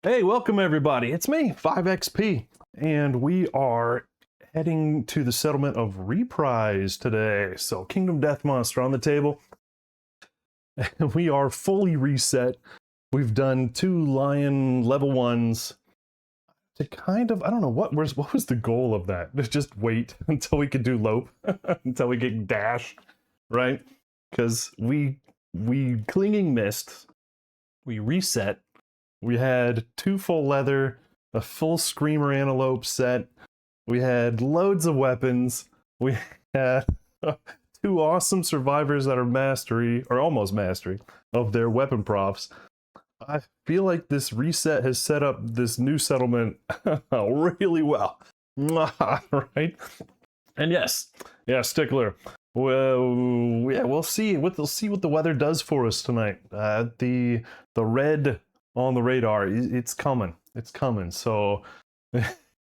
Hey, welcome everybody. It's me, 5XP, and we are heading to the settlement of Reprise today. So, Kingdom Death Monster on the table. We are fully reset. We've done 2 lion level 1s to kind of, I don't know, what was the goal of that? Just wait until we could do Lope, until we get Dash, right? Because we Clinging Mist, we reset. We had 2 full leather, a full Screamer Antelope set. We had loads of weapons. We had 2 awesome survivors that are mastery, or almost mastery, of their weapon props. I feel like this reset has set up this new settlement really well. Right? And yes, Stickler. Well, yeah, we'll see what the weather does for us tonight. The red on the radar, it's coming. It's coming. So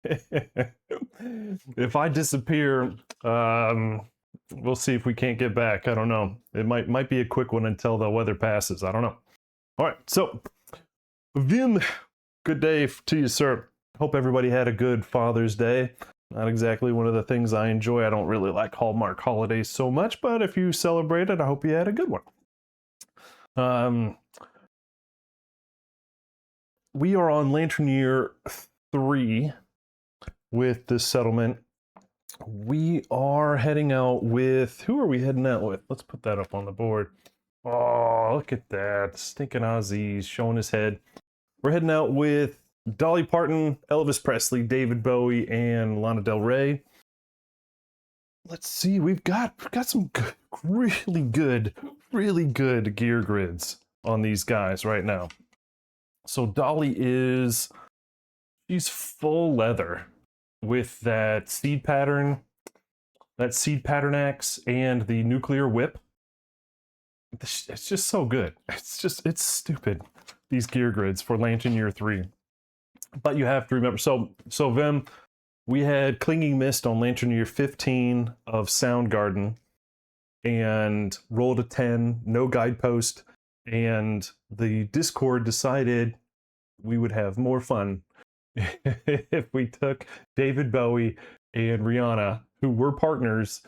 if I disappear, we'll see if we can't get back. I don't know. It might be a quick one until the weather passes. I don't know. All right. So, Vim, good day to you, sir. Hope everybody had a good Father's Day. Not exactly one of the things I enjoy. I don't really like Hallmark holidays so much, but if you celebrated, I hope you had a good one. We are on Lantern Year 3 with this settlement. We are heading out with... Who are we heading out with? Let's put that up on the board. Oh, look at that. Stinking Ozzy showing his head. We're heading out with Dolly Parton, Elvis Presley, David Bowie, and Lana Del Rey. Let's see. We've got some really good gear grids on these guys right now. So Dolly she's full leather with that seed pattern axe and the nuclear whip. It's just so good. It's stupid, these gear grids for Lantern Year 3. But you have to remember, so Vim, we had Clinging Mist on Lantern Year 15 of Soundgarden and rolled a 10, no guidepost. And the Discord decided we would have more fun if we took David Bowie and Rihanna, who were partners.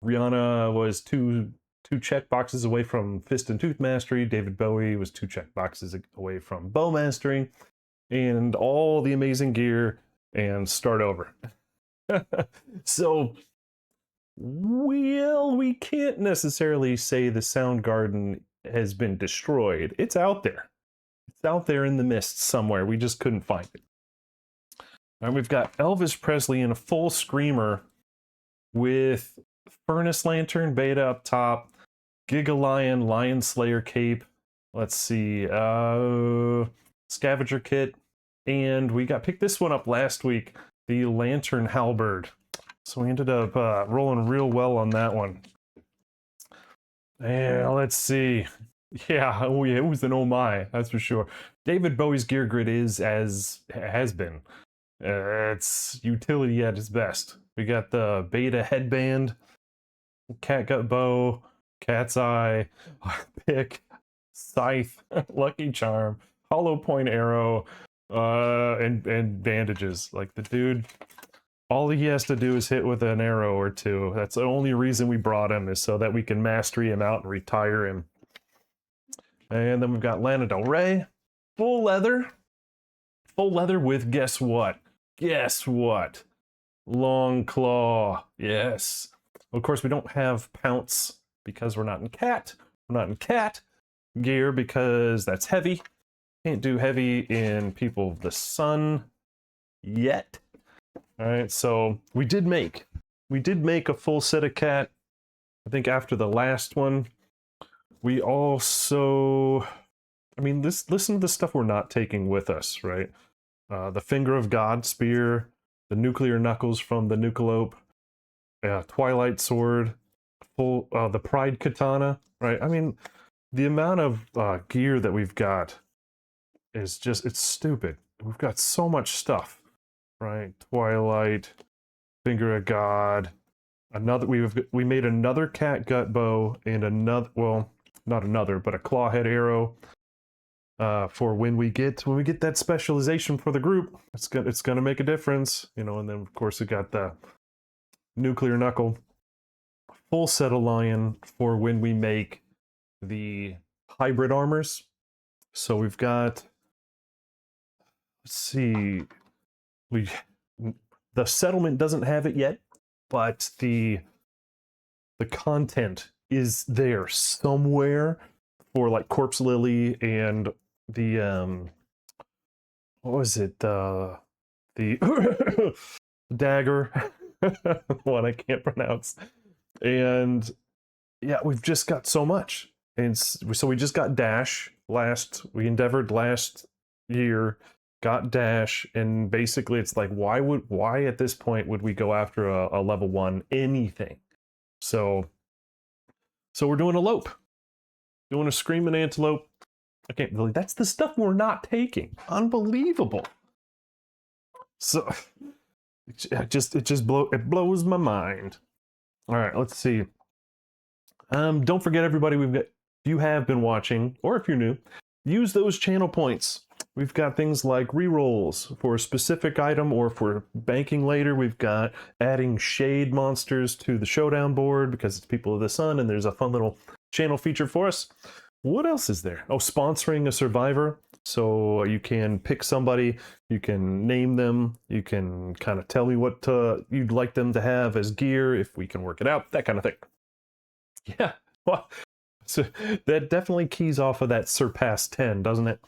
Rihanna was two check boxes away from Fist and Tooth Mastery. David Bowie was 2 check boxes away from Bow Mastery, and all the amazing gear, and start over. So, we can't necessarily say the Soundgarden has been destroyed. It's out there. It's out there in the mist somewhere. We just couldn't find it. And we've got Elvis Presley in a full Screamer with Furnace Lantern Beta up top, Gigalion Lion Slayer cape. Let's see, Scavenger kit, and we picked this one up last week, the Lantern Halberd. So we ended up rolling real well on that one. Yeah, let's see. Yeah, oh yeah, it was an oh my, that's for sure. David Bowie's gear grid is as has been. It's utility at its best. We got the Beta headband, catgut bow, cat's eye, pick, scythe, lucky charm, hollow point arrow, and bandages. Like, the dude, all he has to do is hit with an arrow or 2. That's the only reason we brought him, is so that we can mastery him out and retire him. And then we've got Lana Del Rey, full leather with, guess what? Long claw. Yes. Of course, we don't have pounce because we're not in cat. We're not in cat gear because that's heavy. Can't do heavy in People of the Sun yet. All right, so we did make a full set of cat, I think, after the last one. We also, I mean, listen to the stuff we're not taking with us, right? The Finger of God spear, the nuclear knuckles from the Nukealope, Twilight sword, the Pride katana, right? I mean, the amount of gear that we've got is just, it's stupid. We've got so much stuff, right? Twilight, Finger of God, we made another cat gut bow and another, well, not another, but a clawhead arrow. for when we get that specialization for the group. It's gonna make a difference, you know. And then of course we got the nuclear knuckle full set of lion for when we make the hybrid armors. So we've got, let's see, the settlement doesn't have it yet, but the content is there somewhere for like Corpse Lily and the what was it, the dagger one I can't pronounce. And yeah, we've just got so much. And so we just got Dash we endeavored last year, got Dash, and basically it's like, why at this point would we go after a level 1 anything? So we're doing a lope. Doing a screaming antelope. I can't believe that's the stuff we're not taking. Unbelievable. So it blows my mind. All right, let's see. Don't forget, everybody, if you have been watching, or if you're new, use those channel points. We've got things like rerolls for a specific item, or for banking later. We've got adding shade monsters to the Showdown board because it's People of the Sun, and there's a fun little channel feature for us. What else is there? Oh, sponsoring a survivor. So you can pick somebody, you can name them, you can kind of tell me what you'd like them to have as gear, if we can work it out, that kind of thing. Yeah, well, so that definitely keys off of that surpass 10, doesn't it?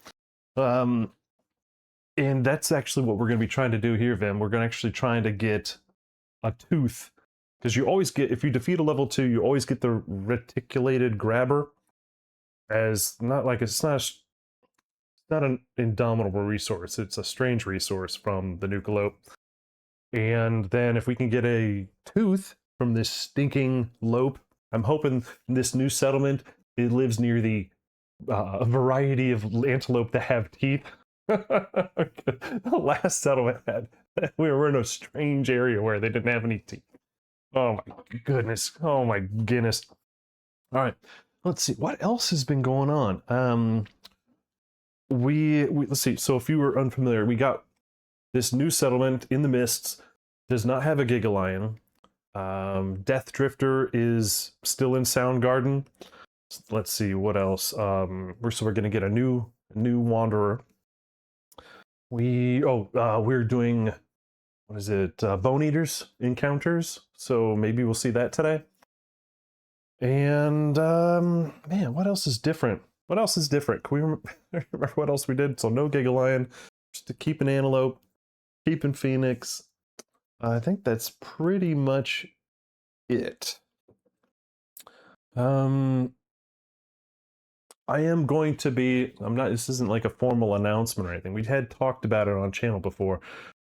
And that's actually what we're going to be trying to do here, Vim. We're going to actually trying to get a tooth, because you always get, if you defeat a level 2, you always get the reticulated grabber, as not like it's not an indomitable resource. It's a strange resource from the Nukealope. And then if we can get a tooth from this stinking lope, I'm hoping this new settlement, it lives near the variety of antelope that have teeth. The last settlement had, we were in a strange area where they didn't have any teeth. Oh my goodness. Oh my goodness. All right, let's see what else has been going on. We let's see. So if you were unfamiliar, we got this new settlement in the mists. Does not have a Gigalion. Death Drifter is still in Soundgarden. Let's see what else. We're gonna get a new wanderer. We're doing, what is it? Bone Eaters encounters. So maybe we'll see that today. And man, what else is different? What else is different? Can we remember what else we did? So no Gigalion, just to keep an antelope, keeping Phoenix. I think that's pretty much it. I am going to be, this isn't like a formal announcement or anything. We had talked about it on channel before,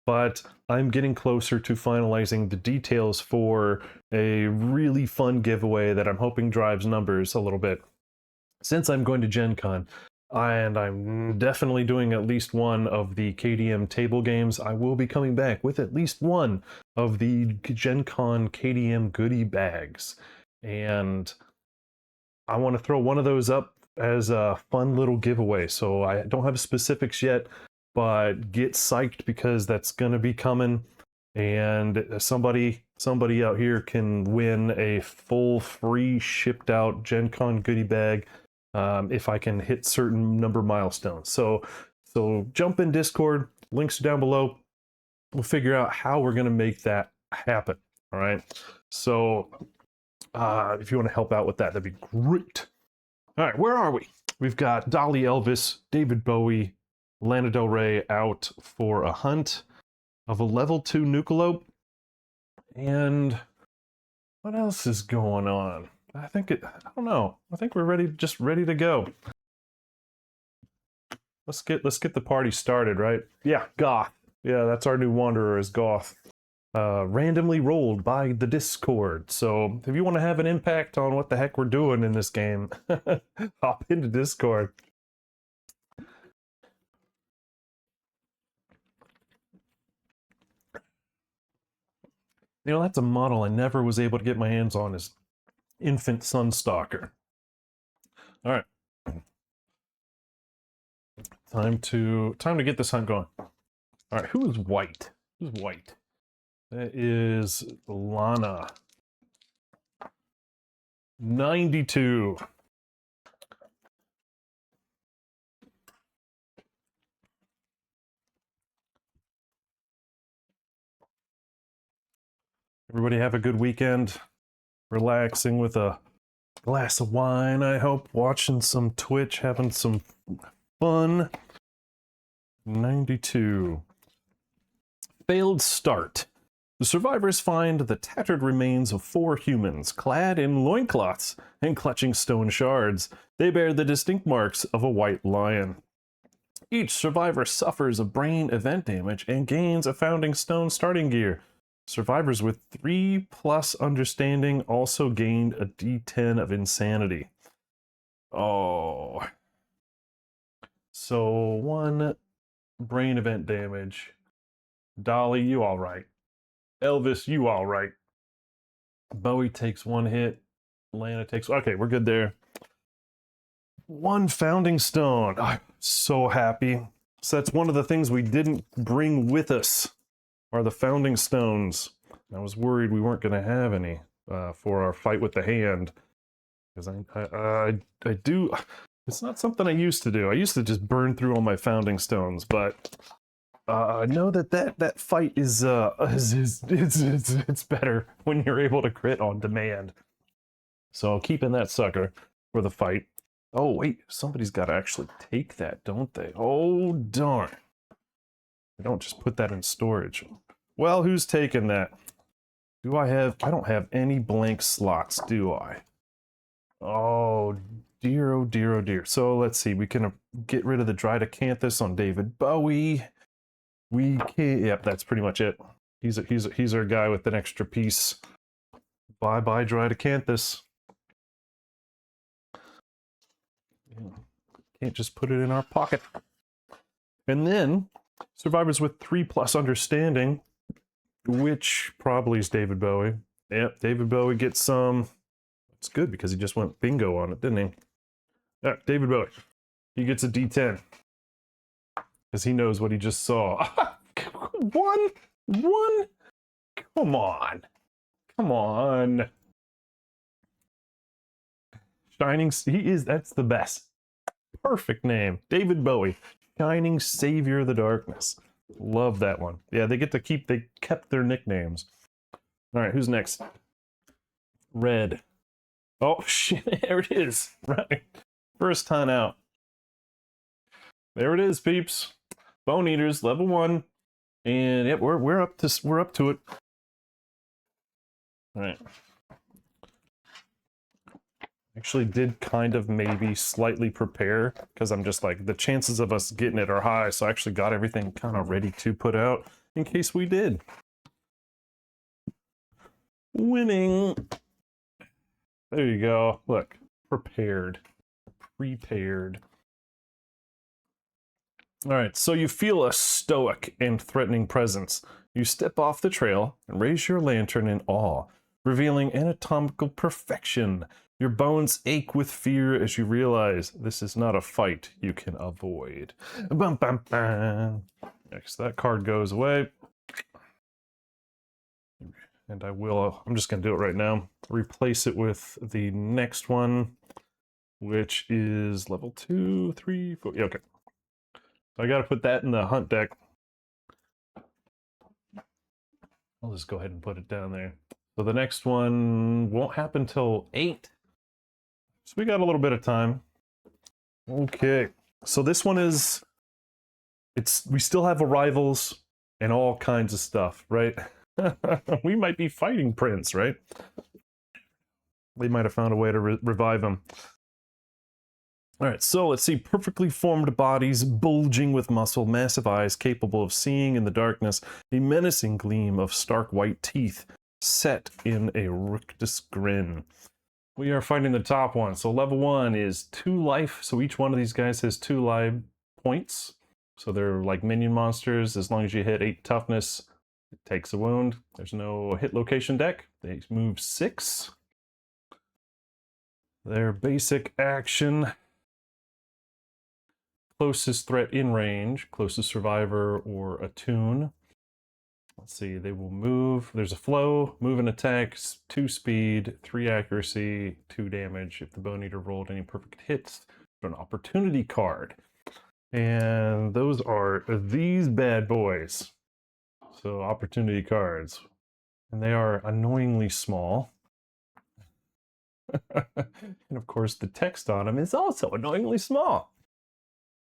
but I'm getting closer to finalizing the details for a really fun giveaway that I'm hoping drives numbers a little bit. Since I'm going to Gen Con, and I'm definitely doing at least one of the KDM table games, I will be coming back with at least one of the Gen Con KDM goodie bags. And I want to throw one of those up as a fun little giveaway. So I don't have specifics yet, but get psyched because that's going to be coming. And somebody out here can win a full free shipped out Gen Con goodie bag if I can hit certain number milestones. So jump in Discord, links down below. We'll figure out how we're going to make that happen. All right. So if you want to help out with that, that'd be great. All right, where are we? We've got Dolly Elvis, David Bowie, Lana Del Rey out for a hunt of a level 2 Nukealope. And what else is going on? I don't know. I think we're just ready to go. Let's get the party started, right? Yeah, Goth. Yeah, that's our new wanderer, is Goth. Randomly rolled by the Discord. So if you want to have an impact on what the heck we're doing in this game, hop into Discord. You know, that's a model I never was able to get my hands on, is Infant Sunstalker. All right. Time to get this hunt going. All right, who is white? Who's white? That is Lana. 92. Everybody have a good weekend. Relaxing with a glass of wine, I hope. Watching some Twitch, having some fun. 92. Failed start. The survivors find the tattered remains of 4 humans, clad in loincloths and clutching stone shards. They bear the distinct marks of a white lion. Each survivor suffers a brain event damage and gains a founding stone starting gear. Survivors with 3+ understanding also gained a D10 of insanity. Oh. So 1 brain event damage. Dolly, you all right. Elvis, you all right. Bowie takes 1 hit. Lana takes... Okay, we're good there. 1 founding stone. I'm so happy. So that's one of the things we didn't bring with us, are the founding stones. I was worried we weren't going to have any for our fight with the hand. Because I do... It's not something I used to do. I used to just burn through all my founding stones, but... I know that fight is it's better when you're able to crit on demand. So keeping that sucker for the fight. Oh wait, somebody's got to actually take that, don't they? Oh darn! They don't just put that in storage. Well, who's taking that? Do I have? I don't have any blank slots, do I? Oh dear, oh dear, oh dear. So let's see. We can get rid of the Dried Acanthus on David Bowie. We can't. Yep, that's pretty much it. He's our guy with an extra piece. Bye bye, Dried Acanthus. Can't just put it in our pocket. And then survivors with 3+ understanding, which probably is David Bowie. Yep, David Bowie gets some. It's good because he just went bingo on it, didn't he? Yeah, David Bowie. He gets a D10. Because he knows what he just saw. One? Come on. Come on. Shining, that's the best. Perfect name. David Bowie. Shining Savior of the Darkness. Love that one. Yeah, they kept their nicknames. All right, who's next? Red. Oh, shit, there it is. Right. First time out. There it is, peeps. Bone Eaters, level 1. And yep, we're up to it. All right. Actually did kind of maybe slightly prepare, because I'm just like, the chances of us getting it are high, so I actually got everything kind of ready to put out in case we did. Winning. There you go. Look, prepared. All right, so you feel a stoic and threatening presence. You step off the trail and raise your lantern in awe, revealing anatomical perfection. Your bones ache with fear as you realize this is not a fight you can avoid. Bum, bum, bum. Next, that card goes away. And I'm just going to do it right now. Replace it with the next one, which is level 2, 3, 4. Yeah, okay. So I got to put that in the hunt deck. I'll just go ahead and put it down there. So the next one won't happen till 8. So we got a little bit of time. Okay. So this one is... we still have arrivals and all kinds of stuff, right? We might be fighting Prince, right? They might have found a way to revive him. All right, so let's see. Perfectly formed bodies, bulging with muscle, massive eyes capable of seeing in the darkness, a menacing gleam of stark white teeth set in a rictus grin. We are fighting the top one. So level 1 is 2 life. So each one of these guys has 2 life points. So they're like minion monsters. As long as you hit 8 toughness, it takes a wound. There's no hit location deck. They move 6. Their basic action closest threat in range, closest survivor, or attune. Let's see, they will move. There's a flow, move and attack, 2 speed, 3 accuracy, 2 damage. If the Bone Eater rolled any perfect hits, an opportunity card. And those are these bad boys. So opportunity cards. And they are annoyingly small. And of course the text on them is also annoyingly small.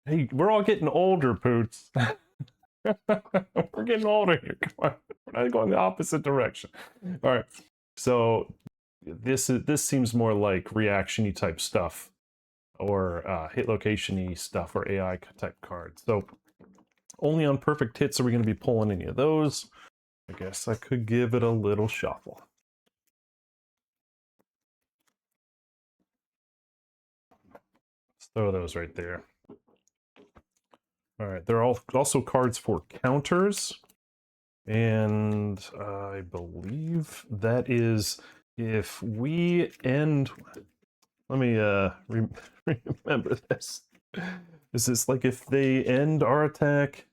Hey, we're all getting older, Poots. We're getting older here. Come on. We're not going the opposite direction. All right. So this seems more like reaction-y type stuff, or hit location-y stuff, or AI type cards. So only on perfect hits are we going to be pulling any of those. I guess I could give it a little shuffle. Let's throw those right there. All right, there are also cards for counters, and I believe that is if we end. Let me remember this. Is this like if they end our attack?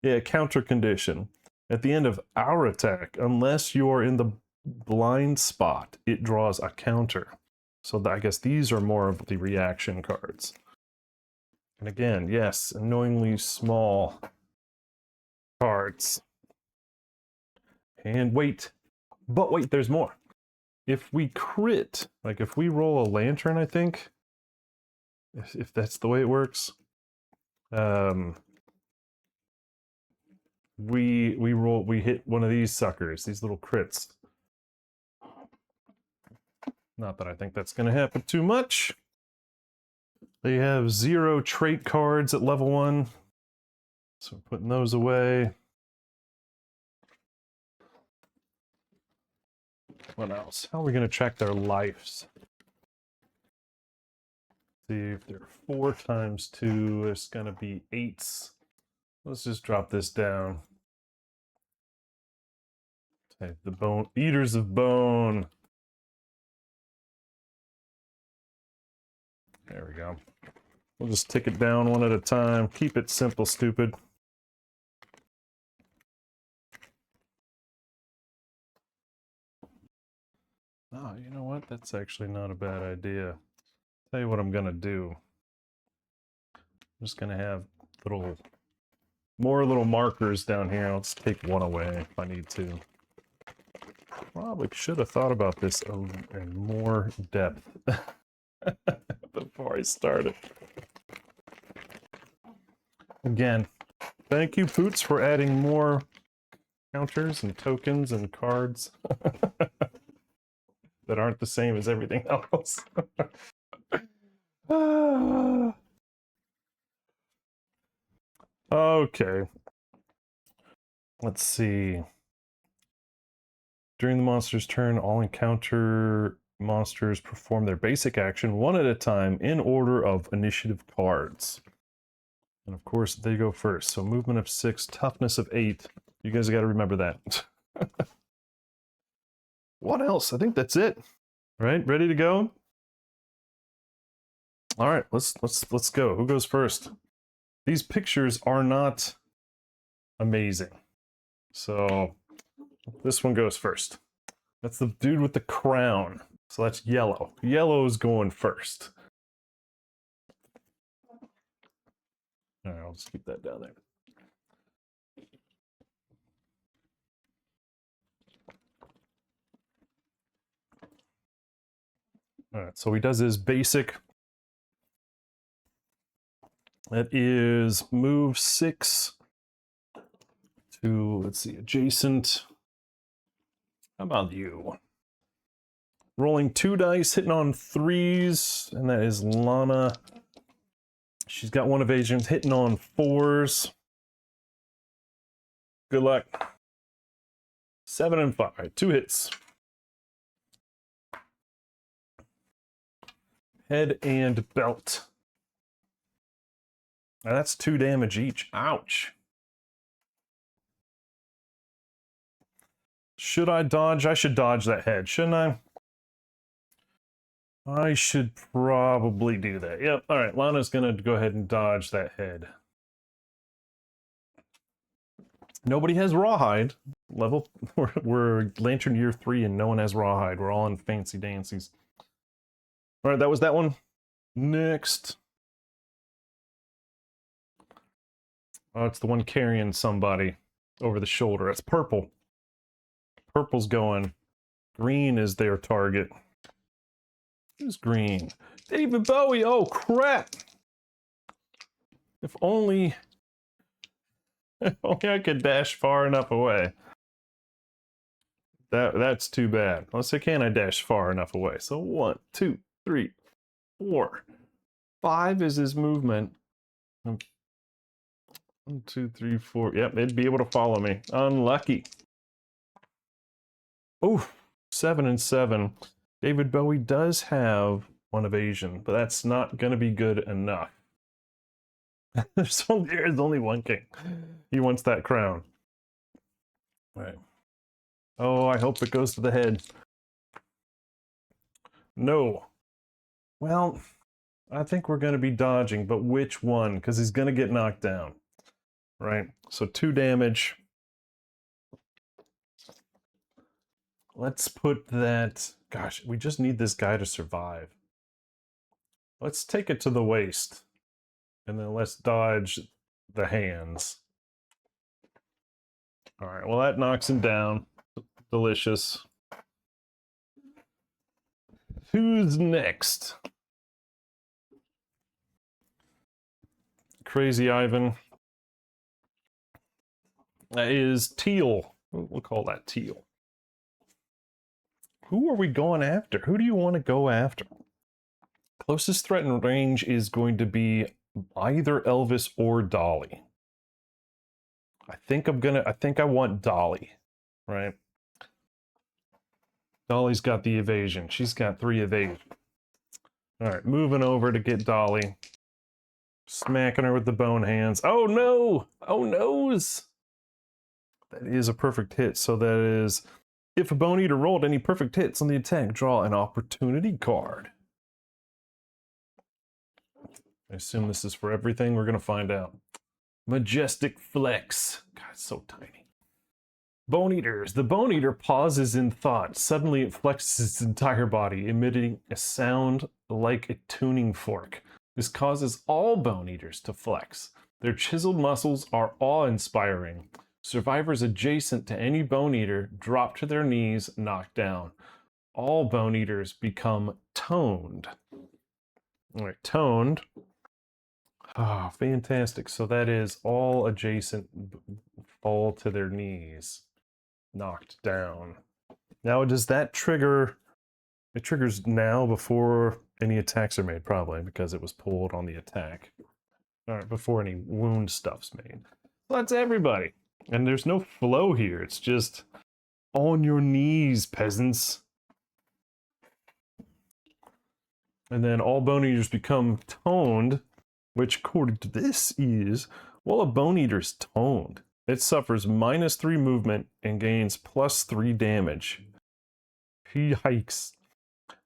Yeah, counter condition. At the end of our attack, unless you're in the blind spot, it draws a counter. So I guess these are more of the reaction cards. And again, yes, annoyingly small cards. And wait, but wait, there's more. If we crit, like if we roll a lantern, I think, if that's the way it works, we hit one of these suckers, these little crits. Not that I think that's going to happen too much. They have 0 trait cards at level 1. So we're putting those away. What else? How are we going to track their lives? See if they're 4 times 2, it's going to be 8s. Let's just drop this down. Type the bone, eaters of bone. There we go. We'll just tick it down one at a time. Keep it simple, stupid. Oh, you know what? That's actually not a bad idea. Tell you what I'm gonna do. I'm just gonna have more little markers down here. Let's take one away if I need to. Probably should have thought about this in more depth before I started. Again, thank you, Poots, for adding more counters and tokens and cards that aren't the same as everything else. Okay. Let's see. During the monster's turn, all encounter monsters perform their basic action one at a time in order of initiative cards. And of course, they go first. So movement of 6, toughness of 8. You guys got to remember that. What else? I think that's it. Right? Ready to go? All right, let's go. Who goes first? These pictures are not amazing. So this one goes first. That's the dude with the crown. So that's yellow. Yellow's going first. All right, I'll just keep that down there. All right, so he does his basic. That is move 6 to, let's see, adjacent. How about you? Rolling 2 dice, hitting on 3s, and that is Lana. She's got 1 evasion, hitting on 4s. Good luck. 7 and 5, 2 hits. Head and belt. Now that's 2 damage each. Ouch. Should I dodge? I should dodge that head, shouldn't I? I should probably do that. Yep. All right. Lana's going to go ahead and dodge that head. Nobody has Rawhide. We're Lantern Year 3 and no one has Rawhide. We're all in fancy dancies. All right. That was that one. Next. Oh, it's the one carrying somebody over the shoulder. It's purple. Purple's going. Green is their target. Who's green? David Bowie! Oh, crap! If only... If only I could dash far enough away. That's too bad. Let's say, can I dash far enough away? So 1, 2, 3, 4. 5 is his movement. 1, 2, 3, 4. Yep, it'd be able to follow me. Unlucky. Oh, 7 and 7. David Bowie does have 1 evasion, but that's not going to be good enough. There's only 1 king. He wants that crown. All right. Oh, I hope it goes to the head. No. Well, I think we're going to be dodging, but which one? Because he's going to get knocked down. Right? So 2 damage. Let's put that... Gosh, we just need this guy to survive. Let's take it to the waist. And then let's dodge the hands. Alright, well that knocks him down. Delicious. Who's next? Crazy Ivan. That is Teal. We'll call that Teal. Who are we going after? Who do you want to go after? Closest threat in range is going to be either Elvis or Dolly. I think I want Dolly, right? Dolly's got the evasion. She's got 3 evasion. All right, moving over to get Dolly. Smacking her with the bone hands. Oh no! Oh noes! That is a perfect hit. So that is, if a Bone Eater rolled any perfect hits on the attack, draw an opportunity card. I assume this is for everything. We're going to find out. Majestic Flex. God, it's so tiny. Bone Eaters. The Bone Eater pauses in thought. Suddenly it flexes its entire body, emitting a sound like a tuning fork. This causes all Bone Eaters to flex. Their chiseled muscles are awe-inspiring. Survivors adjacent to any Bone Eater drop to their knees, knocked down. All Bone Eaters become toned. All right, toned. Ah, oh, fantastic. So that is all adjacent fall to their knees, knocked down. Now, does that trigger? It triggers now before any attacks are made, probably, because it was pulled on the attack. All right, before any wound stuff's made. So that's everybody. And there's no flow here. It's just on your knees, peasants. And then all Bone Eaters become toned, which according to this is, while a Bone Eater's toned, it suffers -3 movement and gains +3 damage. Yikes.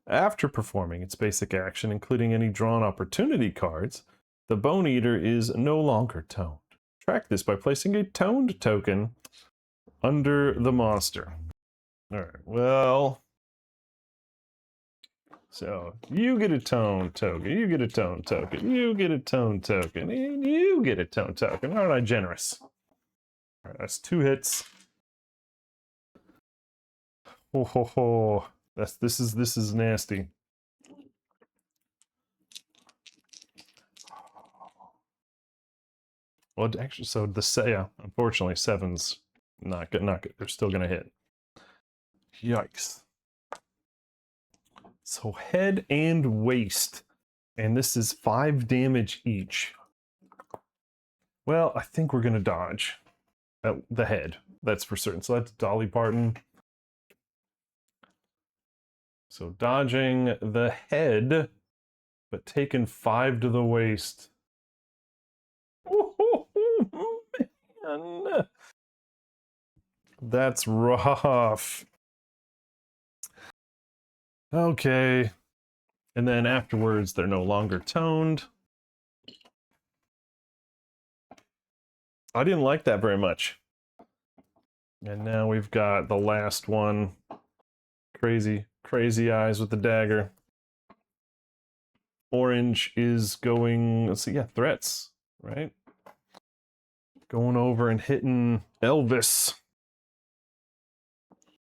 After performing its basic action, including any drawn opportunity cards, the Bone Eater is no longer toned. Track this by placing a toned token under the monster. Alright, well... So, you get a tone token, you get a tone token, you get a tone token, and you get a tone token. Aren't I generous? All right, that's 2 hits. Ho ho ho. This is nasty. Well, actually, so unfortunately, 7's not good. They're still gonna hit. Yikes. So head and waist. And this is 5 damage each. Well, I think we're gonna dodge the head. That's for certain. So that's Dolly Parton. So dodging the head, but taking 5 to the waist. Oh, man. That's rough. Okay. And then afterwards, they're no longer toned. I didn't like that very much. And now we've got the last one. Crazy, crazy eyes with the dagger. Orange is going, let's see, yeah, threats, right? Going over and hitting Elvis.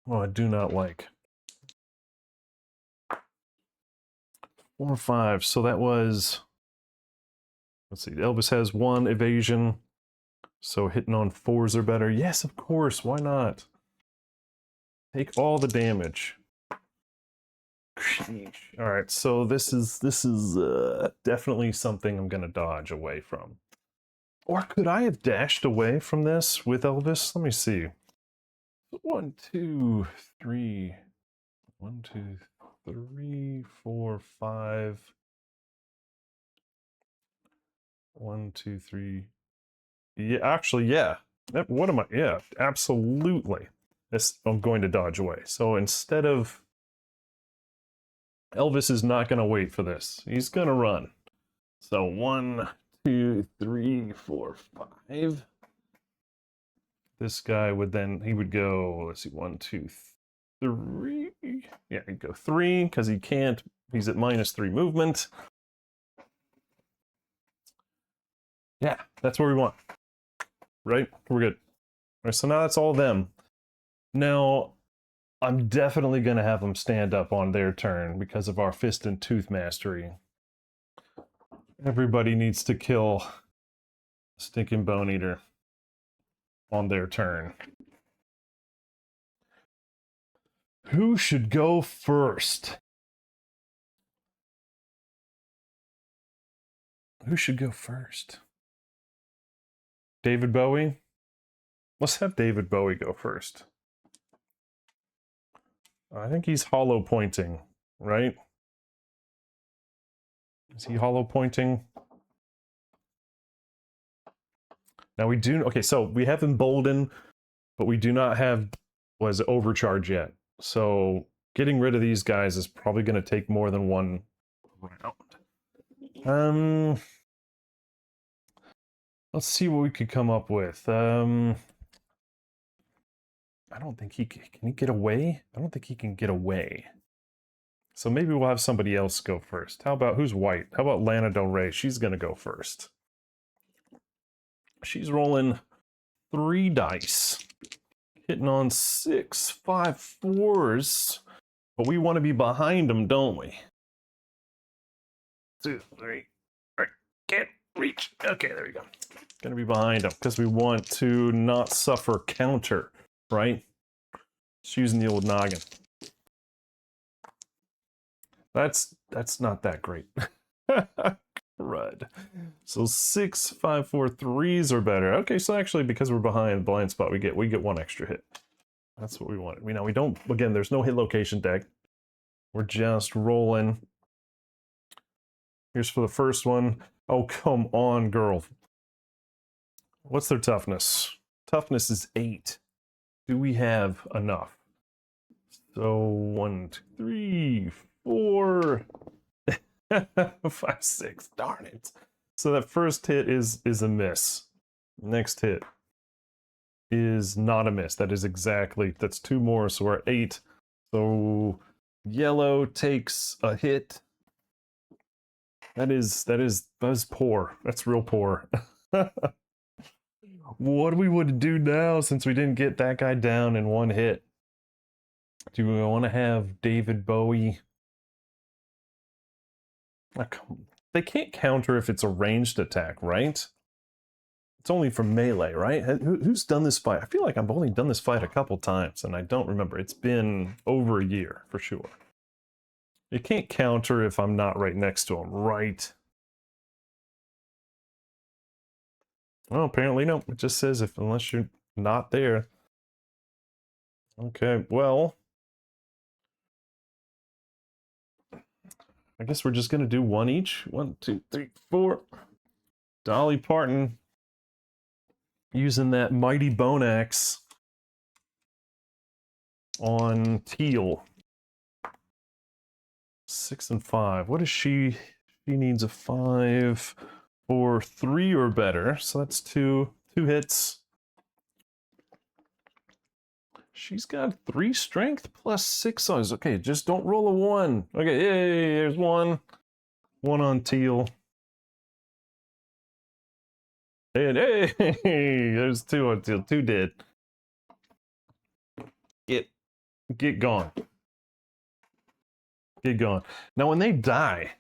Oh, I do not like. 4 or 5, so that was, let's see, Elvis has 1 evasion, so hitting on 4s are better. Yes, of course, why not? Take all the damage. All right, so this is definitely something I'm gonna dodge away from. Or could I have dashed away from this with Elvis? Let me see. 1, 2, 3. 1, 2, 3, 4, 5. 1, 2, 3. Yeah, actually, yeah. What am I? Yeah, absolutely. I'm going to dodge away. So instead of Elvis is not going to wait for this. He's going to run. So 1, 2, 3, 4, 5. This guy would then, he would go, let's see, 1, 2, 3. Yeah, he'd go 3 because he can't, he's at -3 movement. Yeah, that's what we want. Right? We're good. All right, so now that's all them. Now, I'm definitely going to have them stand up on their turn because of our Fist and Tooth mastery. Everybody needs to kill Stinking Bone Eater on their turn. Who should go first? Who should go first? David Bowie? Let's have David Bowie go first. I think he's hollow pointing, right? Is he hollow pointing? Now we do, okay, so we have Embolden, but we do not have, Overcharge yet. So getting rid of these guys is probably going to take more than 1 round. Let's see what we could come up with. I don't think can he get away? I don't think he can get away. So maybe we'll have somebody else go first. How about, who's white? How about Lana Del Rey? She's going to go first. She's rolling 3 dice. Hitting on 6, 5, 4s. But we want to be behind them, don't we? 2, 3. All right, can't reach. Okay, there we go. Gonna be behind them because we want to not suffer counter, right? Just using the old noggin. That's not that great. Crud. So 6, 5, 4, 3s are better. Okay, so actually because we're behind blind spot, we get 1 extra hit. That's what we want. We don't, again, there's no hit location deck. We're just rolling. Here's for the first one. Oh, come on, girl. What's their toughness? Toughness is 8. Do we have enough? So 1, 2, 3, 4, 5, 6. Darn it. So that first hit is a miss. Next hit is not a miss. That is exactly, that's 2 more, so we're at 8. So yellow takes a hit. That is poor. That's real poor. What do we want to do now since we didn't get that guy down in 1 hit? Do we want to have David Bowie? They can't counter if it's a ranged attack, right? It's only for melee, right? Who's done this fight? I feel like I've only done this fight a couple times, and I don't remember. It's been over a year, for sure. It can't counter if I'm not right next to him, right? Well, apparently no. It just says unless you're not there. Okay, well, I guess we're just gonna do 1 each. 1, 2, 3, 4. Dolly Parton using that mighty bone axe on Teal. 6 and 5. What is she? She needs a 5 for 3 or better. So that's two hits. She's got 3 strength plus 6 size. Okay, just don't roll a 1. Okay, yay, there's 1. 1 on teal. And hey, there's 2 on teal. 2 dead. Get gone. Get gone. Now when they die,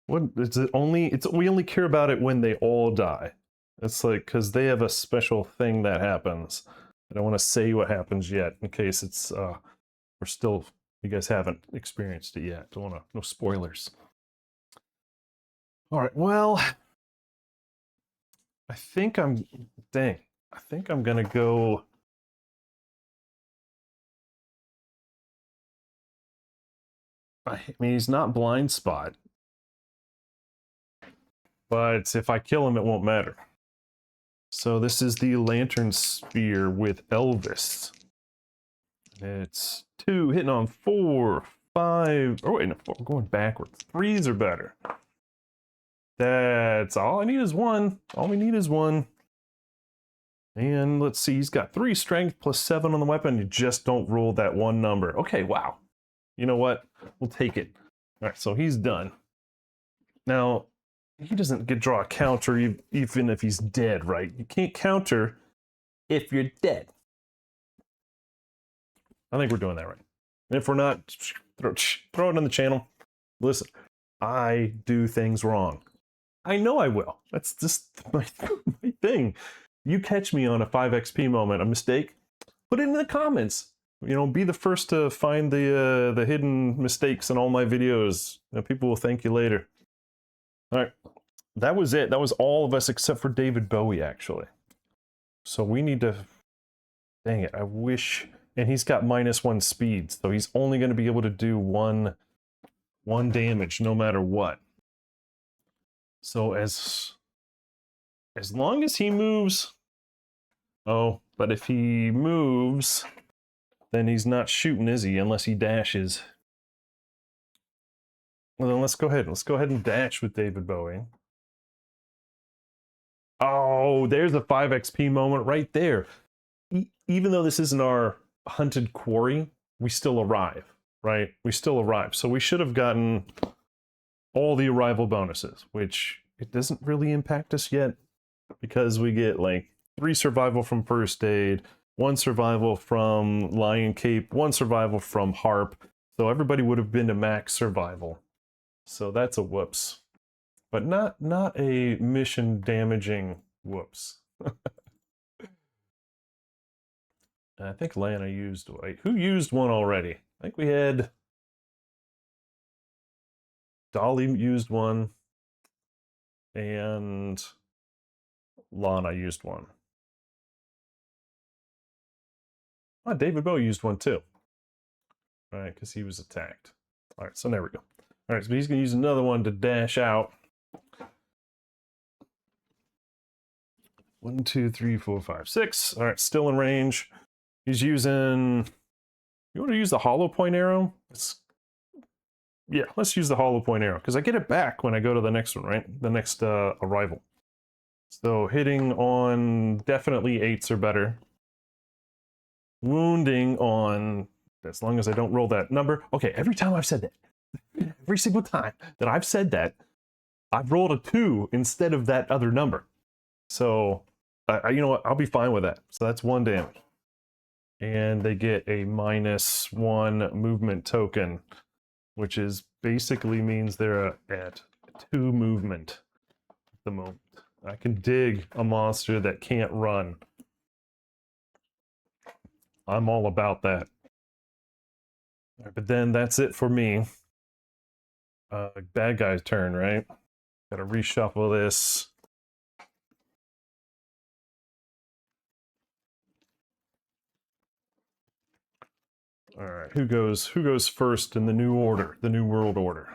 what is it only we only care about it when they all die. It's like because they have a special thing that happens. I don't want to say what happens yet in case it's we're still you guys haven't experienced it yet. Don't want to no spoilers. All right, well, I think I'm gonna go. I mean, he's not blind spot, but if I kill him, it won't matter. So this is the Lantern Spear with Elvis. It's 2 hitting on 4, 5. Oh wait, no, 4, going backwards. 3s are better. That's all I need is 1. All we need is 1. And let's see, he's got 3 strength plus 7 on the weapon. You just don't roll that 1 number. Okay, wow. You know what? We'll take it. All right, so he's done. Now, he doesn't get draw a counter even if he's dead, right? You can't counter if you're dead. I think we're doing that right. And if we're not, throw it on the channel. Listen, I do things wrong. I know I will. That's just my thing. You catch me on a 5XP moment, a mistake, put it in the comments. You know, be the first to find the hidden mistakes in all my videos. People will thank you later. All right, that was it. That was all of us except for David Bowie, actually. So we need to... Dang it, I wish... And he's got -1 speed, so he's only going to be able to do one damage no matter what. So as long as he moves... Oh, but if he moves... Then he's not shooting, is he? Unless he dashes. Well, then let's go ahead. Let's go ahead and dash with David Bowie. Oh, there's a 5XP moment right there. Even though this isn't our hunted quarry, we still arrive, right? We still arrive. So we should have gotten all the arrival bonuses, which it doesn't really impact us yet because we get like 3 survival from first aid, 1 survival from Lion Cape, 1 survival from Harp. So everybody would have been to max survival. So that's a whoops. But not a mission damaging whoops. I think Lana used, wait, who used 1 already? I think we had Dolly used 1 and Lana used 1. Oh, David Bowie used 1 too. All right, because he was attacked. All right, so there we go. All right, so he's going to use another one to dash out. 1, 2, 3, 4, 5, 6. All right, still in range. He's using... You want to use the hollow point arrow? Yeah, let's use the hollow point arrow, because I get it back when I go to the next one, right? The next arrival. So hitting on definitely 8s or better. Wounding on, as long as I don't roll that number. Okay, every time I've said that, every single time that I've said that, I've rolled a 2 instead of that other number. So, you know what, I'll be fine with that. So that's 1 damage. And they get a -1 movement token, which is basically means they're at 2 movement at the moment. I can dig a monster that can't run. I'm all about that. But then that's it for me. Bad guy's turn, right? Gotta reshuffle this. All right, who goes first in the new order, the new world order?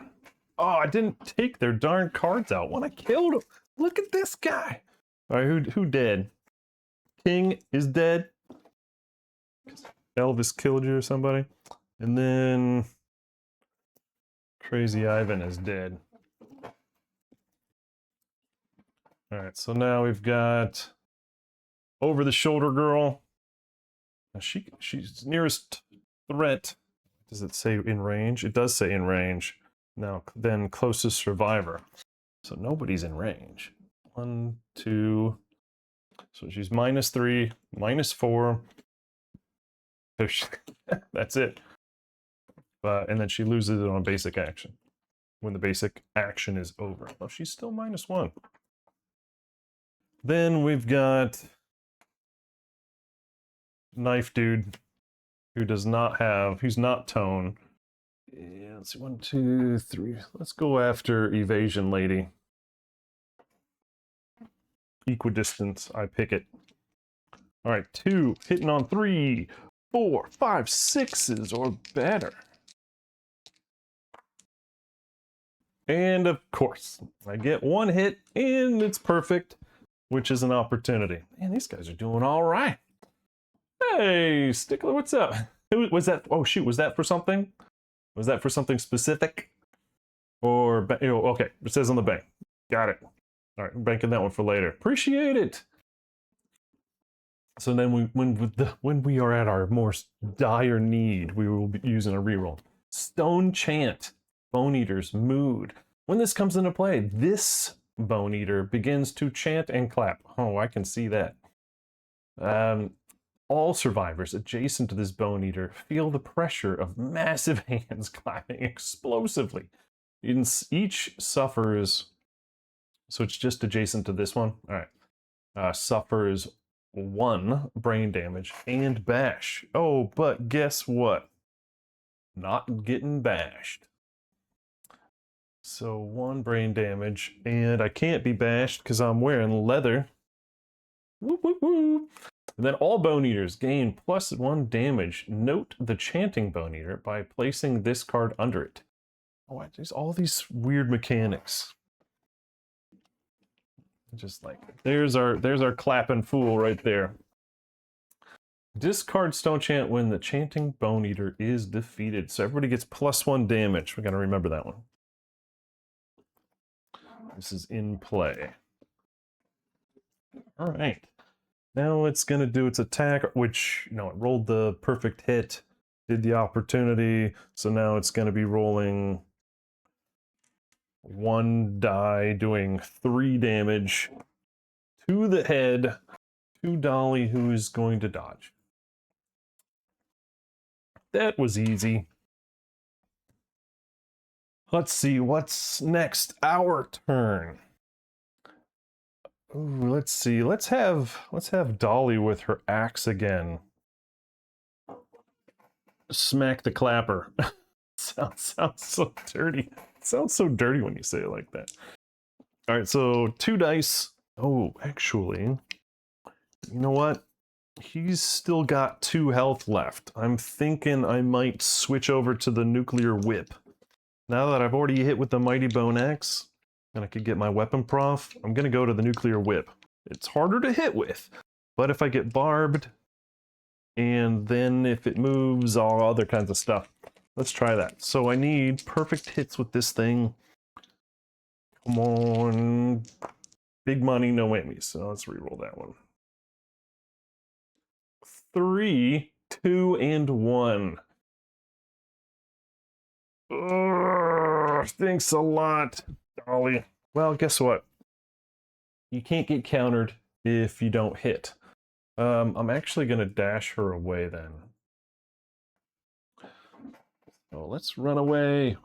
Oh, I didn't take their darn cards out when I killed him. Look at this guy. All right, who dead? King is dead. Elvis killed you or somebody. And then Crazy Ivan is dead. Alright, so now we've got Over the Shoulder Girl. She's nearest threat. Does it say in range? It does say in range. Now, then closest survivor. So nobody's in range. 1, 2. So she's -3, -4. That's it. And then she loses it on basic action. When the basic action is over. Oh, she's still -1. Then we've got Knife Dude, who does not have, who's not tone. Yeah, let's see, 1, 2, 3. Let's go after Evasion Lady. Equidistance, I pick it. All right, 2, hitting on 3, 4, 5, 6s or better. And of course, I get 1 hit and it's perfect, which is an opportunity. Man, these guys are doing all right. Hey, Stickler, what's up? Was that, oh shoot, was that for something? Was that for something specific? Or, okay, it says on the bank. Got it. All right, I'm banking that one for later. Appreciate it. So then when we are at our more dire need, we will be using a reroll. Stone Chant, Bone Eater's Mood. When this comes into play, this Bone Eater begins to chant and clap. Oh, I can see that. All survivors adjacent to this Bone Eater feel the pressure of massive hands clapping explosively. Each suffers, so it's just adjacent to this one. All right. Suffers 1 brain damage and bash. Oh, but guess what? Not getting bashed. So 1 brain damage, and I can't be bashed because I'm wearing leather. Whoop, whoop, whoop. And then all Bone Eaters gain +1 damage. Note the chanting Bone Eater by placing this card under it. Oh, there's all these weird mechanics. Just like, there's our clapping fool right there. Discard Stone Chant when the chanting Bone Eater is defeated. So everybody gets +1 damage. We gotta remember that one. This is in play. All right. Now it's going to do its attack, which, you know, it rolled the perfect hit, did the opportunity, so now it's going to be rolling 1 die, doing 3 damage to the head, to Dolly, who is going to dodge. That was easy. Let's see, what's next? Our turn. Ooh, let's see. Let's have Dolly with her axe again. Smack the clapper. sounds so dirty. It sounds so dirty when you say it like that. All right, so 2 dice. Oh, actually, you know what? He's still got 2 health left. I'm thinking I might switch over to the nuclear whip. Now that I've already hit with the Mighty Bone Axe, and I could get my weapon prof, I'm gonna go to the nuclear whip. It's harder to hit with, but if I get barbed, and then if it moves, all other kinds of stuff. Let's try that. So I need perfect hits with this thing. Come on. Big money, no whammies. So let's reroll that one. 3, 2, and 1. Thanks a lot, Dolly. Well, guess what? You can't get countered if you don't hit. I'm actually going to dash her away then. So let's run away.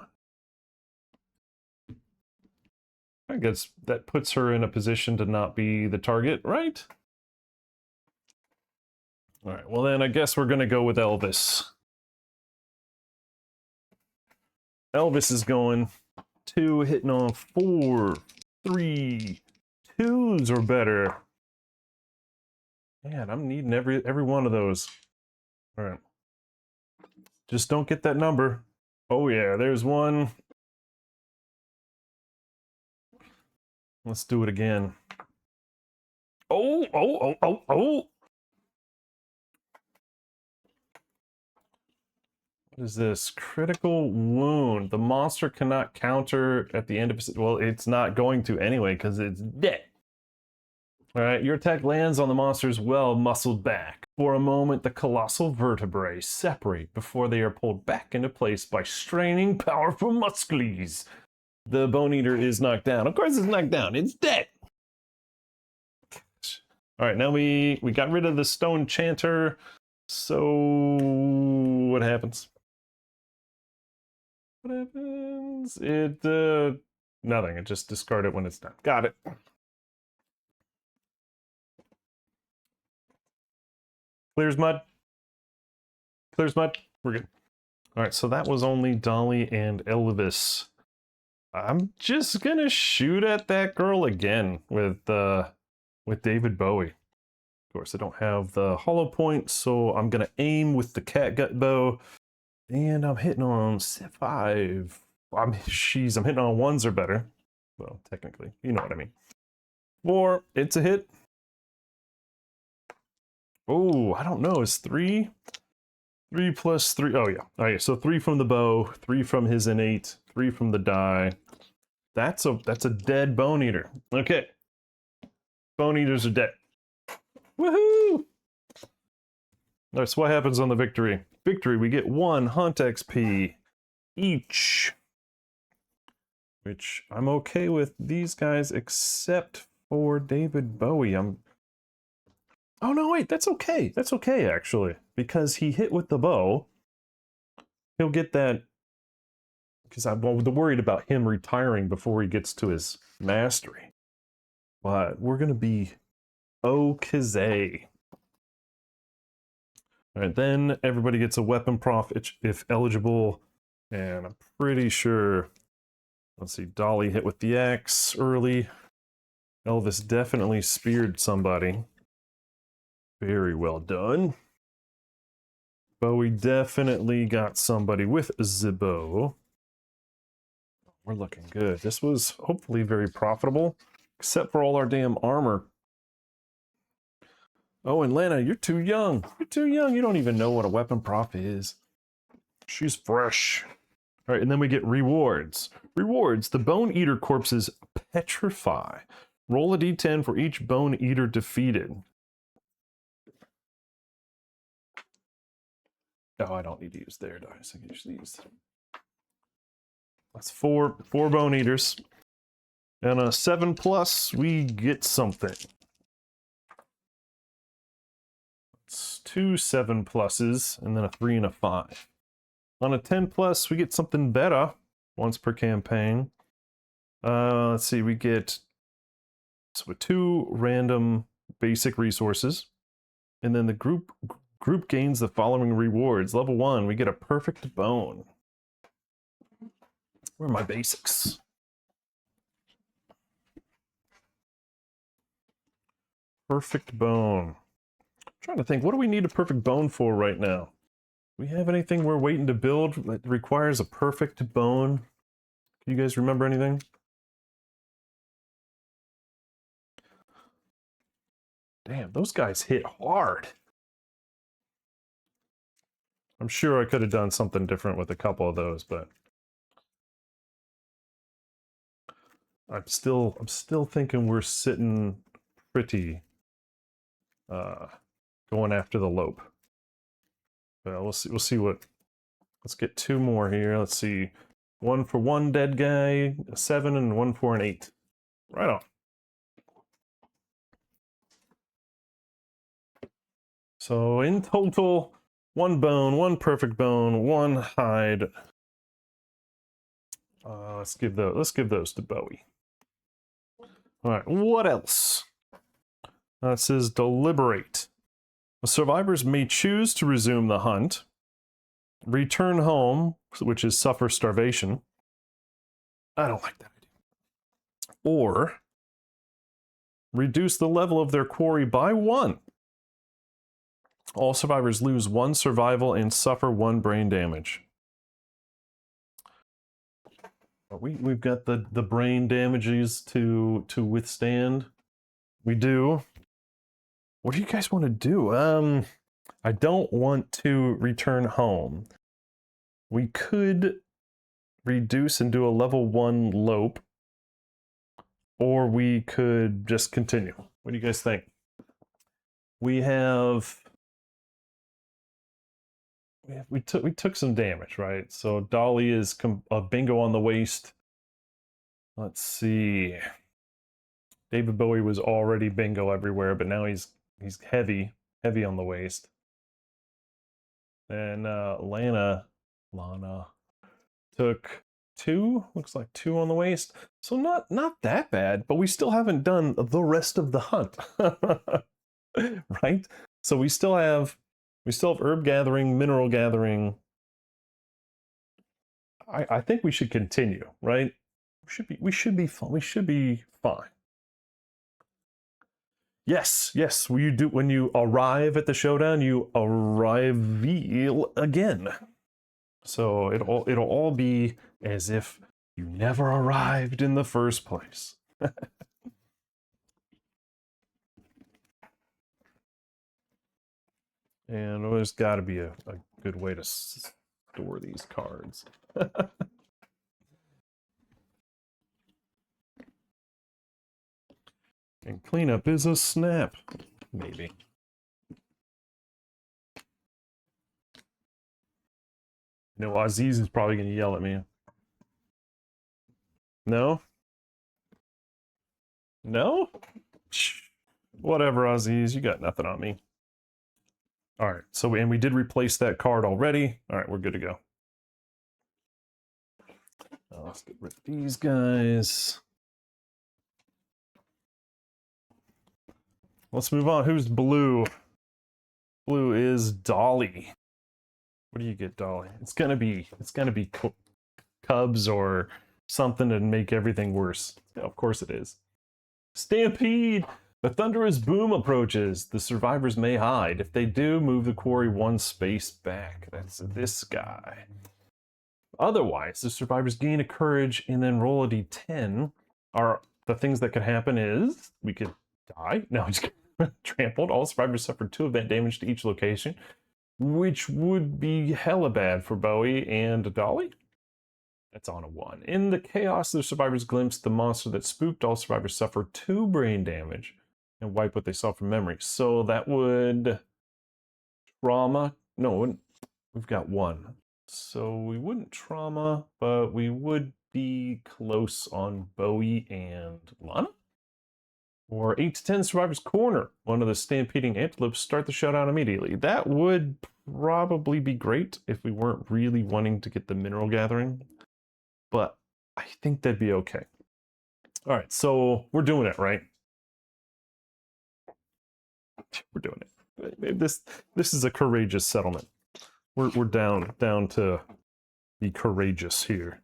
I guess that puts her in a position to not be the target, right? All right, well then I guess we're going to go with Elvis. Elvis is going 2, hitting on 4, 3, 2s or better. Man, I'm needing every one of those. All right. Just don't get that number. Oh yeah, there's 1. Let's do it again. Oh, oh, oh, oh, oh. What is this? Critical wound. The monster cannot counter at the end of... Well, it's not going to anyway, because it's dead. Alright, your attack lands on the monster's well-muscled back. For a moment, the colossal vertebrae separate before they are pulled back into place by straining powerful muscles. The Bone Eater is knocked down. Of course it's knocked down. It's dead! Alright, now we got rid of the Stone Chanter. So... what happens? What happens? It, nothing. It just discard it when it's done. Got it. Clears mud. Clears mud. We're good. Alright, so that was only Dolly and Elvis. I'm just gonna shoot at that girl again with David Bowie. Of course, I don't have the hollow point, so I'm gonna aim with the catgut bow. And I'm hitting on 5. I'm hitting on 1s or better. Well, technically, you know what I mean. 4, it's a hit. Oh, I don't know. Is 3? 3 plus 3. Oh, yeah. All right, so 3 from the bow, 3 from his innate, 3 from the die. That's a dead Bone Eater. Okay. Bone Eaters are dead. Woohoo! All right, so what happens on the victory? Victory, we get 1 Hunt XP each. Which I'm okay with these guys, except for David Bowie. Oh no, wait, that's okay. That's okay, actually. Because he hit with the bow. He'll get that... Because I'm worried about him retiring before he gets to his mastery. But we're going to be okay. Alright, then everybody gets a weapon prof if eligible. And I'm pretty sure... Let's see, Dolly hit with the axe early. Elvis definitely speared somebody. Very well done. Bowie definitely got somebody with the bow. We're looking good. This was hopefully very profitable, except for all our damn armor. Oh, and Lana, you're too young. You're too young. You don't even know what a weapon prof is. She's fresh. All right, and then we get rewards. Rewards. The Bone Eater corpses petrify. Roll a d10 for each Bone Eater defeated. Oh, I don't need to use their dice. I can just use them. That's 4 Bone Eaters. And a 7+, we get something. It's 2 7+, and then a 3 and a 5. On a 10+, we get something better once per campaign. Let's see, we get 2 random basic resources. And then the group gains the following rewards. Level 1, we get a perfect bone. Where are my basics? Perfect bone. I'm trying to think, what do we need a perfect bone for right now? Do we have anything we're waiting to build that requires a perfect bone? Do you guys remember anything? Damn, those guys hit hard. I'm sure I could have done something different with a couple of those, but I'm still thinking we're sitting pretty going after the lope. Well, we'll see what. Let's get 2 more here. Let's see. 1 for 1 dead guy, a 7, and 1 for an 8. Right on. So in total, 1 bone, 1 perfect bone, 1 hide. Let's give those to Bowie. All right, what else? It says deliberate. The survivors may choose to resume the hunt, return home, which is suffer starvation. I don't like that idea. Or reduce the level of their quarry by 1. All survivors lose 1 survival and suffer 1 brain damage. We've got the brain damages to withstand. We do. What do you guys want to do? I don't want to return home. We could reduce and do a level 1 lope, or we could just continue. What do you guys think? We took some damage, right? So Dolly is a bingo on the waist. Let's see. David Bowie was already bingo everywhere, but now he's heavy on the waist. And Lana took 2, looks like 2 on the waist. So not that bad, but we still haven't done the rest of the hunt. Right? So we still have herb gathering, mineral gathering. I think we should continue, right? We should be fine. We should be fine. Yes, when you arrive at the showdown, you arrive again. So it'll all be as if you never arrived in the first place. And there's got to be a good way to store these cards. And cleanup is a snap, maybe. You know, Aziz is probably going to yell at me. No? No? Whatever, Aziz, you got nothing on me. All right, so we did replace that card already. All right, we're good to go. Let's get rid of these guys. Let's move on. Who's blue? Blue is Dolly. What do you get, Dolly? It's gonna be Cubs or something to make everything worse. Yeah, of course it is. Stampede! The thunderous boom approaches. The survivors may hide. If they do, move the quarry 1 space back. That's this guy. Otherwise, the survivors gain a courage and then roll a d10. The things that could happen is we could die. No, just trampled. All survivors suffer 2 event damage to each location, which would be hella bad for Bowie and Dolly. That's on a 1. In the chaos, the survivors glimpse the monster that spooked. All survivors suffer 2 brain damage and wipe what they saw from memory. So that would trauma. No, we've got 1. So we wouldn't trauma, but we would be close on Bowie and Lana. Or 8 to 10 survivors corner one of the stampeding antelopes. Start the showdown immediately. That would probably be great if we weren't really wanting to get the mineral gathering. But I think that'd be okay. All right, so we're doing it, right? We're doing it. This is a courageous settlement. We're down to be courageous here.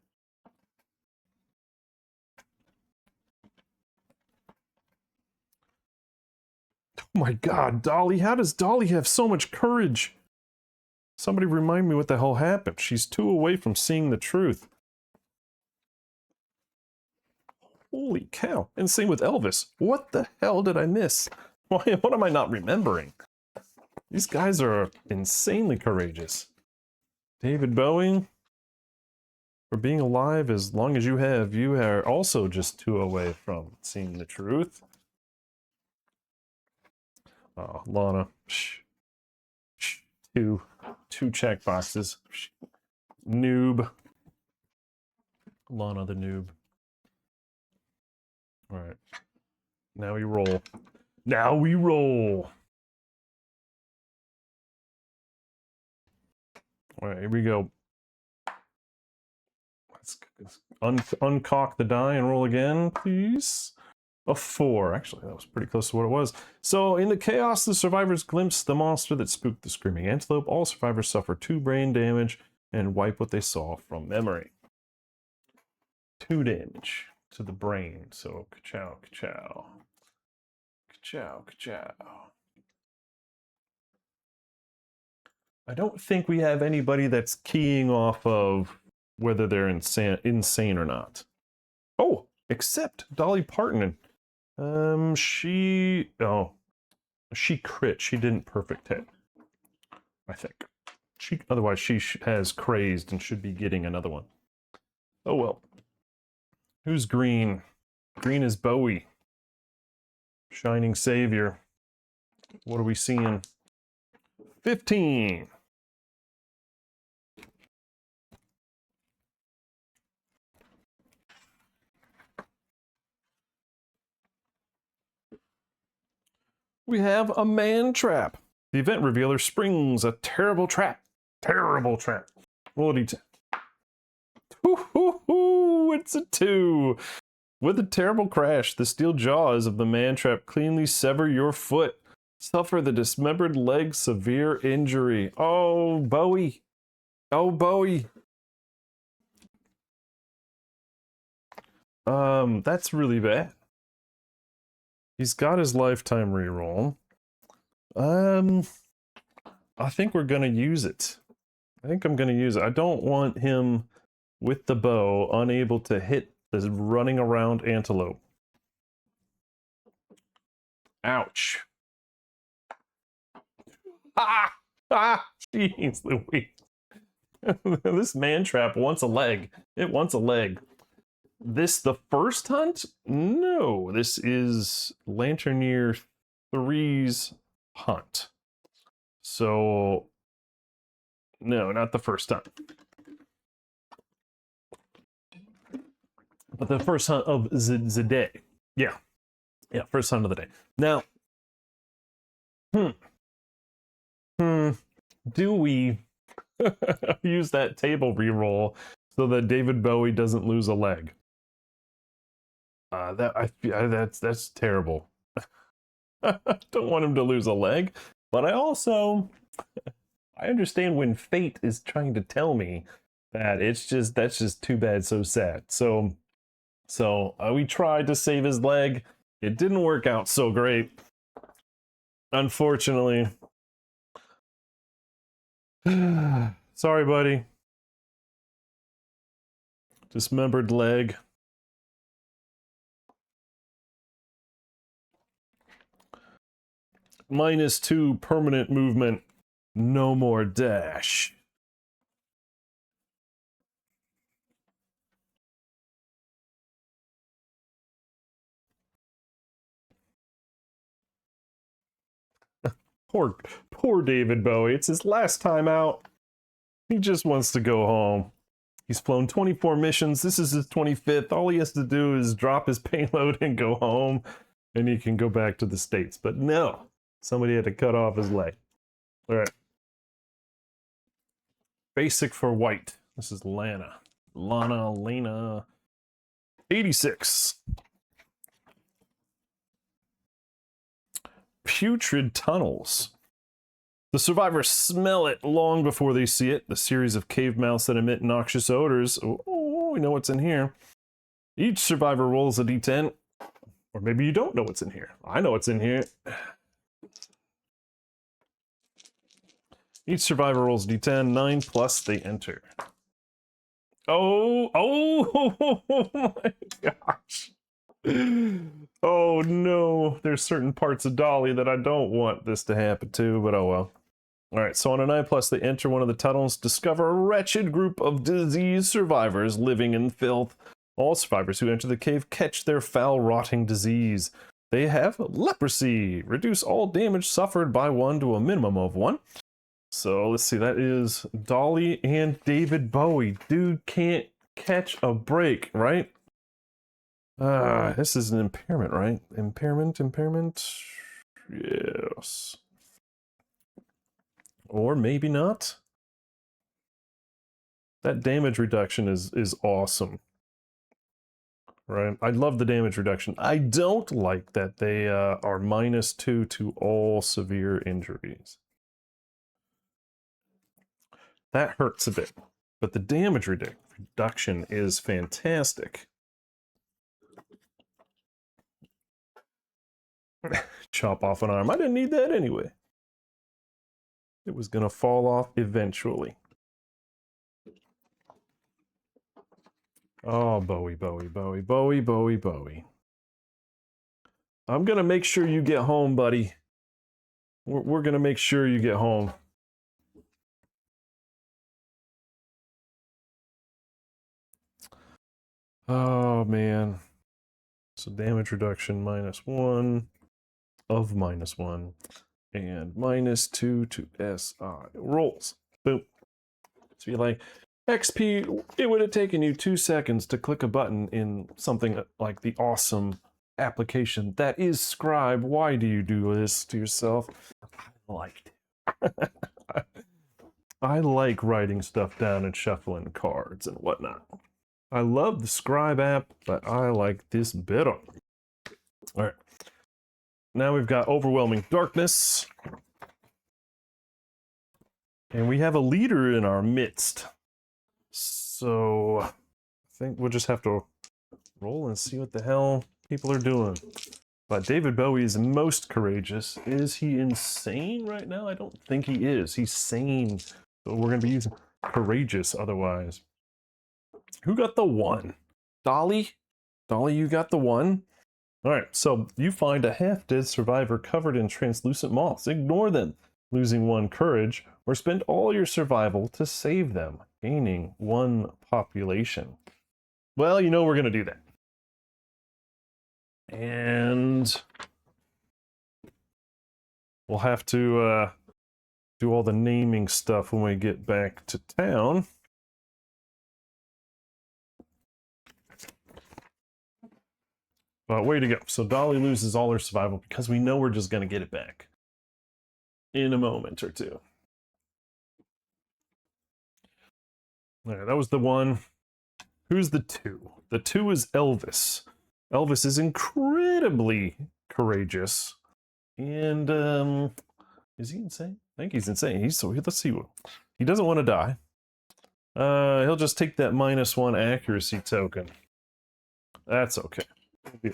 Oh my God, Dolly! How does Dolly have so much courage? Somebody remind me what the hell happened. She's 2 away from seeing the truth. Holy cow. And same with Elvis. What the hell did I miss? What am I not remembering? These guys are insanely courageous. David Bowie, for being alive as long as you are also just 2 away from seeing the truth. Oh, Lana. Two check boxes. Noob. Lana the noob. All right. Now we roll. Now we roll. All right, here we go. Let's uncock the die and roll again, please. A 4. Actually, that was pretty close to what it was. So, in the chaos, the survivors glimpse the monster that spooked the screaming antelope. All survivors suffer 2 brain damage and wipe what they saw from memory. 2 damage to the brain. So, ka-chow, ka-chow. Ka-chow, ka-chow. I don't think we have anybody that's keying off of whether they're insane or not. Oh, except Dolly Parton. She crit. She didn't perfect hit, I think. Otherwise, she has crazed and should be getting another one. Oh well. Who's green? Green is Bowie. Shining Savior. What are we seeing? 15. We have a man trap. The event revealer springs a terrible trap. Terrible trap. Roll a d10. It's a 2. With a terrible crash, the steel jaws of the man trap cleanly sever your foot. Suffer the dismembered leg severe injury. Oh, Bowie. Oh, Bowie. That's really bad. He's got his lifetime reroll. I think we're gonna use it. I think I'm gonna use it. I don't want him with the bow unable to hit this running around antelope. Ouch. Ah! Ah! Jeez Louise. This man trap wants a leg. It wants a leg. This the first hunt? No, this is Lanterneer 3's hunt. So, no, not the first hunt. But the first hunt of the day. Yeah. Yeah, first hunt of the day. Now, do we use that table reroll so that David Bowie doesn't lose a leg? That's terrible. I don't want him to lose a leg, but I understand when fate is trying to tell me that that's just too bad, so sad. So we tried to save his leg. It didn't work out so great, unfortunately. Sorry, buddy. Dismembered leg. -2 permanent movement. No more dash. Poor David Bowie. It's his last time out. He just wants to go home. He's flown 24 missions. This is his 25th. All he has to do is drop his payload and go home, and he can go back to the States. But no, somebody had to cut off his leg. All right. Basic for white. This is Lana. Lena. 86. Putrid tunnels. The survivors smell it long before they see it. The series of cave mouths that emit noxious odors. Oh, we know what's in here. Each survivor rolls a d10. Or maybe you don't know what's in here. I know what's in here. Each survivor rolls d10. 9 plus they enter. Oh my gosh. Oh no, there's certain parts of Dolly that I don't want this to happen to, but oh well. Alright, so on a 9 plus they enter one of the tunnels, discover a wretched group of disease survivors living in filth. All survivors who enter the cave catch their foul rotting disease. They have leprosy. Reduce all damage suffered by 1 to a minimum of 1. So let's see, that is Dolly and David Bowie. Dude can't catch a break, right? This is an impairment, right? Impairment. Yes. Or maybe not. That damage reduction is awesome. Right? I love the damage reduction. I don't like that they are -2 to all severe injuries. That hurts a bit. But the damage reduction is fantastic. Chop off an arm. I didn't need that anyway. It was gonna fall off eventually. Oh, Bowie. I'm gonna make sure you get home, buddy. We're gonna make sure you get home. Oh, man. So damage reduction -1 of -1 and -2 to SI rolls. Boom. So you're like, XP, it would have taken you 2 seconds to click a button in something like the awesome application that is Scribe. Why do you do this to yourself? I liked it. I like writing stuff down and shuffling cards and whatnot. I love the Scribe app, but I like this better. All right. Now we've got Overwhelming Darkness. And we have a leader in our midst. So I think we'll just have to roll and see what the hell people are doing. But David Bowie is most courageous. Is he insane right now? I don't think he is. He's sane. So we're going to be using courageous otherwise. Who got the 1? Dolly? Dolly, you got the 1? All right, so you find a half-dead survivor covered in translucent moths. Ignore them, losing 1 courage, or spend all your survival to save them, gaining 1 population. Well, you know we're going to do that. And we'll have to do all the naming stuff when we get back to town. But way to go. So Dolly loses all her survival because we know we're just going to get it back in a moment or two. All right, that was the 1. Who's the 2? The 2 is Elvis. Elvis is incredibly courageous. And, is he insane? I think he's insane. Let's see. He doesn't want to die. He'll just take that -1 accuracy token. That's okay.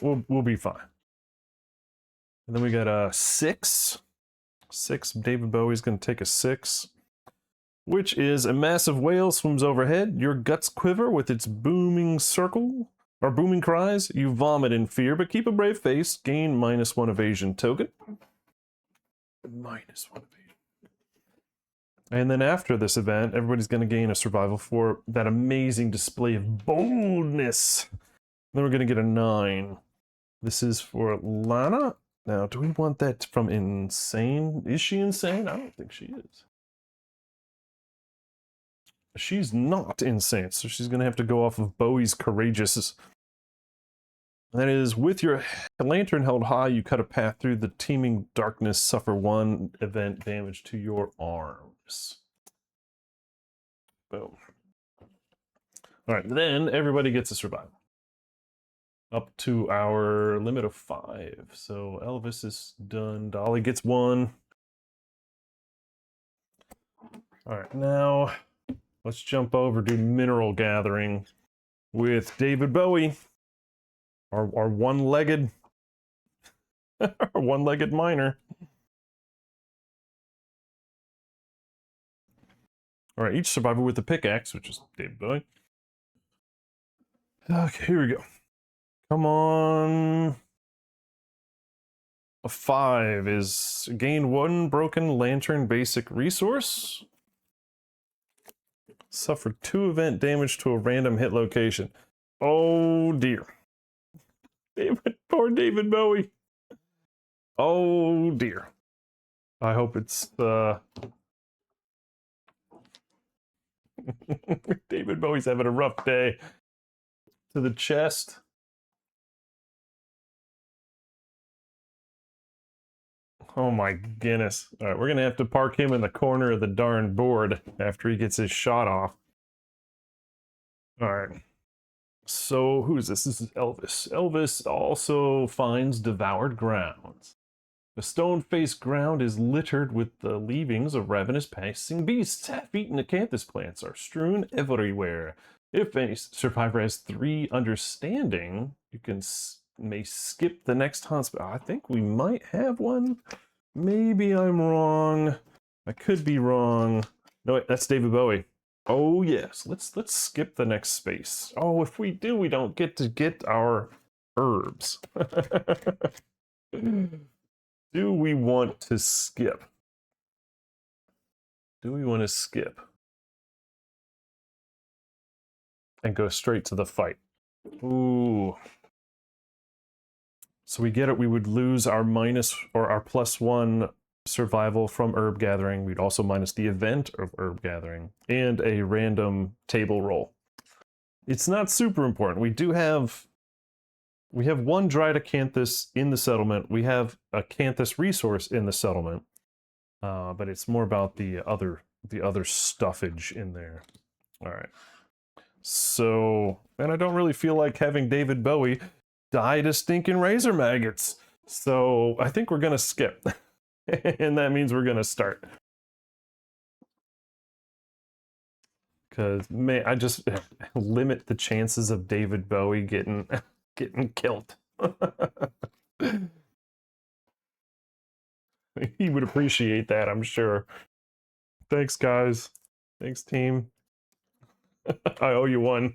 We'll be fine. And then we got a 6. 6. David Bowie's going to take a 6. Which is a massive whale swims overhead. Your guts quiver with its booming circle, or booming cries. You vomit in fear, but keep a brave face. Gain -1 evasion token. -1 evasion. And then after this event, everybody's going to gain a survival for that amazing display of boldness. Then we're going to get a 9. This is for Lana. Now, do we want that from insane? Is she insane? I don't think she is. She's not insane, so she's going to have to go off of Bowie's courageous. That is, with your lantern held high, you cut a path through the teeming darkness, suffer 1 event damage to your arms. Boom. All right, then everybody gets a survival. Up to our limit of 5. So Elvis is done. Dolly gets 1. All right, now let's jump over to mineral gathering with David Bowie, our one-legged, our one-legged miner. All right, each survivor with a pickaxe, which is David Bowie. Okay, here we go. Come on. A 5 is gain 1 broken lantern basic resource. Suffer 2 event damage to a random hit location. Oh dear. Poor David Bowie. Oh dear. I hope it's David Bowie's having a rough day. To the chest. Oh my goodness. All right, we're going to have to park him in the corner of the darn board after he gets his shot off. All right. So who's this? This is Elvis. Elvis also finds devoured grounds. The stone-faced ground is littered with the leavings of ravenous passing beasts. Half-eaten acanthus plants are strewn everywhere. If any survivor has 3 understanding, you may skip the next hospital. I think we might have one. Maybe I'm wrong. I could be wrong. No, wait, that's David Bowie. Oh yes, let's skip the next space. Oh, if we do, we don't get to get our herbs. Do we want to skip? Do we want to skip? And go straight to the fight? Ooh. So we get it, we would lose our minus or our +1 survival from herb gathering. We'd also minus the event of herb gathering and a random table roll. It's not super important. We have one dried acanthus in the settlement. We have a acanthus resource in the settlement. But it's more about the other stuffage in there. All right. So, and I don't really feel like having David Bowie die to stinking razor maggots. So I think we're gonna skip. And that means we're gonna start. Because I just limit the chances of David Bowie getting killed. He would appreciate that, I'm sure. Thanks, guys. Thanks, team. I owe you one.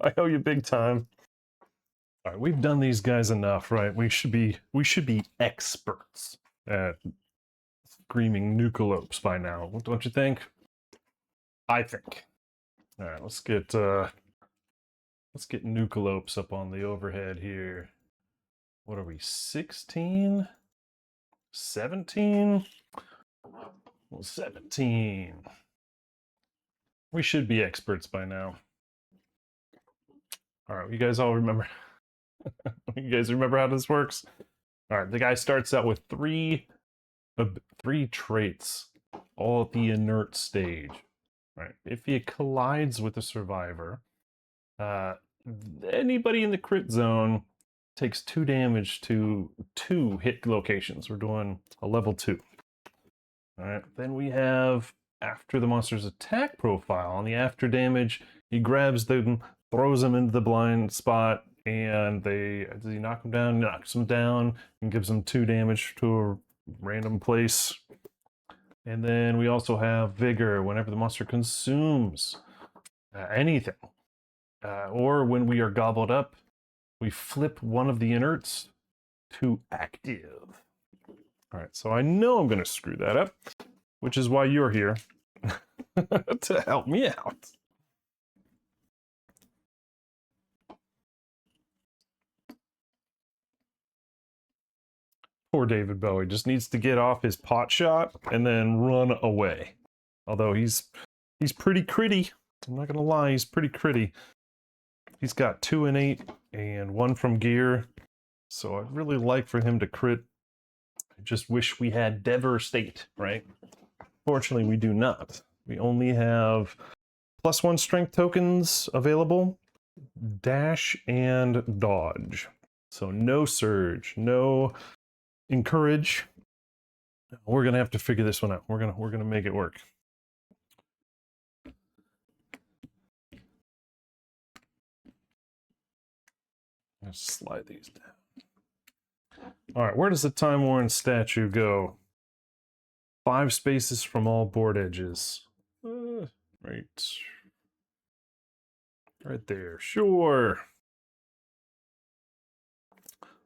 I owe you big time. All right, we've done these guys enough, right? We should be experts at screaming Nukealopes by now, don't you think? I think. All right, let's get Nukealopes up on the overhead here. What are we, 16? 17? Well, 17. We should be experts by now. All right, you guys all remember? You guys remember how this works? All right, the guy starts out with three traits, all at the inert stage. All right, if he collides with a survivor, anybody in the crit zone takes 2 damage to 2 hit locations. We're doing a level 2. All right, then we have after the monster's attack profile. On the after damage, he grabs them, throws them into the blind spot, and does he knock them down? Knocks them down and gives them 2 damage to a random place. And then we also have Vigor whenever the monster consumes anything. Or when we are gobbled up, we flip one of the inerts to active. All right, so I know I'm going to screw that up, which is why you're here to help me out. Poor David Bowie just needs to get off his pot shot and then run away. Although he's pretty critty. I'm not gonna lie, he's pretty critty. He's got 2 and 8 and 1 from gear. So I'd really like for him to crit. I just wish we had Devastate, right? Fortunately, we do not. We only have +1 strength tokens available, dash and dodge. So no surge, no encourage. We're gonna have to figure this one out. We're gonna make it work. Let's slide these down. All right, where does the time-worn statue go? 5 spaces from all board edges. Right there. Sure.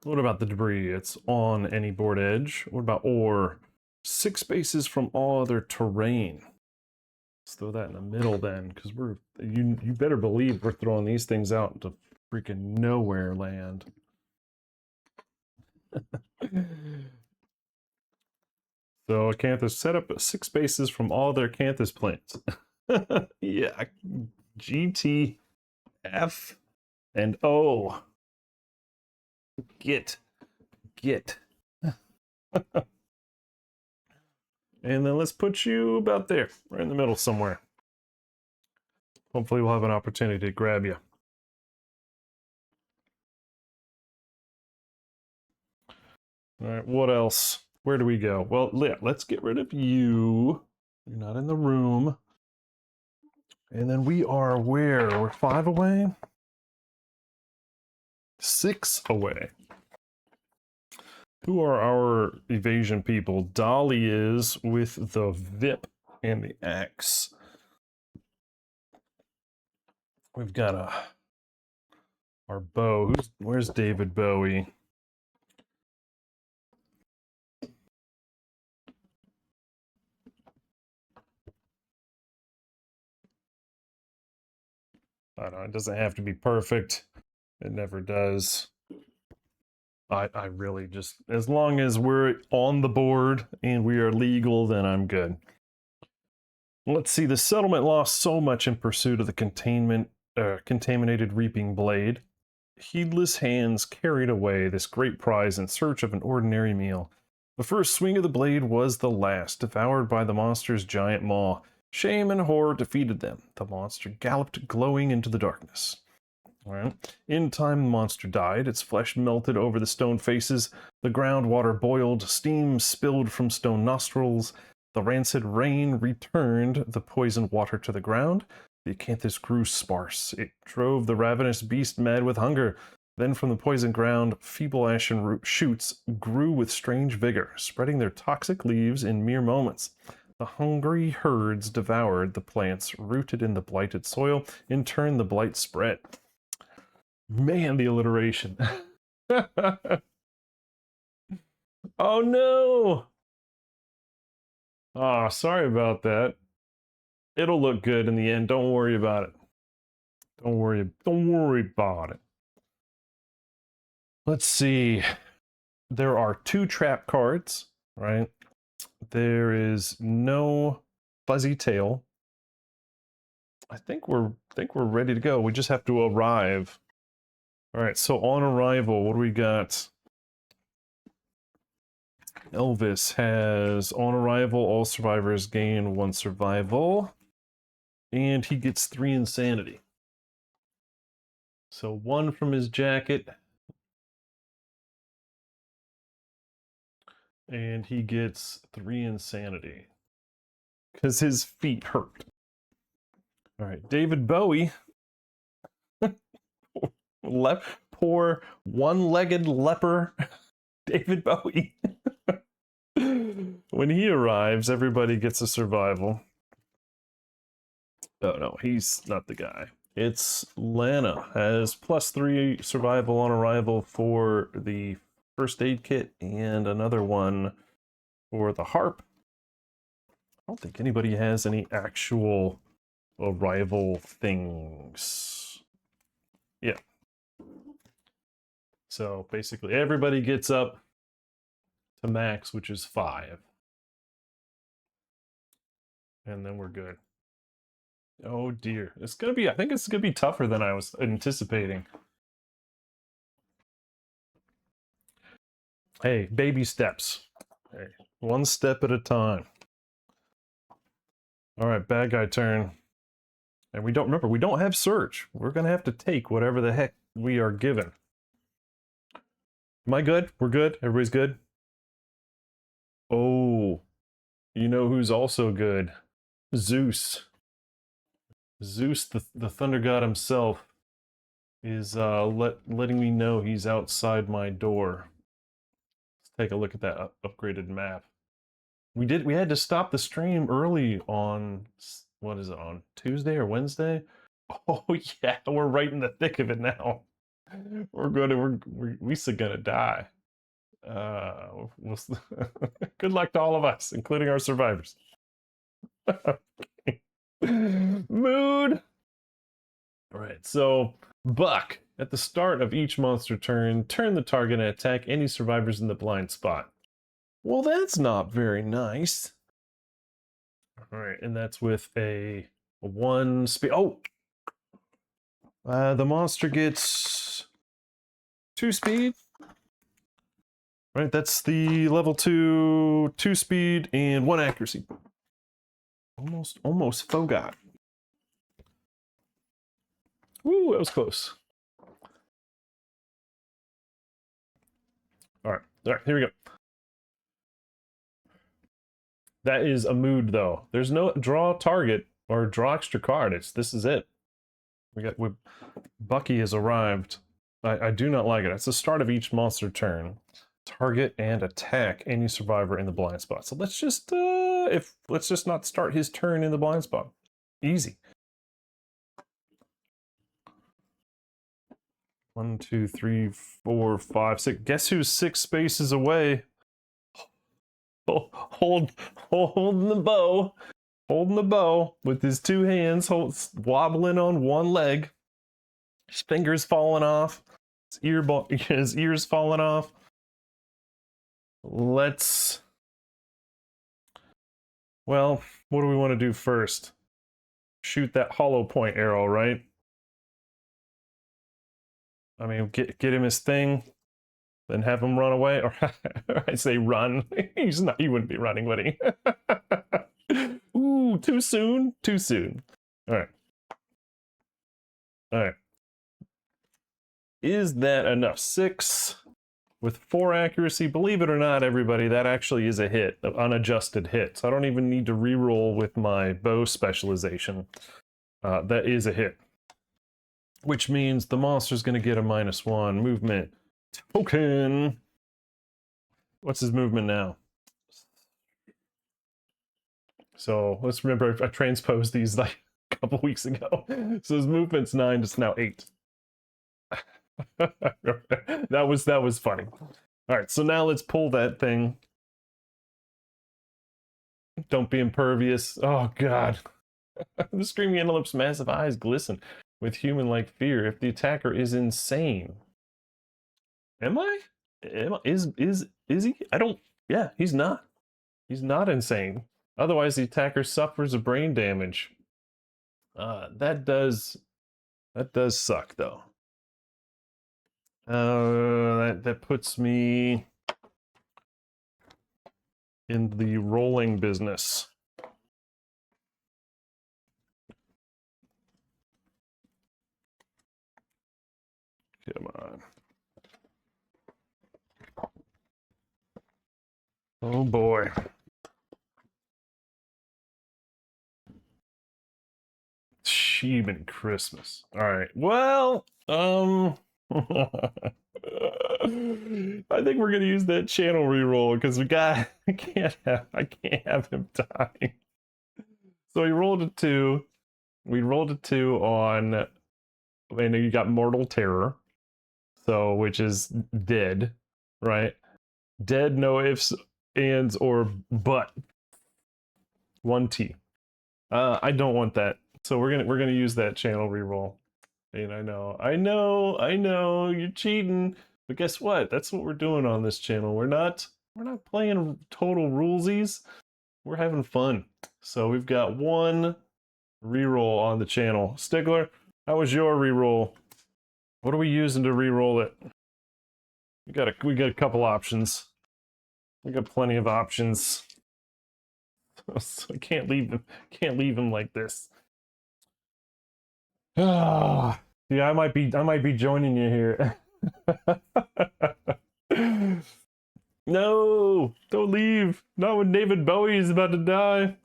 What about the debris? It's on any board edge. What about or 6 spaces from all other terrain? Let's throw that in the middle then, because you better believe we're throwing these things out into freaking nowhere land. So acanthus set up 6 spaces from all their acanthus plants. Yeah, G, T, F, and O. Get. And then let's put you about there, right in the middle somewhere. Hopefully we'll have an opportunity to grab you. All right, what else? Where do we go? Well, let's get rid of you. You're not in the room. And then we are where? We're 5 away? 6 away. Who are our evasion people? Dolly is with the VIP and the axe. We've got our bow. Where's David Bowie? I don't know, it doesn't have to be perfect. It never does. I really just, as long as we're on the board and we are legal, then I'm good. Let's see, the settlement lost so much in pursuit of the contaminated reaping blade. Heedless hands carried away this great prize in search of an ordinary meal. The first swing of the blade was the last, devoured by the monster's giant maw. Shame and horror defeated them. The monster galloped glowing into the darkness. All right. In time, the monster died. Its flesh melted over the stone faces. The groundwater boiled. Steam spilled from stone nostrils. The rancid rain returned the poisoned water to the ground. The acanthus grew sparse. It drove the ravenous beast mad with hunger. Then from the poisoned ground, feeble ashen shoots grew with strange vigor, spreading their toxic leaves in mere moments. The hungry herds devoured the plants rooted in the blighted soil. In turn, the blight spread. Man, the alliteration. Oh no! Ah, sorry about that. It'll look good in the end. Don't worry about it. Don't worry about it. Let's see. There are 2 trap cards, right? There is no fuzzy tail. I think we're ready to go. We just have to arrive. All right, so on arrival, what do we got? Elvis has, on arrival, all survivors gain 1 survival. And he gets 3 insanity. So 1 from his jacket. And he gets 3 insanity. Because his feet hurt. Alright, David Bowie. Poor one-legged leper David Bowie. When he arrives, everybody gets a survival. Oh no, he's not the guy. It's Lana, has +3 survival on arrival for the first aid kit and another one for the harp. I don't think anybody has any actual arrival things. Yeah. So basically everybody gets up to max, which is 5. And then we're good. Oh dear. It's gonna be, I think it's gonna be tougher than I was anticipating. Hey, baby steps. Hey, 1 step at a time. Alright, bad guy turn. And we don't have search. We're gonna have to take whatever the heck we are given. Am I good? We're good? Everybody's good? Oh, you know who's also good? Zeus. Zeus, the thunder god himself, is letting me know he's outside my door. Let's take a look at that upgraded map. We had to stop the stream early on, what is it, on Tuesday or Wednesday? Oh yeah, we're right in the thick of it now. We're gonna die. Good luck to all of us, including our survivors. Mood. All right, so Buck, at the start of each monster turn, turn the target and attack any survivors in the blind spot. Well, that's not very nice. All right, and that's with a 1 speed. Oh, the monster gets 2 speed. Right, that's the level 2 speed and 1 accuracy. Almost forgot. Woo, that was close. All right, here we go. That is a mood, though. There's no draw target or draw extra card. This is it. Bucky has arrived. I do not like it. It's the start of each monster turn. Target and attack any survivor in the blind spot. So let's just not start his turn in the blind spot. Easy. 1, 2, 3, 4, 5, 6. Guess who's 6 spaces away? Holding the bow. Holding the bow with his 2 hands, wobbling on 1 leg. His fingers falling off. His ears falling off. Well, what do we want to do first? Shoot that hollow point arrow, right? I mean, get him his thing, then have him run away. Or I say run. He wouldn't be running, would he? Ooh, too soon? Too soon. Alright. Alright. Is that enough? 6 with 4 accuracy. Believe it or not, everybody, that actually is a hit, an unadjusted hit. So I don't even need to reroll with my bow specialization. That is a hit. Which means the monster's going to get a -1 movement token. What's his movement now? So let's remember, I transposed these like a couple weeks ago. So his movement's 9, it's now 8. that was funny. All right, so now let's pull that thing. Don't be impervious. Oh god. The screaming antelope's massive eyes glisten with human-like fear. If the attacker is insane. Am I? Is he? I don't. Yeah, he's not. He's not insane. Otherwise, the attacker suffers a brain damage. That does suck though. That puts me in the rolling business. Come on. Oh boy. Sheeman Christmas. All right. Well, I think we're gonna use that channel reroll because I can't have him die. So he rolled a 2. We rolled a 2 on, and you got Mortal Terror, so which is dead, right? Dead, no ifs, ands, or but. 1T. I don't want that, so we're gonna use that channel reroll. And I know, you're cheating, but guess what? That's what we're doing on this channel. We're not playing total rulesies. We're having fun. So we've got 1 reroll on the channel. Stigler, how was your reroll? What are we using to reroll it? We got a couple options. We got plenty of options. So I can't leave him like this. Ah, yeah, I might be joining you here. No, don't leave. Not when David Bowie is about to die.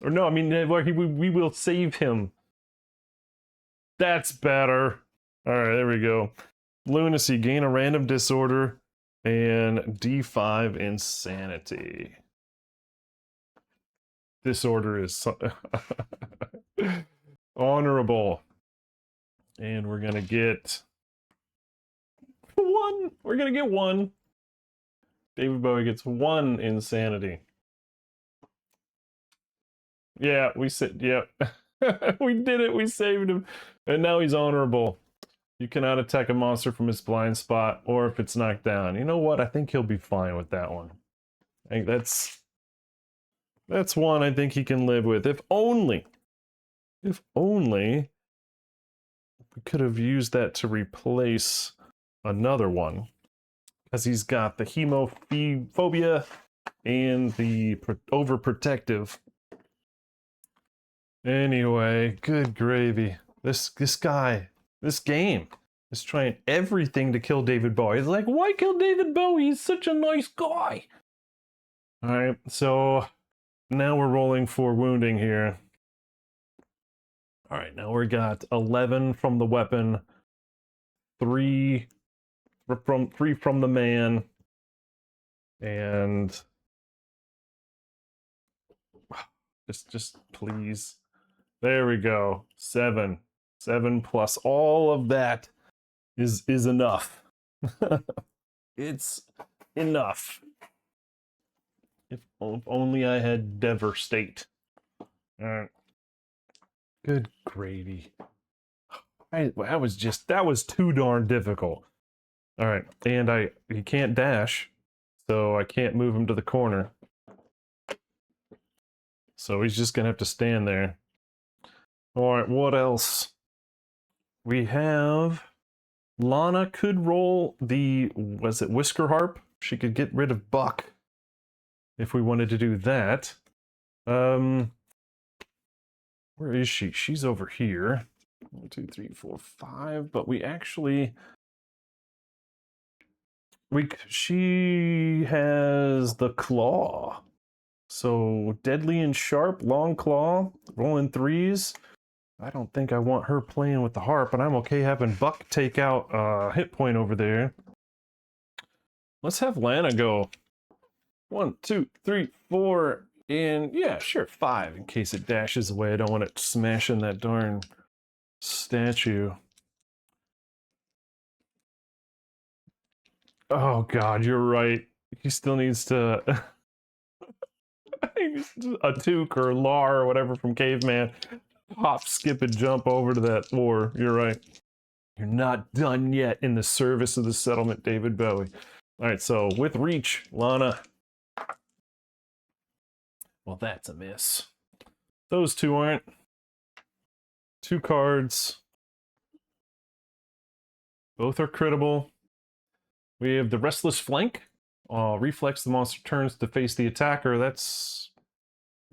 Or no, I mean, we will save him. That's better. All right, there we go. Lunacy, gain a random disorder, and D5 insanity. Disorder is honorable. And we're gonna get 1. We're gonna get 1. David Bowie gets 1 insanity. Yeah, we said, yeah. We did it, we saved him. And now he's honorable. You cannot attack a monster from its blind spot or if it's knocked down. You know what? I think he'll be fine with that one. I think that's one I think he can live with. If only we could have used that to replace another one. Because he's got the hemophobia and the overprotective. Anyway, good gravy. This game is trying everything to kill David Bowie. It's like, why kill David Bowie? He's such a nice guy. Alright, so now we're rolling for wounding here. Alright, now we got 11 from the weapon, 3 from the man, and just please. There we go. 7. 7 plus all of that is enough. It's enough. If only I had Devastate. Alright. Good gravy. that was too darn difficult. All right, and he can't dash, so I can't move him to the corner. So he's just gonna have to stand there. All right, what else? We have Lana could roll the, was it Whisker Harp? She could get rid of Buck if we wanted to do that. Where is she? She's over here. 1, 2, 3, 4, 5. But we actually, she has the claw. So deadly and sharp, long claw, rolling 3s. I don't think I want her playing with the harp, and I'm okay having Buck take out a hit point over there. Let's have Lana go. 1, 2, 3, 4, and yeah, sure, 5 in case it dashes away. I don't want it smashing that darn statue. Oh god, you're right. He still needs to a Took or Lar or whatever from Caveman. Hop, skip, and jump over to that war. You're right. You're not done yet in the service of the settlement, David Bowie. All right, so with reach, Lana. Well, that's a miss. Those two aren't. 2 cards. Both are critable. We have the Restless Flank. Reflex the monster turns to face the attacker. That's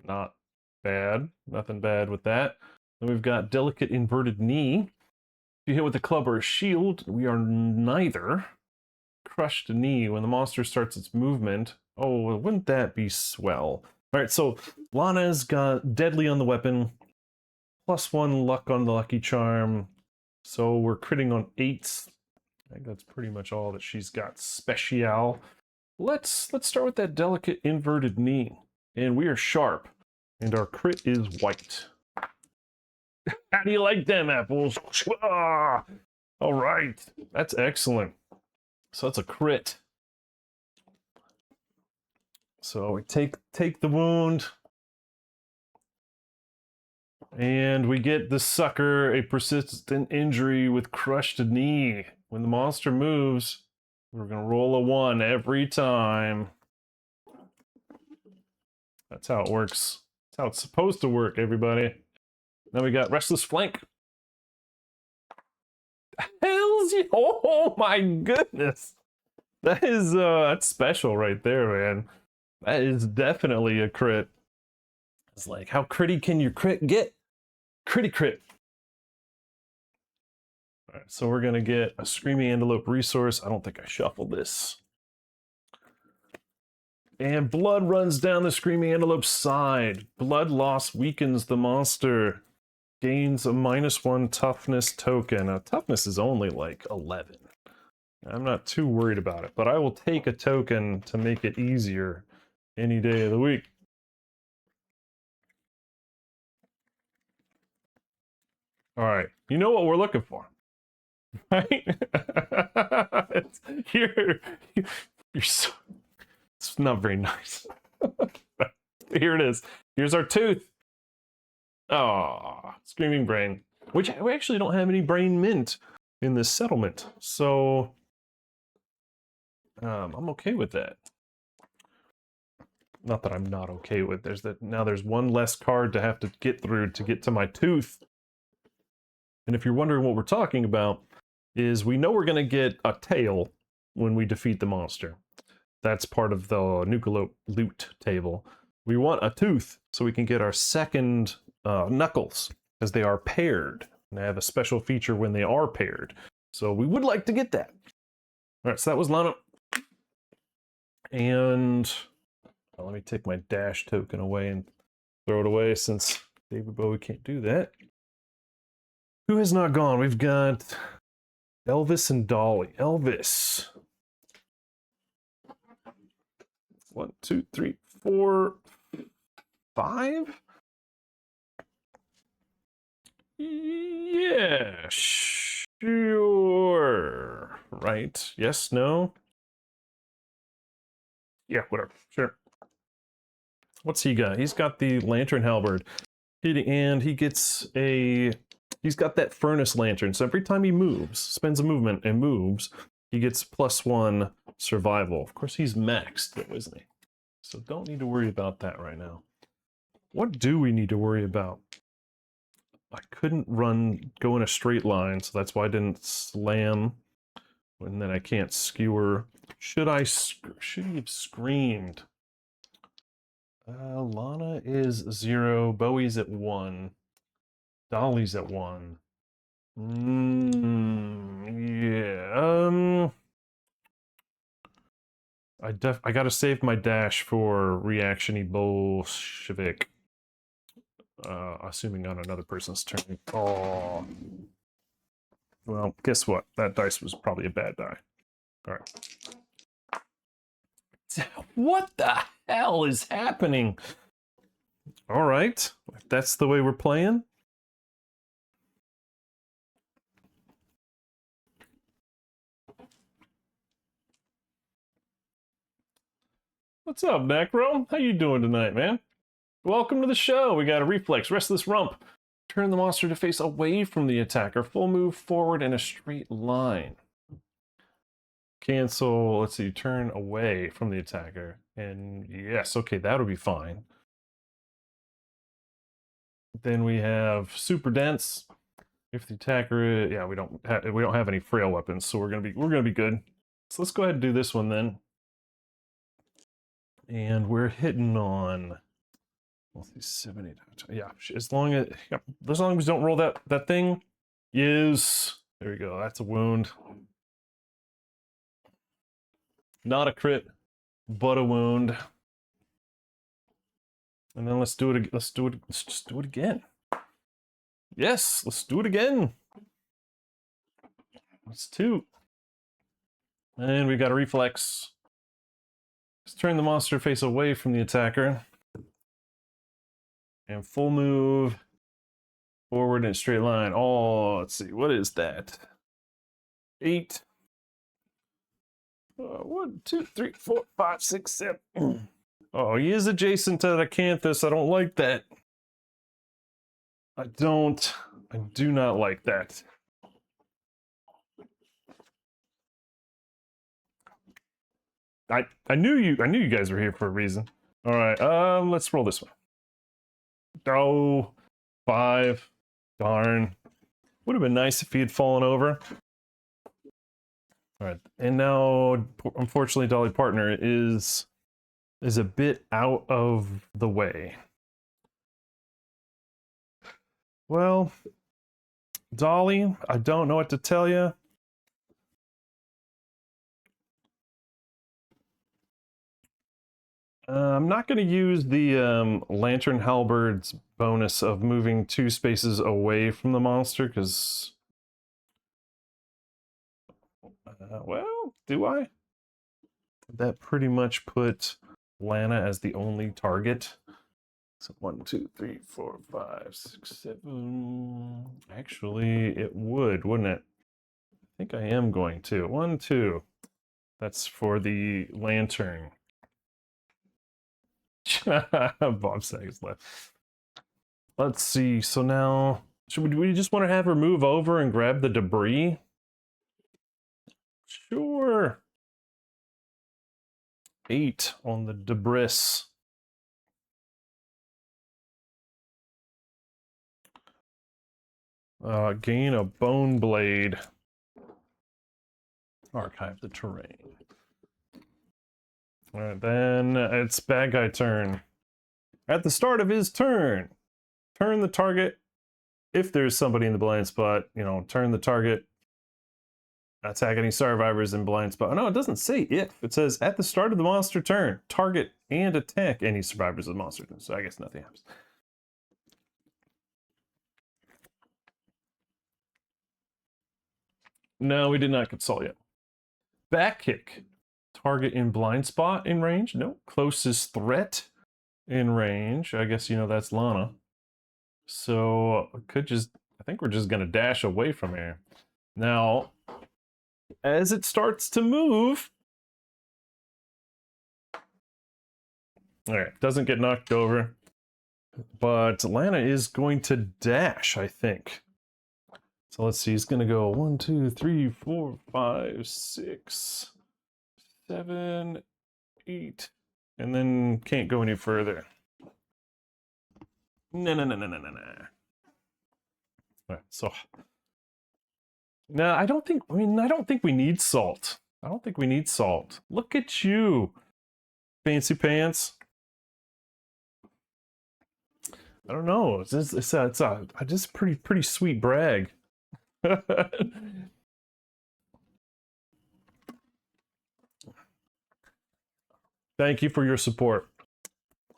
not bad. Nothing bad with that. Then we've got Delicate Inverted Knee. If you hit with a club or a shield, we are neither. Crushed Knee. When the monster starts its movement. Oh, well, wouldn't that be swell? Alright, so Lana's got Deadly on the weapon. +1 luck on the Lucky Charm. So we're critting on 8s. I think that's pretty much all that she's got special. Let's start with that Delicate Inverted Knee. And we are sharp. And our crit is white. How do you like them apples? Ah! All right. That's excellent. So that's a crit. So we take the wound. And we get the sucker a persistent injury with crushed knee. When the monster moves, we're going to roll a 1 every time. That's how it works. That's how it's supposed to work, everybody. Then we got Restless Flank. Hells yeah. Oh my goodness. That is, that's special right there, man. That is definitely a crit. It's like, how critty can your crit get? Critty crit. All right, so we're going to get a Screaming Antelope resource. I don't think I shuffled this. And blood runs down the Screaming Antelope's side. Blood loss weakens the monster. Gains a -1 toughness token. Now, toughness is only like 11. I'm not too worried about it, but I will take a token to make it easier any day of the week. All right, you know what we're looking for, right? You're so, it's not very nice. Here it is. Here's our tooth. Oh, Screaming Brain. Which we actually don't have any brain mint in this settlement, so I'm okay with that. Not that I'm not okay with. Now there's 1 less card to have to get through to get to my tooth. And if you're wondering what we're talking about, is we know we're going to get a tail when we defeat the monster. That's part of the Nukealope loot table. We want a tooth so we can get our second knuckles, because they are paired. And they have a special feature when they are paired. So we would like to get that. All right, so that was Lana. And well, let me take my dash token away and throw it away since David Bowie can't do that. Who has not gone? We've got Elvis and Dolly. Elvis. 1, 2, 3, 4, 5? Yeah, sure. Right. Yes, no? Yeah, whatever. Sure. What's he got? He's got the Lantern Halberd. And he gets a He's got that furnace lantern, so every time he moves, spends a movement and moves, he gets +1 survival. Of course, he's maxed though, isn't he? So don't need to worry about that right now. What do we need to worry about? I couldn't go in a straight line, so that's why I didn't slam. And then I can't skewer. Should he have screamed? Lana is 0. Bowie's at 1. Dolly's at 1. Yeah. I gotta save my dash for reaction-y Bolshevik. Assuming on another person's turn. Oh. Well, guess what? That dice was probably a bad die. Alright. What the hell is happening? Alright. If that's the way we're playing. What's up, Necro? How you doing tonight, man? Welcome to the show. We got a reflex. Restless rump. Turn the monster to face away from the attacker. Full move forward in a straight line. Cancel. Let's see. Turn away from the attacker. And yes, okay, that'll be fine. Then we have super dense. If the attacker, yeah, we don't have any frail weapons, so we're gonna be good. So let's go ahead and do this one then. And we're hitting on. Let's see, 7, 8. Yeah, as long as we don't roll that thing. Yes, there we go. That's a wound. Not a crit, but a wound. And then let's do it. Let's just do it again. Yes, let's do it again. That's 2. And we got a reflex. Let's turn the monster face away from the attacker. And full move forward in a straight line. Oh, let's see. What is that? 8. 1, 2, 3, 4, 5, 6, 7. Oh, he is adjacent to the Acanthus. I don't like that. I do not like that. I knew you guys were here for a reason. All right, let's roll this one. Oh, 5. Darn. Would have been nice if he had fallen over. All right, and now, unfortunately, Dolly Partner is a bit out of the way. Well, Dolly, I don't know what to tell you. I'm not going to use the Lantern Halberd's bonus of moving 2 spaces away from the monster, because... well, do I? That pretty much put Lana as the only target. So 1, 2, 3, 4, 5, 6, 7... Actually, it would, wouldn't it? I think I am going to. 1, 2. That's for the lantern. Bob Saget's left. Let's see. So now, we just want to have her move over and grab the debris? Sure. 8 on the debris. Gain a bone blade. Archive the terrain. Alright, then it's bad guy turn. At the start of his turn, turn the target. If there's somebody in the blind spot, turn the target. Attack any survivors in blind spot. Oh, no, it doesn't say if. It says at the start of the monster turn, target and attack any survivors of the monster turn. So I guess nothing happens. No, we did not consult yet. Back kick. Target in blind spot in range? No. Closest threat in range. I guess, that's Lana. So, I think we're just going to dash away from here. Now, as it starts to move... Alright, doesn't get knocked over. But Lana is going to dash, I think. So let's see, he's gonna go 1, 2, 3, 4, 5, 6, 7, 8, and then can't go any further. No. All right, so no, I don't think we need salt. I don't think we need salt. Look at you, fancy pants. I don't know. It's just pretty sweet brag. Thank you for your support.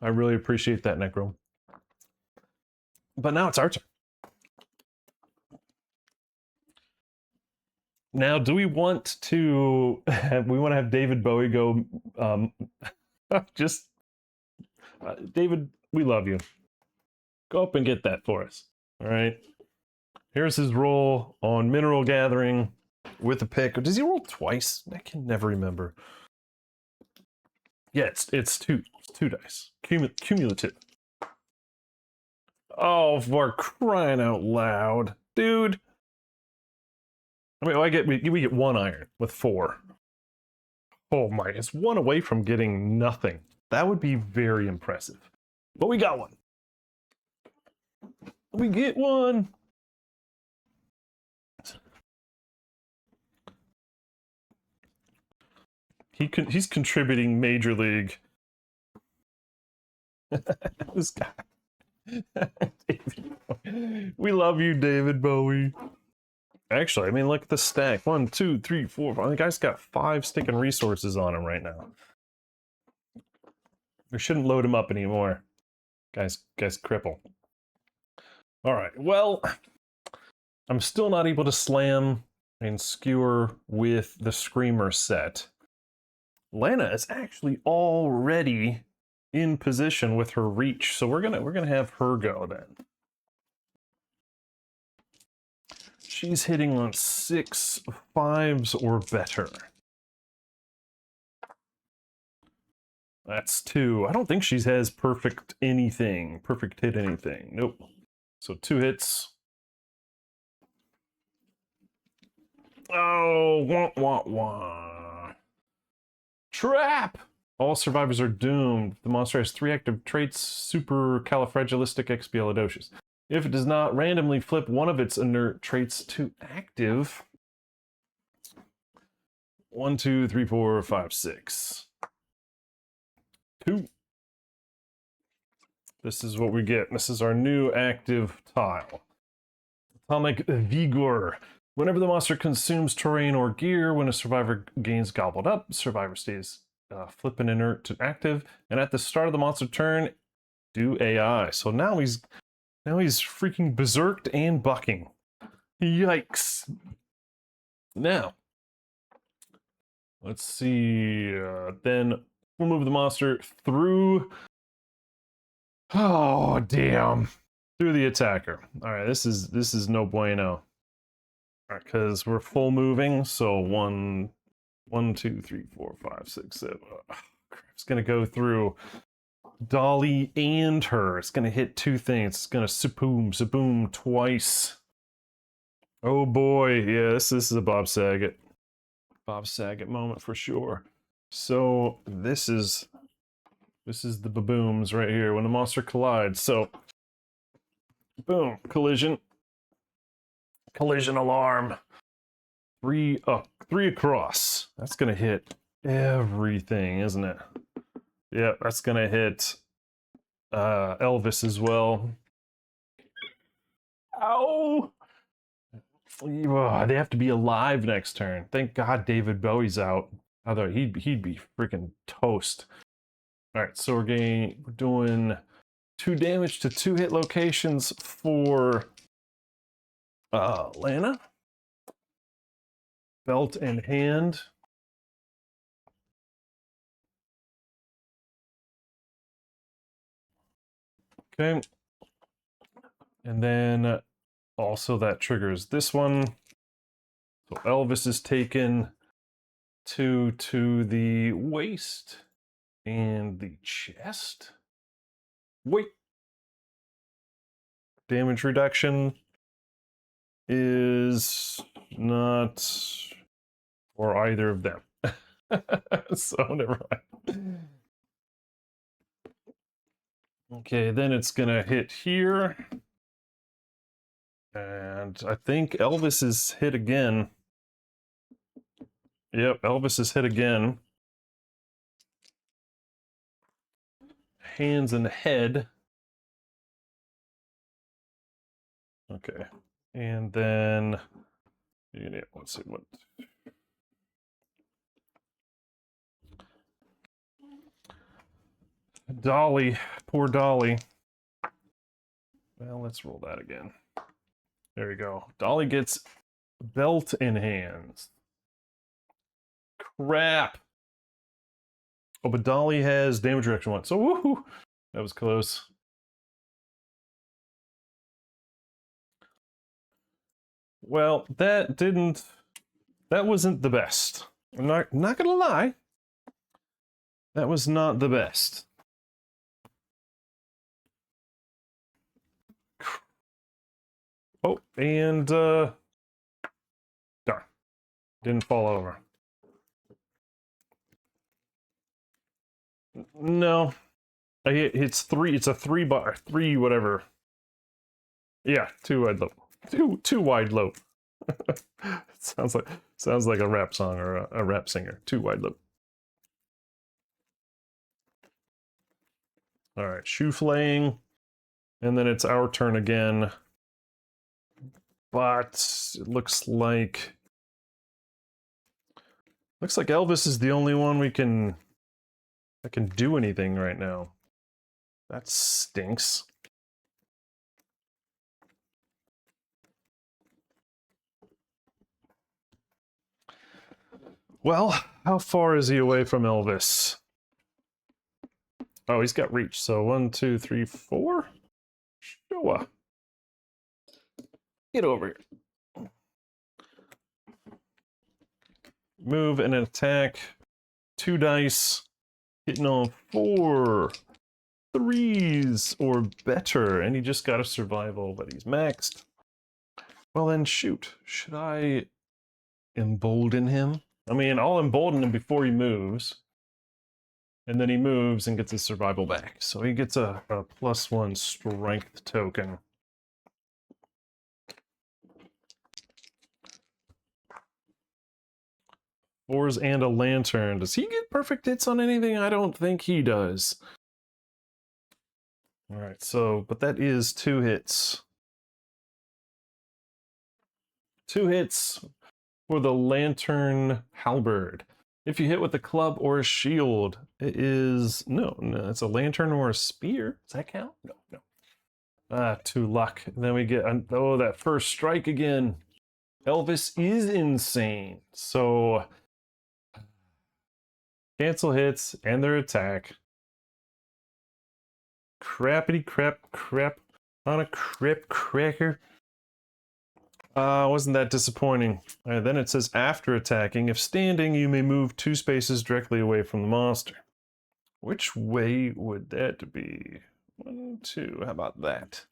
I really appreciate that, Necro. But now it's our turn. Now, do we want to have David Bowie go David, we love you. Go up and get that for us. All right. Here's his roll on mineral gathering with a pick. Does he roll twice? I can never remember. Yeah, it's two dice. Cumulative. Oh, for crying out loud, dude. I mean, we get 1 iron with 4. Oh my, it's 1 away from getting nothing. That would be very impressive. But we got 1. We get 1. He's contributing Major League. This guy. We love you, David Bowie. Actually, I mean, look at the stack. 1, 2, 3, 4, 5. The guy's got 5 sticking resources on him right now. We shouldn't load him up anymore. Guy's cripple. All right, well, I'm still not able to slam and skewer with the Screamer set. Lana is actually already in position with her reach, so we're gonna have her go then. She's hitting on 6 5s or better. That's 2. I don't think she has perfect hit anything. Nope. So 2 hits. Oh, wah. Trap! All survivors are doomed. The monster has 3 active traits, supercalifragilisticexpialidocious. If it does not randomly flip one of its inert traits to active. 1, 2, 3, 4, 5, 6. 2. This is what we get. This is our new active tile. Atomic Vigor. Whenever the monster consumes terrain or gear, when a survivor gains gobbled up, survivor stays flipping inert to active, and at the start of the monster turn, do AI. So now he's freaking berserked and bucking. Yikes. Now, let's see. Then we'll move the monster through. Oh damn! Through the attacker. All right, this is no bueno. All right, because we're full moving. So 1, 2, 3, 4, 5, 6, 7. It's gonna go through Dolly and her. It's gonna hit 2 things. It's gonna saboom twice. Oh boy, yeah, this is a Bob Saget moment for sure. So this is the babooms right here when the monster collides. So boom, collision alarm. 3 across. That's gonna hit everything, isn't it? Yeah, that's gonna hit Elvis as well. Ow! Oh, they have to be alive next turn. Thank God David Bowie's out. Although he'd be freaking toast. All right, so we're doing 2 damage to 2 hit locations for Lana. Belt and hand. Okay. And then also that triggers this one. So Elvis is taken 2 to the waist and the chest. Wait. Damage reduction. is not for either of them. So never mind. Okay, then it's gonna hit here. And I think Elvis is hit again. Yep, Elvis is hit again. Hands and head. Okay. And then, let's see what. Dolly, poor Dolly. Well, let's roll that again. There we go. Dolly gets belt in hands. Crap. Oh, but Dolly has damage reduction 1. So, woohoo! That was close. Well, that wasn't the best. I'm not gonna lie. That was not the best. Oh, and darn. Didn't fall over. No. It's 3, it's a 3 bar, 3 whatever. Yeah, 2 wide lope. Two wide lope. sounds like a rap song or a rap singer. 2 wide lope. All right, shoe flaying, and then it's our turn again. But it looks like Elvis is the only one that can do anything right now. That stinks. Well, how far is he away from Elvis? Oh, he's got reach. So 1, 2, 3, 4. Sure. Get over here. Move and attack. 2 dice. Hitting on 4 3s or better. And he just got a survival, but he's maxed. Well then, shoot. Should I embolden him? I mean, I'll embolden him before he moves. And then he moves and gets his survival back. So he gets a +1 strength token. Fours and a lantern. Does he get perfect hits on anything? I don't think he does. Alright, so, but that is 2 hits. 2 hits for the lantern halberd. If you hit with a club or a shield, it is... No, it's a lantern or a spear. Does that count? No. 2 luck. And then we get... Oh, that first strike again. Elvis is insane. So... Cancel hits and their attack. Crappity crap on a crap cracker. Wasn't that disappointing. Then it says after attacking, if standing, you may move 2 spaces directly away from the monster. Which way would that be? 1, 2, how about that?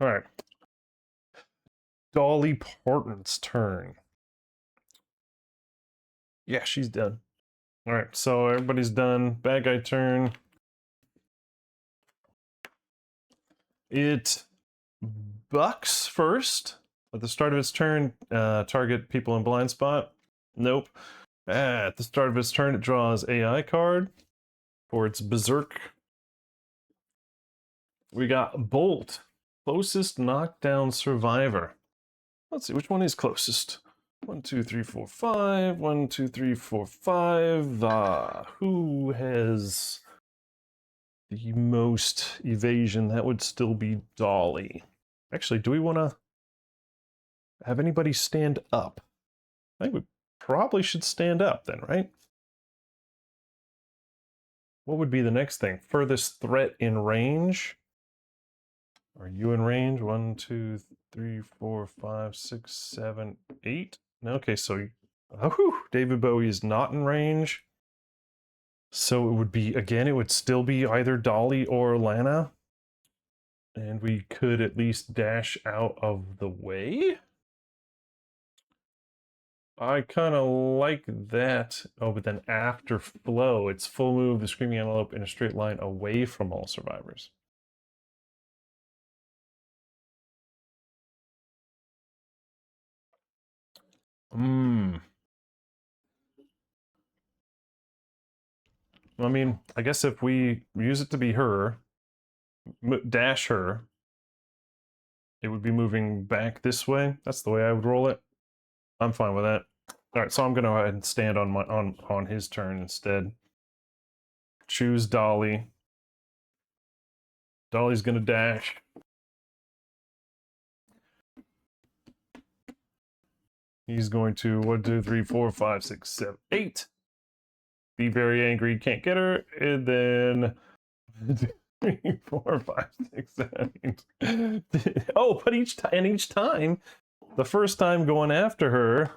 Alright. Dolly Parton's turn. Yeah, she's done. Alright, so everybody's done. Bad guy turn. It bucks first. At the start of its turn, target people in blind spot. Nope. At the start of its turn, it draws AI card for its berserk. We got Bolt, closest knockdown survivor. Let's see, which one is closest? 1, 2, 3, 4, 5. 1, 2, 3, 4, 5. Who has the most evasion? That would still be Dolly. Actually, do we want to have anybody stand up? I think we probably should stand up then, right? What would be the next thing? Furthest threat in range? Are you in range? 1, 2, 3, 4, 5, 6, 7, 8. Okay, so David Bowie is not in range. So it would be, again, it would still be either Dolly or Lana. And we could at least dash out of the way. I kind of like that. Oh, but then after flow, it's full move the Screaming Antelope in a straight line away from all survivors. I mean, I guess if we use it to be her, dash her, it would be moving back this way. That's the way I would roll it. I'm fine with that. All right, so I'm gonna go ahead and stand on my on his turn instead. Choose Dolly. Dolly's gonna dash. He's going to 1, 2, 3, 4, 5, 6, 7, 8. Be very angry, can't get her, and then 3, 4, 5, 6, 7, 8. Oh, but each time, the first time going after her,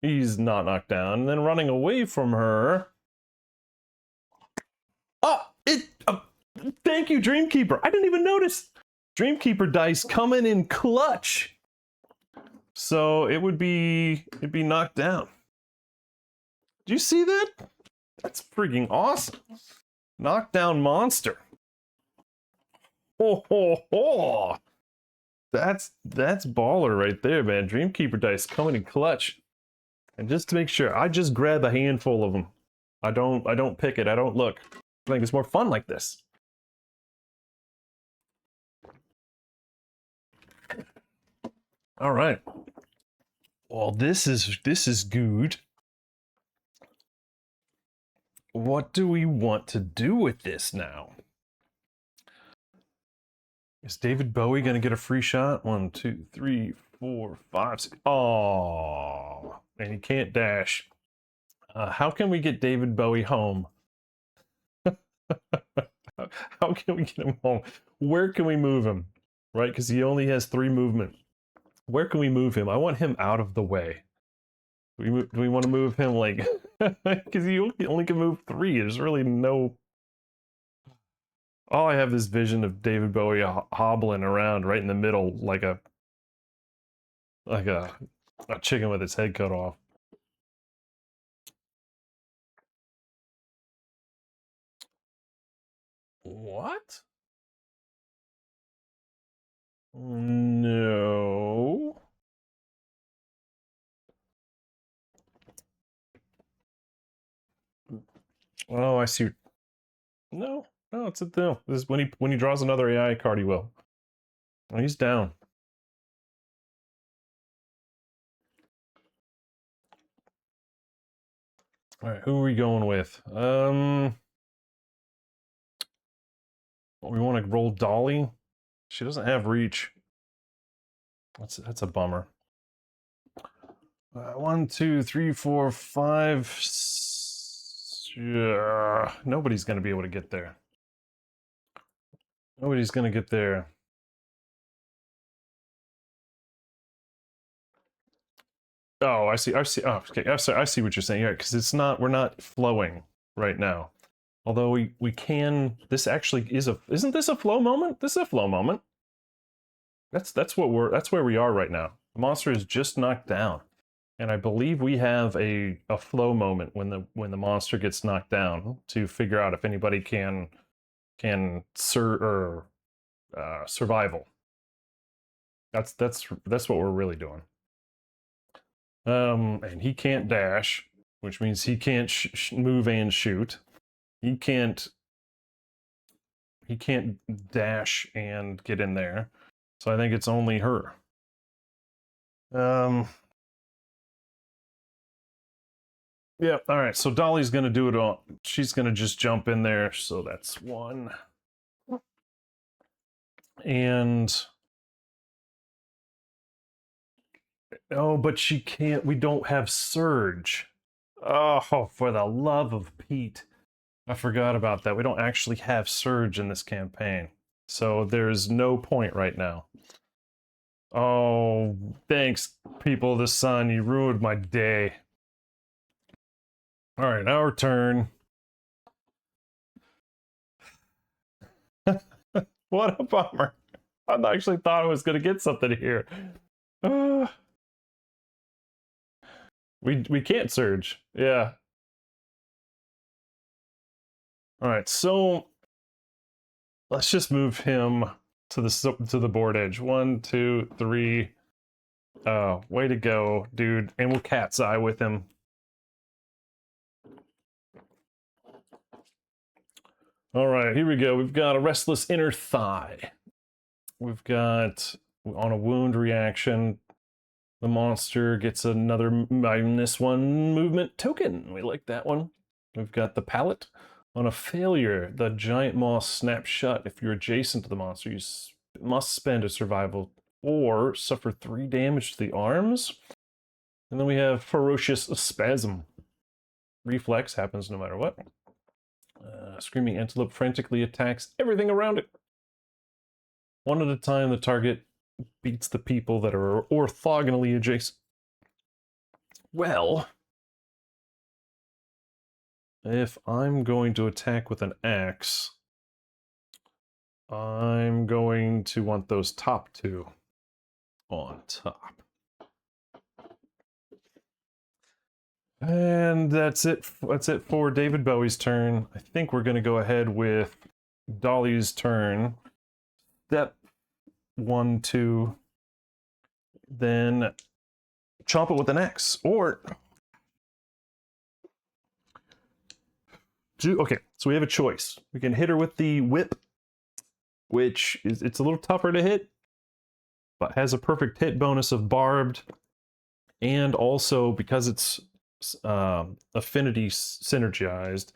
he's not knocked down, and then running away from her. Oh, thank you, Dreamkeeper. I didn't even notice. Dreamkeeper dice coming in clutch. So it'd be knocked down. Do you see that? That's freaking awesome. Knockdown monster. Oh, ho, ho. That's baller right there, man. Dreamkeeper dice coming in clutch. And just to make sure, I just grab a handful of them. I don't pick it. I don't look. I think it's more fun like this. All right. Well, this is good. What do we want to do with this now? Is David Bowie gonna get a free shot? 1, 2, 3, 4, 5, 6. Oh, and he can't dash. How can we get David Bowie home? How can we get him home? Where can we move him? Right, because he only has 3 movement. Where can we move him? I want him out of the way. Do we want to move him like... Because he only can move 3. There's really no... All I have is vision of David Bowie hobbling around right in the middle like a chicken with its head cut off. What? No. Oh, I see. No, it's a no. This is when he draws another AI card, he will. Oh, he's down. All right, who are we going with? We want to roll Dolly. She doesn't have reach. That's a bummer. 1, 2, 3, 4, 5. Nobody's gonna be able to get there. Nobody's gonna get there. Oh, I see. Oh, okay. I'm sorry. I see what you're saying. Yeah, because we're not flowing right now. Although we can. This actually isn't this a flow moment? This is a flow moment. That's where we are right now. The monster is just knocked down, and I believe we have a flow moment when the monster gets knocked down to figure out if anybody can survival. That's what we're really doing. And he can't dash, which means he can't move and shoot. He can't dash and get in there. So I think it's only her. Yeah, all right. So Dolly's gonna do it all. She's gonna just jump in there. So that's 1. And oh, but she can't. We don't have Surge. Oh, for the love of Pete. I forgot about that. We don't actually have Surge in this campaign. So there's no point right now. Oh, thanks, people of the sun. You ruined my day. All right, our turn. What a bummer. I actually thought I was going to get something here. We can't surge. Yeah. All right, so let's just move him to the board edge. 1, 2, 3. Oh, way to go, dude. And we'll cat's eye with him. All right, here we go. We've got a restless inner thigh. We've got on a wound reaction, the monster gets another -1 movement token. We like that one. We've got the palate. On a failure, the giant maw snaps shut. If you're adjacent to the monster, you must spend a survival or suffer 3 damage to the arms. And then we have ferocious spasm. Reflex happens no matter what. Screaming antelope frantically attacks everything around it. One at a time, the target beats the people that are orthogonally adjacent. Well, if I'm going to attack with an axe, I'm going to want those top 2 on top. And that's it. That's it for David Bowie's turn. I think we're going to go ahead with Dolly's turn. Step 1, 2. Then chomp it with an axe. Or okay, so we have a choice. We can hit her with the whip, which it's a little tougher to hit, but has a perfect hit bonus of barbed, and also because it's affinity synergized,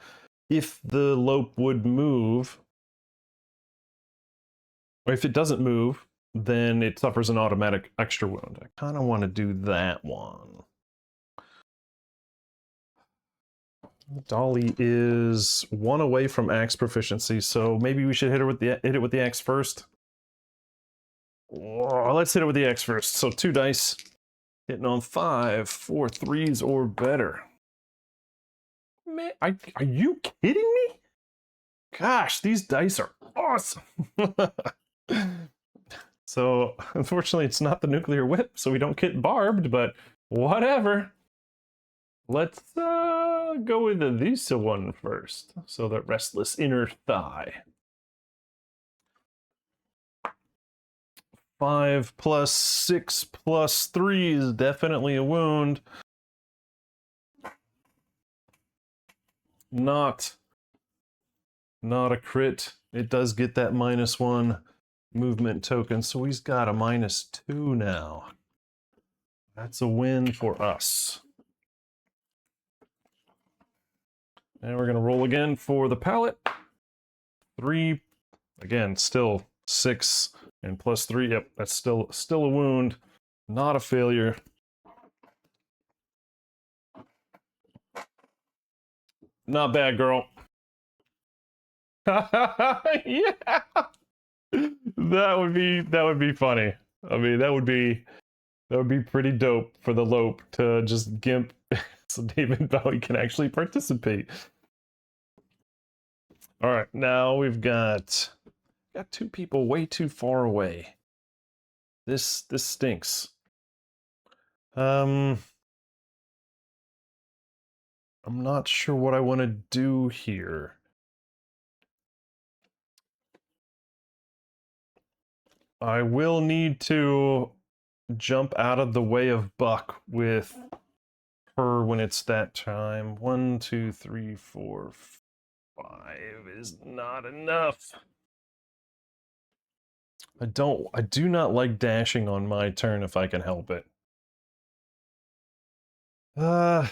if the lope would move, or if it doesn't move, then it suffers an automatic extra wound. I kind of want to do that one. Dolly is 1 away from axe proficiency, so maybe we should hit it with the axe first. Oh, let's hit it with the axe first. So 2 dice. Hitting on 5, 4 3s or better. Man, are you kidding me? Gosh, these dice are awesome. So, unfortunately, it's not the nuclear whip, so we don't get barbed, but whatever. Let's go with this one first. So, the restless inner thigh. 5 plus 6 plus 3 is definitely a wound. Not a crit. It does get that -1 movement token, so he's got a -2 now. That's a win for us. And we're gonna roll again for the pallet. 3, again, still 6 and plus 3. Yep, that's still a wound. Not a failure. Not bad, girl. Yeah. That would be funny. I mean, that would be pretty dope for the lope to just gimp so David Bowie can actually participate. All right, now we've got 2 people way too far away. This stinks. I'm not sure what I want to do here. I will need to jump out of the way of Buck with her when it's that time. 1, 2, 3, 4, 5 is not enough. I do not like dashing on my turn if I can help it. And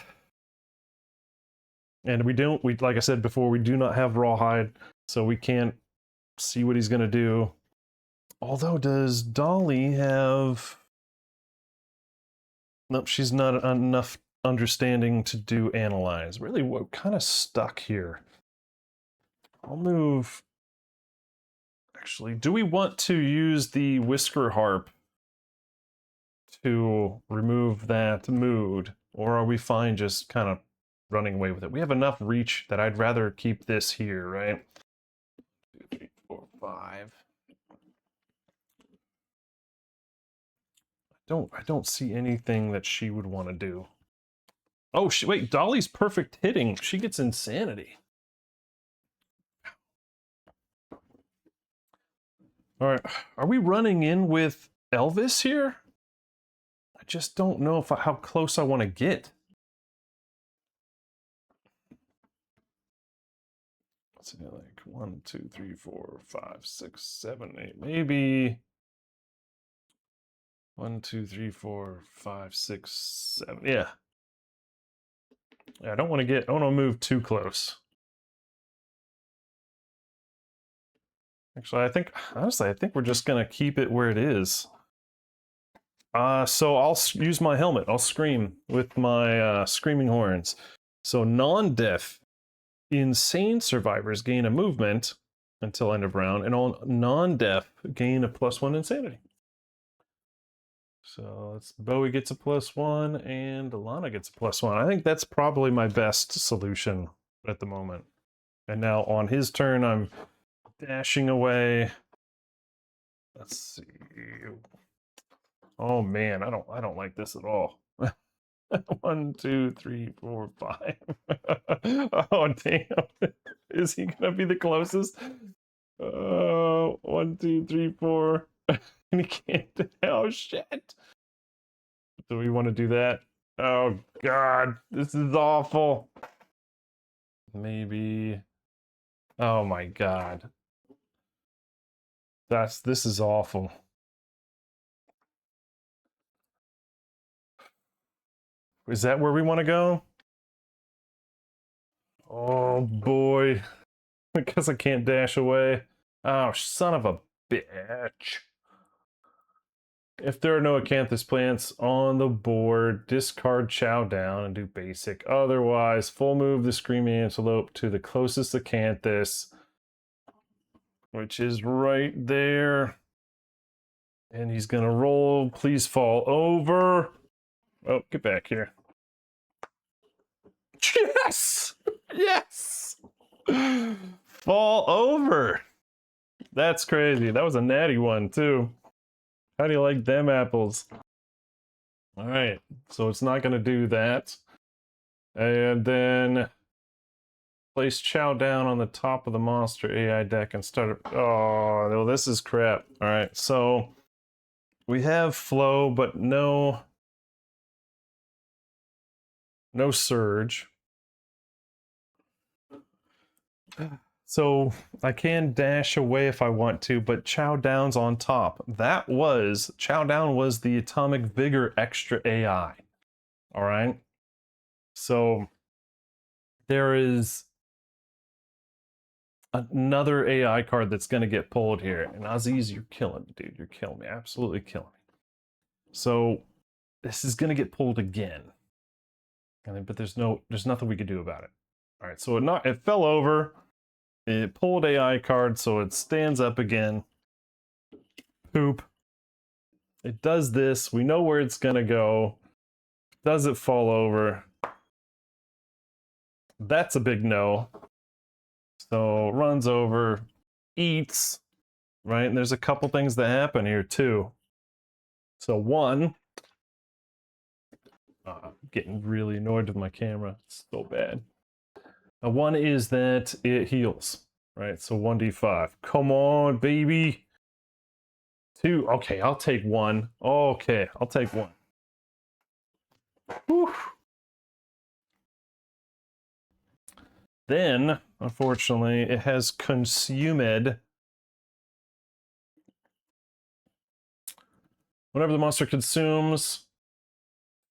like I said before, we do not have Rawhide, so we can't see what he's gonna do. Although, does Dolly have... Nope, she's not enough understanding to do Analyze. Really, we're kind of stuck here. I'll move... Actually, do we want to use the Whisker Harp to remove that mood? Or are we fine just kind of running away with it? We have enough reach that I'd rather keep this here, right? 2, 3, 4, 5. I don't see anything that she would want to do. Oh, wait, Dolly's perfect hitting. She gets insanity. All right, are we running in with Elvis here? I just don't know how close I want to get. Let's see, like 1, 2, 3, 4, 5, 6, 7, 8, maybe 1, 2, 3, 4, 5, 6, 7. Yeah. I don't want to move too close. Actually, honestly, I think we're just gonna keep it where it is. So I'll use my helmet. I'll scream with my screaming horns. So non-deaf, insane survivors gain a movement until end of round, and all non-deaf gain a +1 insanity. So Bowie gets a +1, and Alana gets a +1. I think that's probably my best solution at the moment. And now on his turn, I'm dashing away. Let's see. Oh man, I don't like this at all. 1, 2, 3, 4, 5. Oh damn! Is he gonna be the closest? 1, 2, 3, 4. And he can't. Oh shit! Do we want to do that? Oh god, this is awful. Maybe. Oh my god. This is awful. Is that where we want to go? Oh boy. Because I can't dash away. Oh, son of a bitch. If there are no acanthus plants on the board, discard Showdown and do basic. Otherwise, full move the Screaming Antelope to the closest acanthus, which is right there. And he's gonna roll. Please fall over. Oh, get back here. Yes! Yes! Fall over. That's crazy. That was a natty one, too. How do you like them apples? All right, so it's not going to do that. And then place Showdown on the top of the monster AI deck and start. Oh, no, this is crap. All right, so we have flow, but no surge. So I can dash away if I want to, but Showdown's on top. Showdown was the Atomic Vigor extra AI. All right. So there is another AI card that's going to get pulled here. And Aziz, you're killing me, dude. You're killing me. Absolutely killing me. So this is going to get pulled again. But there's nothing we could do about it. All right. So it fell over. It pulled AI card, so it stands up again. Poop. It does this. We know where it's gonna go. Does it fall over? That's a big no. So runs over, eats, right? And there's a couple things that happen here too. So one, getting really annoyed with my camera. It's so bad. One is that it heals, right? So 1d5. Come on, baby. 2. Okay, I'll take 1. Okay, I'll take 1. Whew. Then, unfortunately, it has consumed. Whenever the monster consumes,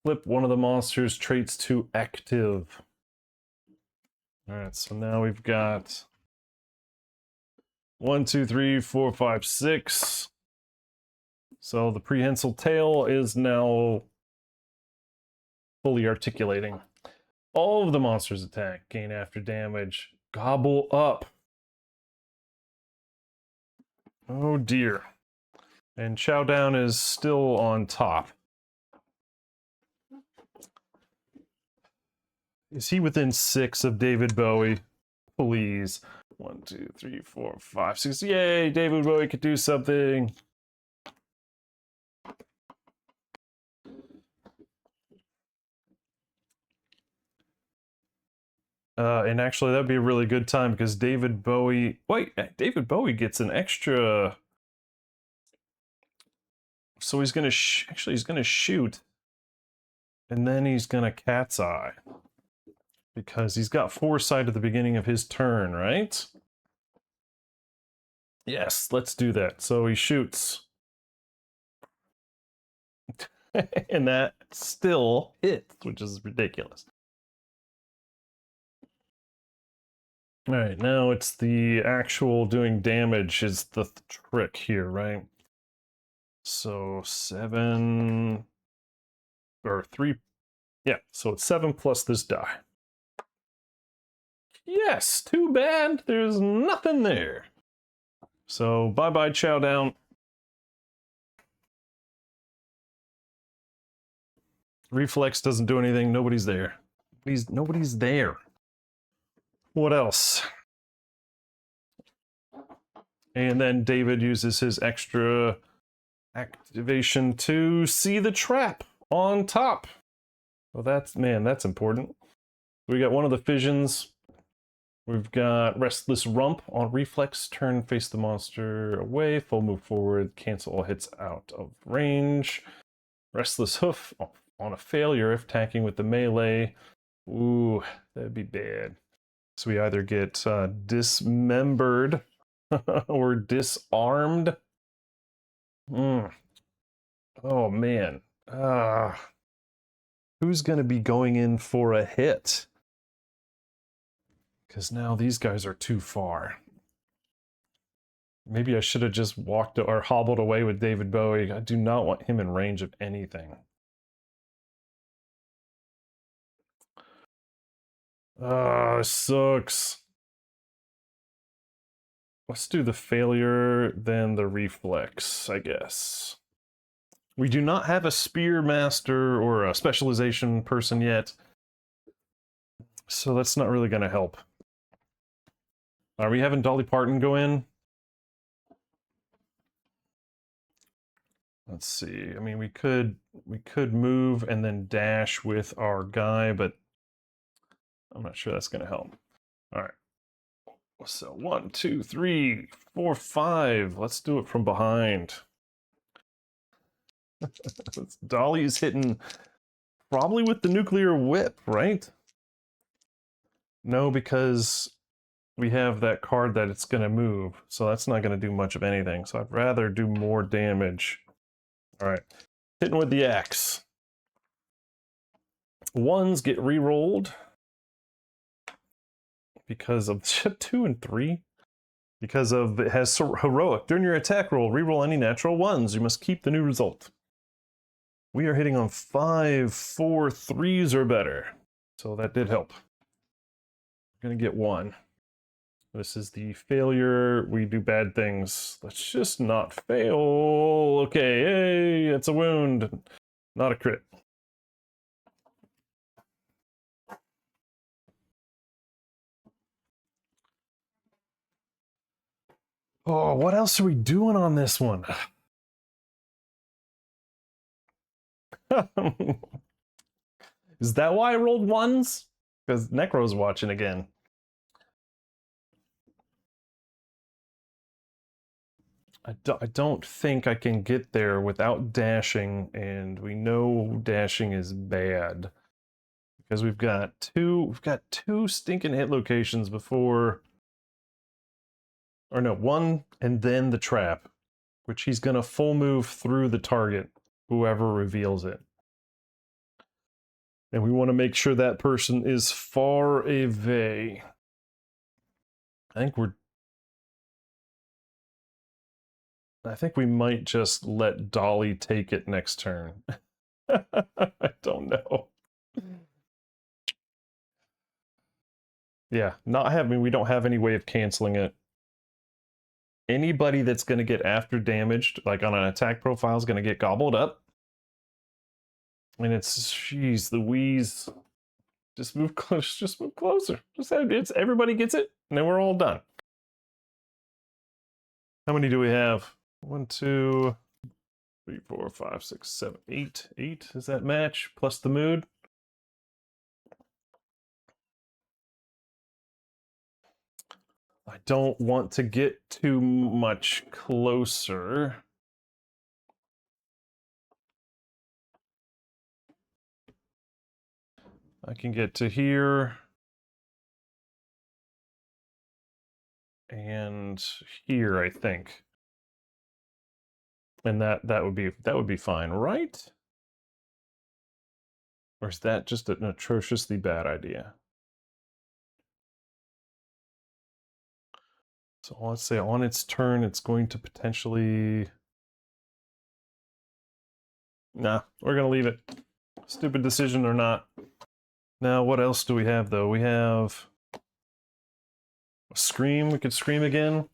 flip one of the monster's traits to active. Alright, so now we've got 1, 2, 3, 4, 5, 6. So the prehensile tail is now fully articulating. All of the monsters attack, gain after damage, gobble up. Oh dear. And Showdown is still on top. Is he within 6 of David Bowie? Please. 1, 2, 3, 4, 5, 6. Yay, David Bowie could do something. And actually, that'd be a really good time because David Bowie. Wait, David Bowie gets an extra. So he's gonna actually he's gonna shoot, and then he's gonna cat's eye because he's got foresight at the beginning of his turn, right? Yes, let's do that. So he shoots, and that still hits, which is ridiculous. All right, now it's the actual doing damage is the trick here, right? So 7 or 3. Yeah, so it's 7 plus this die. Yes, too bad. There's nothing there. So bye-bye, Showdown. Reflex doesn't do anything. Nobody's there. Nobody's there. What else? And then David uses his extra activation to see the trap on top. Well, that's important. We got one of the fissions. We've got Restless Rump on reflex. Turn, face the monster away. Full move forward. Cancel all hits out of range. Restless Hoof on a failure if attacking with the melee. Ooh, that'd be bad. So we either get dismembered or disarmed. Oh man. Who's going to be going in for a hit? Because now these guys are too far. Maybe I should have just walked or hobbled away with David Bowie. I do not want him in range of anything. Sucks. Let's do the failure, then the reflex, I guess. We do not have a spear master or a specialization person yet, so that's not really going to help. Are we having Dolly Parton go in? Let's see. I mean, we could move and then dash with our guy, but I'm not sure that's going to help. All right. So 1, 2, 3, 4, 5. Let's do it from behind. Dolly's hitting probably with the nuclear whip, right? No, because we have that card that it's going to move, so that's not going to do much of anything. So I'd rather do more damage. All right, hitting with the axe. Ones get re-rolled because of 2 and 3. Because of it has heroic. During your attack roll, re-roll any natural ones. You must keep the new result. We are hitting on 5, 4, 3s or better. So that did help. We're gonna get 1. This is the failure. We do bad things. Let's just not fail. Okay, hey, it's a wound. Not a crit. Oh, what else are we doing on this one? Is that why I rolled 1s? Because Necro's watching again. I don't think I can get there without dashing, and we know dashing is bad. Because we've got two stinking hit locations before, or no, 1 and then the trap, which he's gonna full move through the target, whoever reveals it. And we want to make sure that person is far away. I think we might just let Dolly take it next turn. I don't know. Yeah, we don't have any way of canceling it. Anybody that's going to get after damaged, like on an attack profile, is going to get gobbled up. And it's, jeez, Louise. Just move close. Just move closer. Everybody gets it, and then we're all done. How many do we have? 1, 2, 3, 4, 5, 6, 7, 8. 8 is that match plus the mood? I don't want to get too much closer. I can get to here. And here, I think. And that would be fine, right? Or is that just an atrociously bad idea? So let's say on its turn, it's going to potentially... Nah, we're gonna leave it. Stupid decision or not. Now, what else do we have, though? We have... a scream. We could scream again.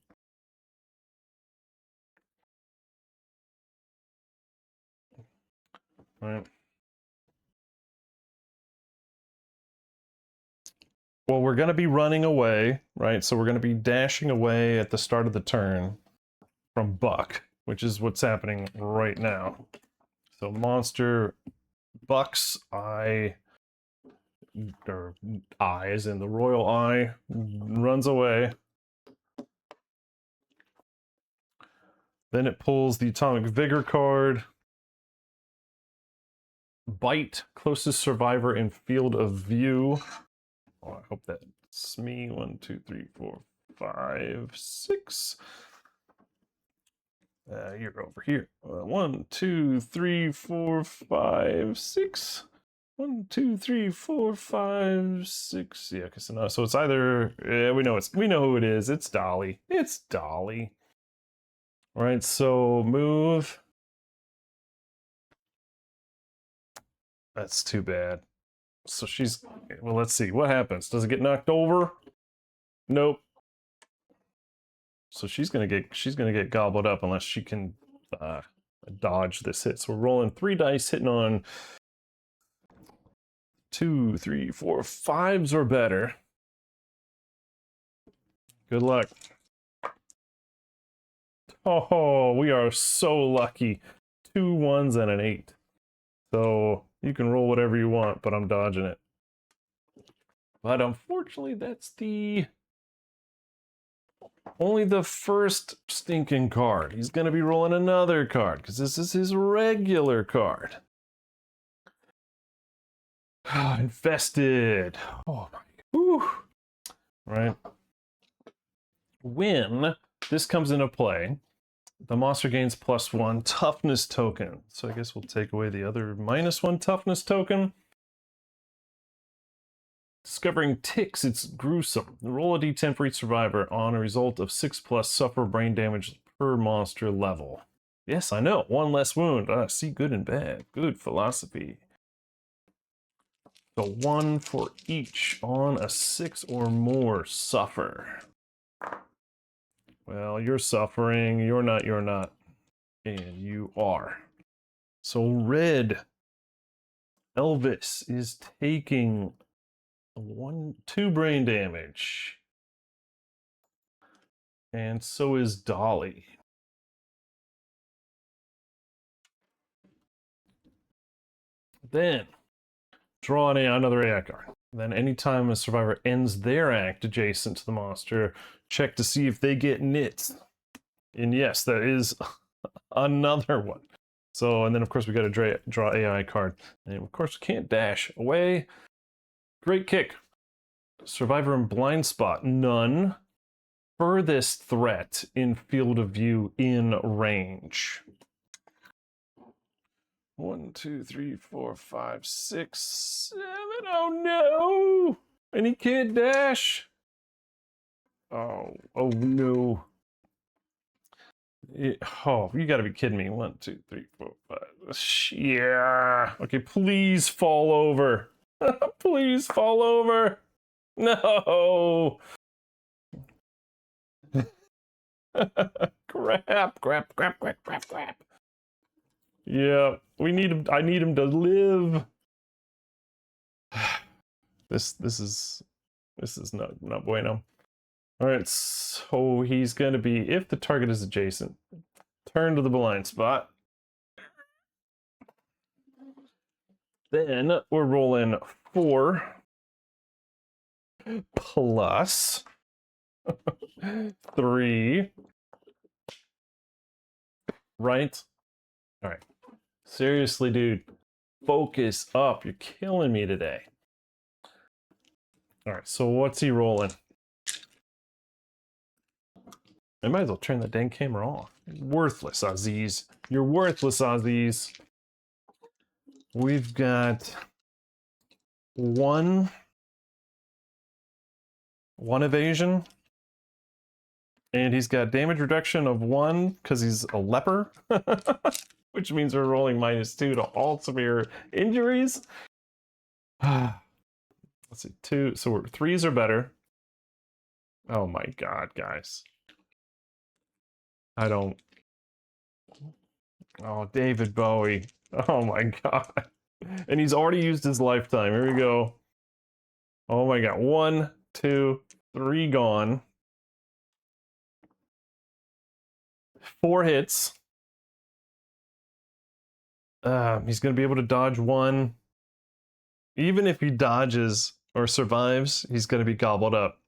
All right. Well, we're going to be running away, right? So we're going to be dashing away at the start of the turn from Buck, which is what's happening right now. So monster bucks eye, or eye as in the royal eye, runs away. Then it pulls the Atomic Vigor card. Bite, closest survivor in field of view. Oh, I hope that's me. 1, 2, 3, 4, 5, 6. You're over here. 1, 2, 3, 4, 5, 6. 1, 2, 3, 4, 5, 6. Yeah, so it's either we know who it is. It's Dolly. It's Dolly. All right, so move. That's too bad. So she's, well, let's see what happens. Does it get knocked over? Nope. So she's gonna get gobbled up unless she can dodge this hit. So we're rolling 3 dice, hitting on 2, 3, 4, 5s or better. Good luck. Oh, we are so lucky. 2 1s and an 8. So you can roll whatever you want, but I'm dodging it. But unfortunately, that's only the first stinking card. He's going to be rolling another card because this is his regular card. Infested. Oh my. Whew. Right. When this comes into play, the monster gains +1 toughness token. So I guess we'll take away the other -1 toughness token. Discovering ticks, it's gruesome. Roll a d10 for each survivor. On a result of 6+, suffer brain damage per monster level. Yes, I know. 1 less wound. See good and bad. Good philosophy. So 1 for each. On a 6 or more, suffer. Well, you're suffering. You're not. And you are. So red. Elvis is taking 2 brain damage. And so is Dolly. Then, draw another AI card. Then anytime a survivor ends their act adjacent to the monster, check to see if they get nits. And yes, that is another one. So, and then of course we got to draw AI card. And of course we can't dash away. Great kick. Survivor in blind spot, none. Furthest threat in field of view in range. 1, 2, 3, 4, 5, 6, 7. Oh no! And he can't dash. Oh no. Oh, you gotta be kidding me. 1, 2, 3, 4, 5. Yeah. Okay, please fall over. Please fall over. No. Crap. Yeah, we need him. I need him to live. This is not bueno. All right, so he's going to be, if the target is adjacent, turn to the blind spot. Then we're rolling 4 plus 3. Right? All right. Seriously, dude. Focus up. You're killing me today. All right, so what's he rolling? I might as well turn that dang camera off. Worthless, Aziz. You're worthless, Aziz. We've got one evasion. And he's got damage reduction of 1 because he's a leper. Which means we're rolling -2 to all severe injuries. Let's see, 2. So 3s are better. Oh my god, guys. I don't... Oh, David Bowie. Oh my god. And he's already used his lifetime. Here we go. Oh my god. 1, 2, 3 gone. 4 hits. He's going to be able to dodge 1. Even if he dodges or survives, he's going to be gobbled up.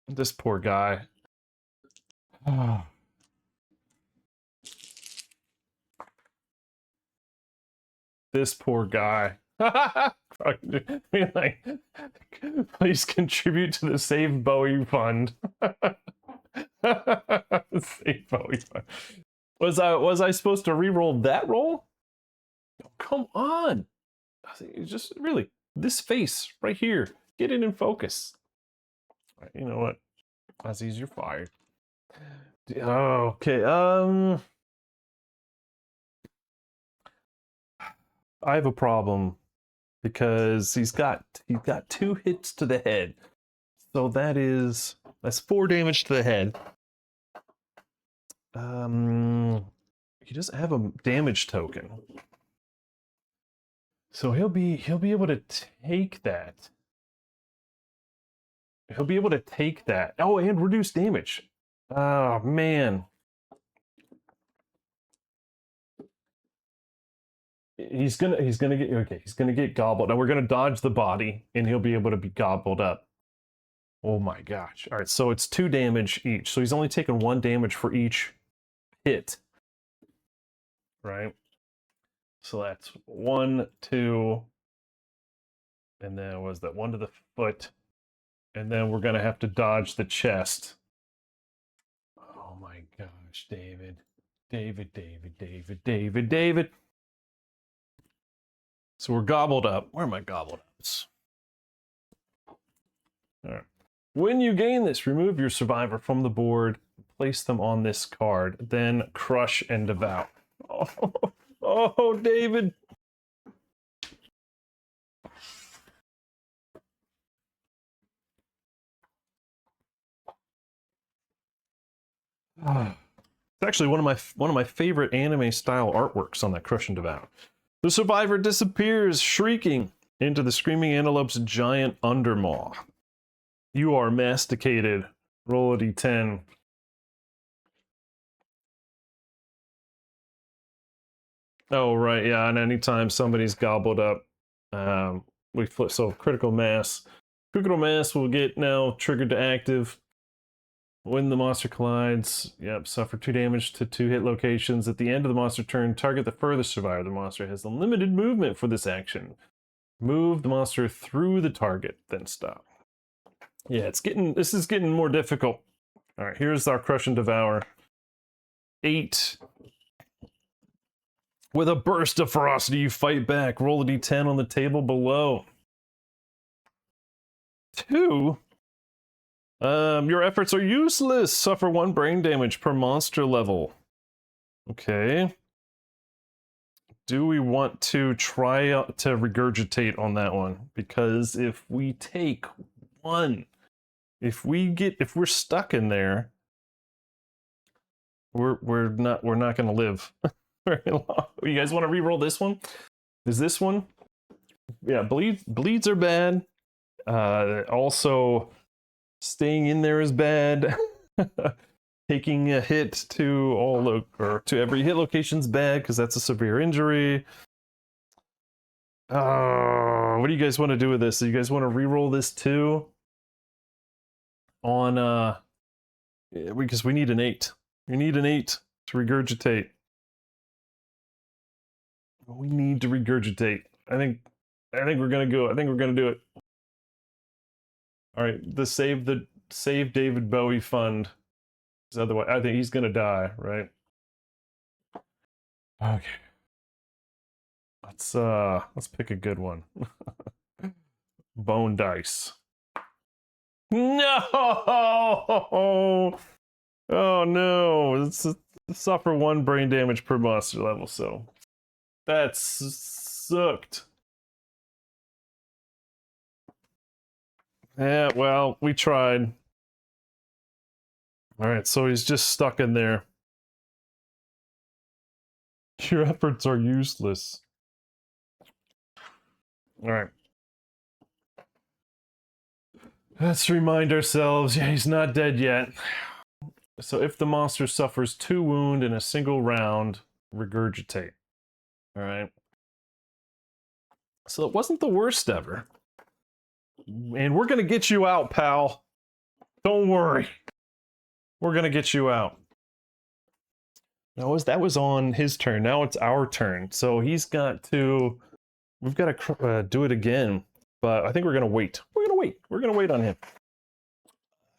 This poor guy. This poor guy. Please contribute to the Save Bowie Fund. Save Bowie Fund. Was I supposed to re-roll that roll? Oh, come on. Just really, this face right here. Get it in focus. Right, you know what? Aziz, you're fired. Okay, I have a problem because he's got 2 hits to the head. So that's 4 damage to the head. He doesn't have a damage token. So he'll be able to take that. He'll be able to take that. Oh, and reduce damage. Oh man. He's gonna get gobbled. Now we're gonna dodge the body, and he'll be able to be gobbled up. Oh my gosh! All right, so it's 2 damage each. So he's only taking 1 damage for each hit, right? So that's 1, 2, and then was that 1 to the foot, and then we're gonna have to dodge the chest. Oh my gosh, David. So we're gobbled up. Where are my gobbled ups? All right. When you gain this, remove your survivor from the board, place them on this card, then crush and devour. Oh, David. It's actually one of my favorite anime style artworks on that crush and devour. The survivor disappears, shrieking, into the screaming antelope's giant undermaw. You are masticated. Roll a d10. Oh, right, yeah, and anytime somebody's gobbled up, we flip, so critical mass. Critical mass will get now triggered to active. When the monster collides, suffer 2 damage to 2 hit locations. At the end of the monster turn, target the furthest survivor. The monster has limited movement for this action. Move the monster through the target, then stop. Yeah, this is getting more difficult. All right, here's our crush and devour. 8. With a burst of ferocity, you fight back. Roll a d10 on the table below. 2. Your efforts are useless. Suffer 1 brain damage per monster level. Okay. Do we want to try to regurgitate on that one? Because if we take 1, if we're stuck in there, we're not gonna live very long. You guys want to re-roll this one? Is this one? Yeah, bleeds are bad. Also, staying in there is bad. Taking a hit to every hit location's bad because that's a severe injury. What do you guys want to do with this? Do you guys want to re-roll this too? On Yeah, because we need an 8. We need an 8 to regurgitate. We need to regurgitate. I think we're gonna go. I think we're gonna do it. All right, the Save David Bowie fund. Otherwise, I think he's gonna die. Right. Okay. Let's pick a good one. Bone dice. No! Oh no! It's suffer 1 brain damage per monster level, so that's sucked. Yeah, well, we tried. Alright, so he's just stuck in there. Your efforts are useless. Alright. Let's remind ourselves, yeah, he's not dead yet. So if the monster suffers 2 wound in a single round, regurgitate. Alright. So it wasn't the worst ever. And we're gonna get you out, pal. Don't worry. We're gonna get you out. That was on his turn. Now it's our turn. So he's got to... We've got to do it again. But I think we're gonna wait. We're gonna wait. We're gonna wait on him.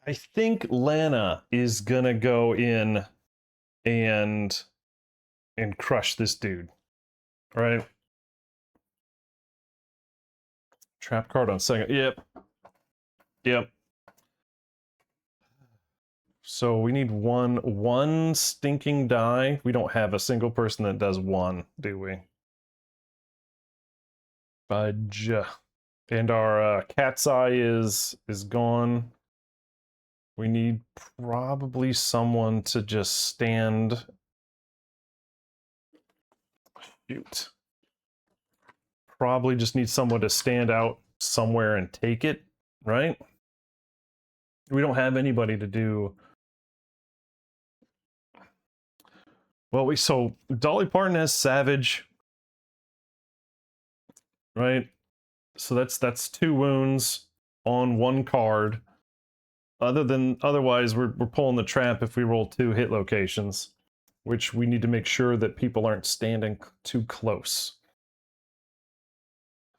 I think Lana is gonna go in and crush this dude. All right. Trap card on second. Yep. Yep. So we need one stinking die. We don't have a single person that does 1, do we? Fudge. And our cat's eye is gone. We need probably someone to just stand. Shoot. Probably just need someone to stand out somewhere and take it, right? We don't have anybody to do. Well, so Dolly Parton has Savage, right? So that's 2 wounds on 1 card. Otherwise, we're pulling the trap if we roll 2 hit locations, which we need to make sure that people aren't standing too close.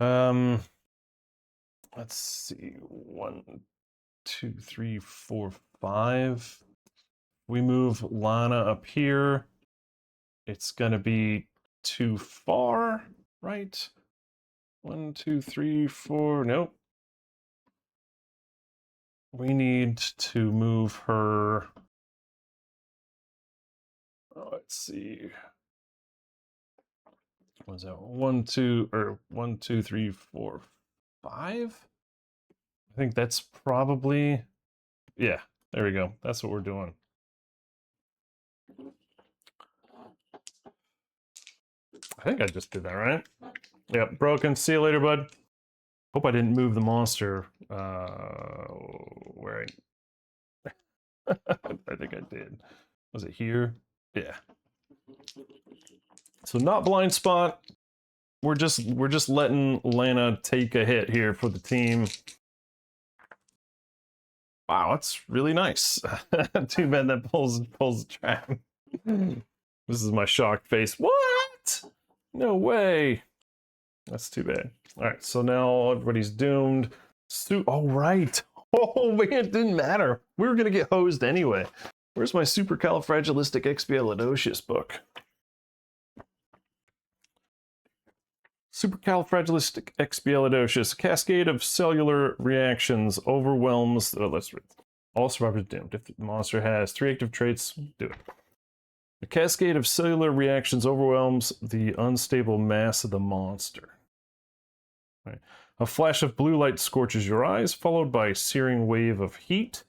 Let's see, 1, 2, 3, 4, 5. We move Lana up here. It's gonna be too far, right? 1, 2, 3, 4. Nope. We need to move her. Oh, let's see. What was that? 1, 2, or 1, 2, 3, 4, 5? I think that's probably, yeah, there we go. That's what we're doing. I think I just did that, right? Yep, broken. See you later, bud. Hope I didn't move the monster. Where I think I did. Was it here? Yeah. So not blind spot. We're just letting Lana take a hit here for the team. Wow, that's really nice. Too bad that pulls the trap. This is my shocked face. What? No way. That's too bad. All right, so now everybody's doomed. Oh, right. Oh, man, it didn't matter. We were going to get hosed anyway. Where's my supercalifragilisticexpialidocious book? Supercalifragilisticexpialidocious. A cascade of cellular reactions overwhelms... let's read. All survivors doomed. If the monster has 3 active traits, do it. A cascade of cellular reactions overwhelms the unstable mass of the monster. Right. A flash of blue light scorches your eyes, followed by a searing wave of heat.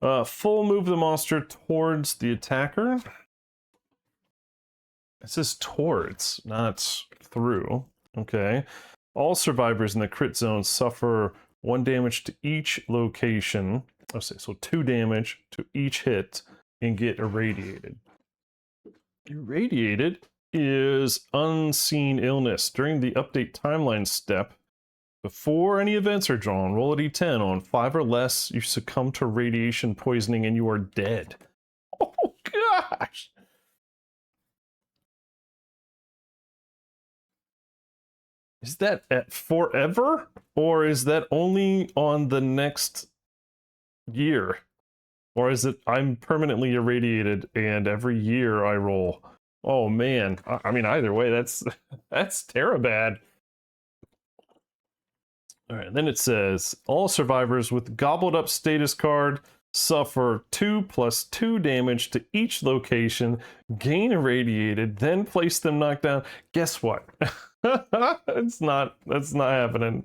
Full move the monster towards the attacker. It says towards, not through. Okay. All survivors in the crit zone suffer 1 damage to each location. Let's say, so 2 damage to each hit and get irradiated. Irradiated is unseen illness. During the update timeline step, Before any events are drawn, roll a d10. On 5 or less, you succumb to radiation poisoning and you are dead. Oh, gosh! Is that at forever? Or is that only on the next year? Or is it I'm permanently irradiated and every year I roll? Oh man, I mean either way, that's terribad. All right, then it says all survivors with gobbled up status card suffer 2+2 damage to each location, gain irradiated, then place them knocked down. Guess what? That's not happening.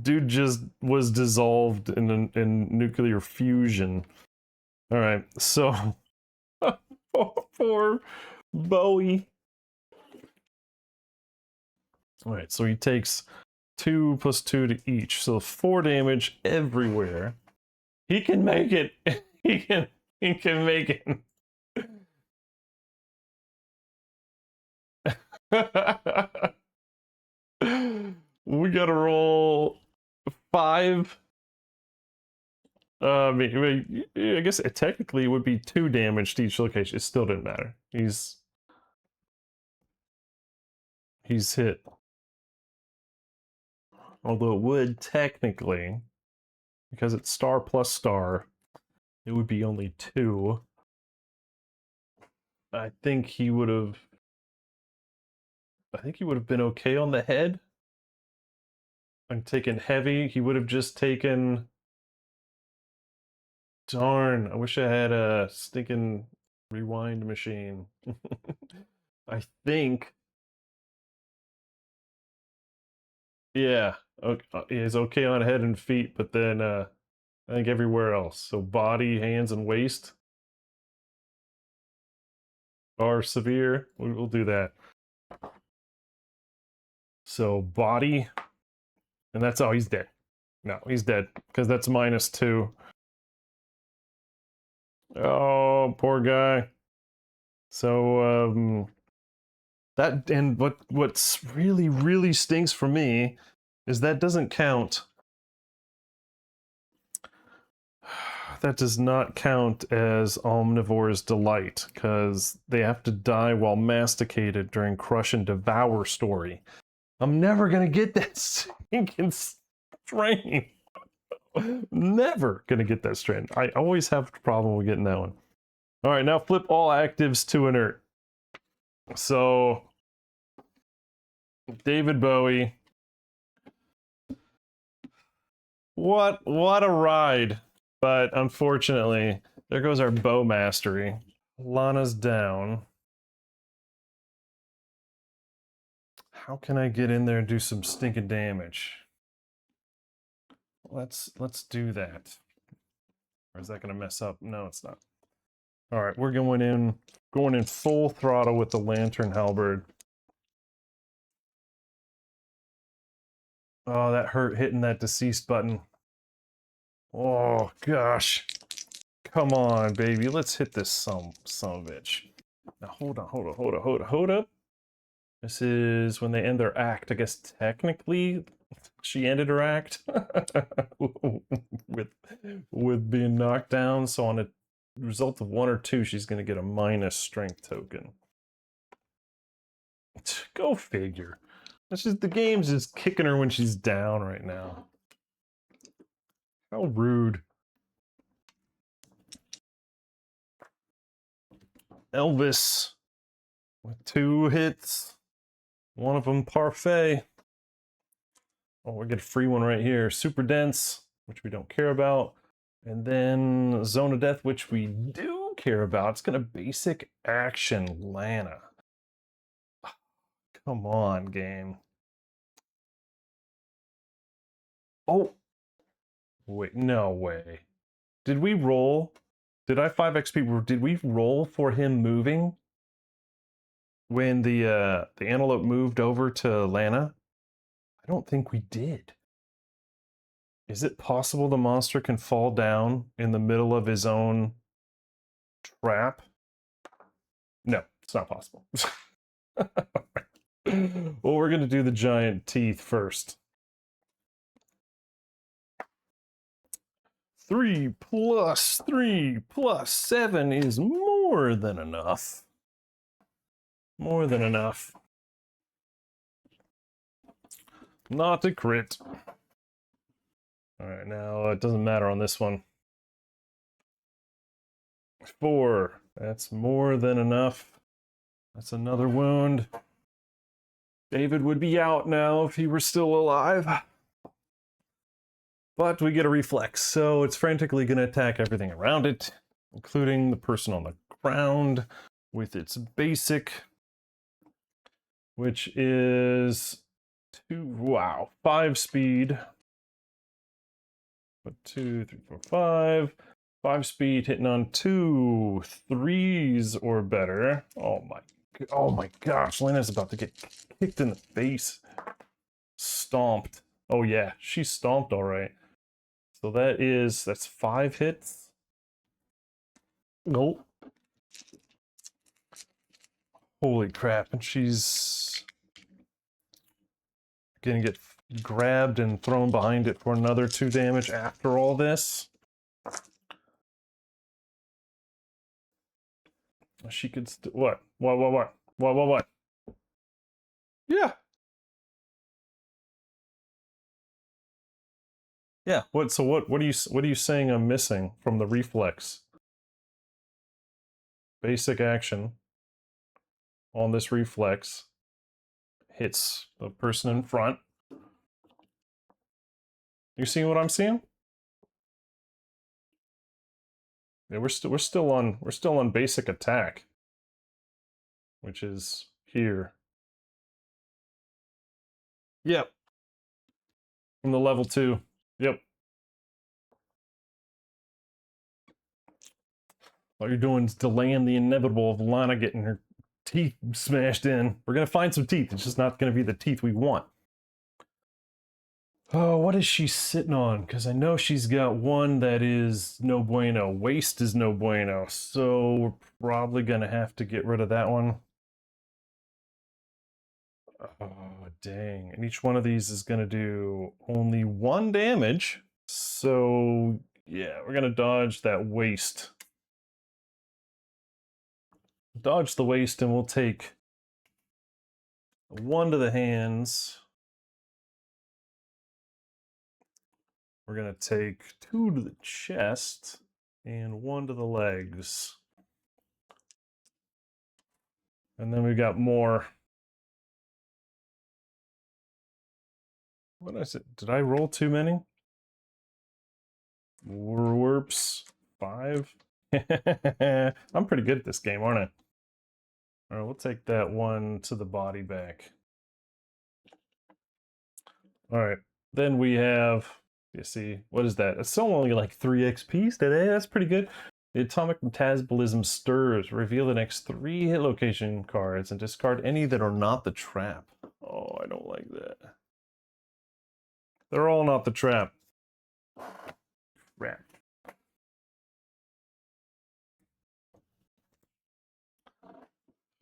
Dude just was dissolved in nuclear fusion. All right, so poor Bowie. All right, so he takes 2+2 to each, so 4 damage everywhere. He can make it. He can make it. We gotta roll 5. I guess it technically would be 2 damage to each location. It still didn't matter. He's hit. Although it would technically, because it's star plus star, it would be only 2. I think he would have been okay on the head. I'm taking heavy. He would have just taken. Darn, I wish I had a stinking rewind machine. I think. Yeah, he's okay on head and feet, but then I think everywhere else. So body, hands, and waist are severe. We'll do that. So body, and that's he's dead. No, he's dead because that's -2. Oh, poor guy. So that, and what's really stinks for me is that doesn't count. That does not count as Omnivore's Delight, because they have to die while masticated during Crush and Devour story. I'm never gonna get that stinking strain. Never gonna get that strain. I always have a problem with getting that one. All right, now flip all actives to inert. So, David Bowie. What a ride. But unfortunately, there goes our bow mastery. Lana's down. How can I get in there and do some stinking damage? Let's do that. Or is that gonna mess up? No, it's not. All right, we're going in full throttle with the lantern halberd. Oh, that hurt hitting that deceased button. Oh gosh. Come on, baby. Let's hit this son of a bitch. Now hold up. This is when they end their act. I guess technically she ended her act with being knocked down. So on a result of 1 or 2, she's gonna get a minus strength token. Go figure. That's just the game's just kicking her when she's down right now. How rude. Elvis with 2 hits. One of them parfait. Oh, we get a free one right here. Super dense, which we don't care about. And then Zone of Death, which we do care about. It's gonna basic action Lana. Come on, game. Oh, wait, no way. Did we roll? Did I 5 XP? Did we roll for him moving when the antelope moved over to Lana? I don't think we did. Is it possible the monster can fall down in the middle of his own trap? No, it's not possible. Well, we're gonna do the giant teeth first. 3 plus 3 plus 7 is more than enough. More than enough. Not a crit. Alright, now it doesn't matter on this one. 4. That's more than enough. That's another wound. David would be out now if he were still alive. But we get a reflex, so it's frantically going to attack everything around it, including the person on the ground with its basic, which is 5 speed. But 2, 3, 4, 5. 5 speed hitting on 2 3s or better. Oh my gosh, Lena's about to get kicked in the face. Stomped. Oh yeah, she stomped all right. So that's 5 hits. Nope. Holy crap, and she's gonna get grabbed and thrown behind it for another 2 damage after all this. She could what? What? Yeah. Yeah, what are you saying I'm missing from the reflex? Basic action on this reflex hits the person in front. You seeing what I'm seeing? Yeah, we're still on basic attack, which is here. Yep. From the level 2. Yep. All you're doing is delaying the inevitable of Lana getting her teeth smashed in. We're gonna find some teeth. It's just not gonna be the teeth we want. Oh, what is she sitting on? Because I know she's got one that is no bueno. Waist is no bueno. So we're probably gonna have to get rid of that one. Oh, dang. And each one of these is gonna do only 1 damage. So yeah, we're gonna dodge that waist. Dodge the waist and we'll take 1 to the hands. We're going to take 2 to the chest and 1 to the legs. And then we got more. What is it? Did I roll too many? Whoops. 5. I'm pretty good at this game, aren't I? All right, we'll take that 1 to the body back. All right, then we have, you see, what is that? It's still only like 3 XP today. That's pretty good. The atomic metabolism stirs. Reveal the next 3 hit location cards and discard any that are not the trap. Oh, I don't like that. They're all not the trap. Crap.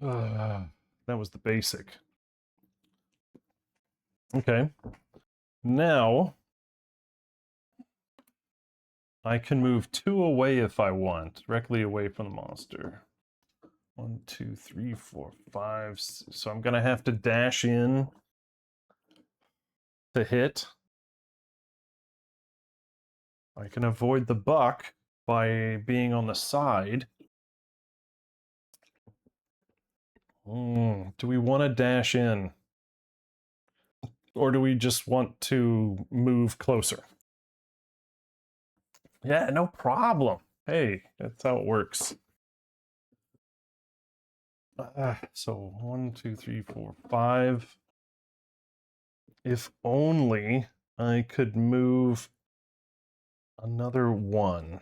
That was the basic. Okay. Now, I can move 2 away if I want, directly away from the monster. 1, 2, 3, 4, 5. So I'm gonna have to dash in to hit. I can avoid the buck by being on the side. Do we want to dash in? Or do we just want to move closer? Yeah, no problem. Hey, that's how it works. So 1, 2, 3, 4, 5. If only I could move another 1.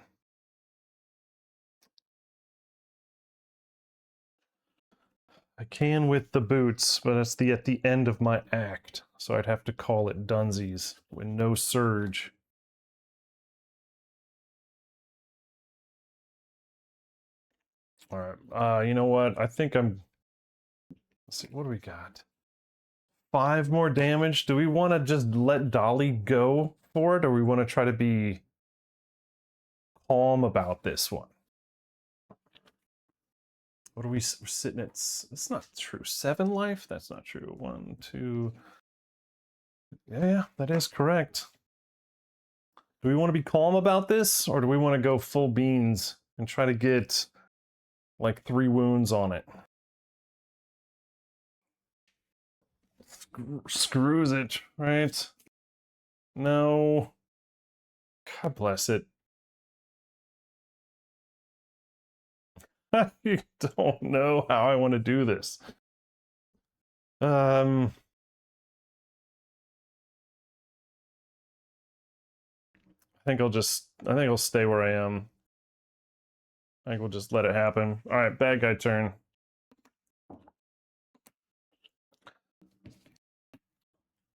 I can with the boots, but it's at the end of my act, so I'd have to call it Dunsies with no surge. All right, you know what? I think let's see, what do we got? 5 more damage. Do we want to just let Dolly go for it, or we want to try to be calm about this one. What are we sitting at? It's not true. 7 life? That's not true. 1, 2. Yeah, that is correct. Do we want to be calm about this, or do we want to go full beans and try to get like 3 wounds on it? Screws it, right? No. God bless it. I don't know how I want to do this. I think I'll stay where I am. I think we'll just let it happen. All right, bad guy turn.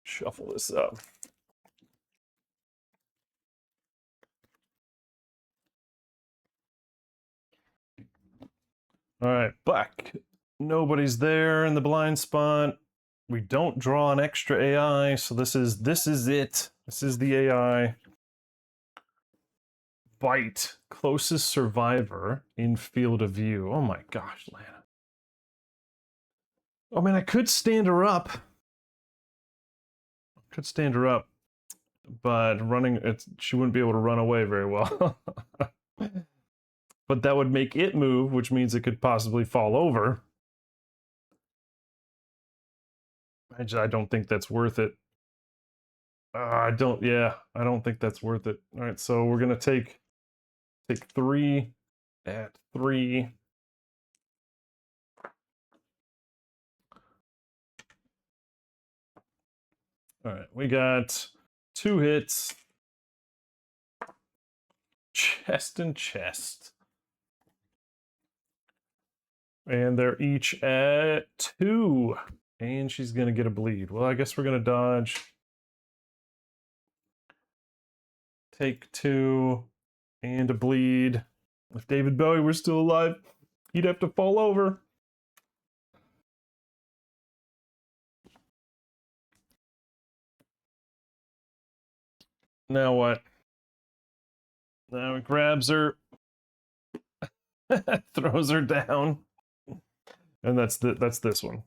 Shuffle this up. All right, black. Nobody's there in the blind spot. We don't draw an extra AI, so this is it. This is the AI. Bite. Closest survivor in field of view. Oh my gosh, Lana. Oh man, I could stand her up. But she wouldn't be able to run away very well. But that would make it move, which means it could possibly fall over. I don't think that's worth it. I don't think that's worth it. All right, so we're gonna take 3 at 3. All right, we got 2 hits. Chest and chest. And they're each at 2. And she's gonna get a bleed. Well, I guess we're gonna dodge. Take 2 and a bleed. If David Bowie were still alive, he'd have to fall over. Now what? Now he grabs her, throws her down, and that's this one.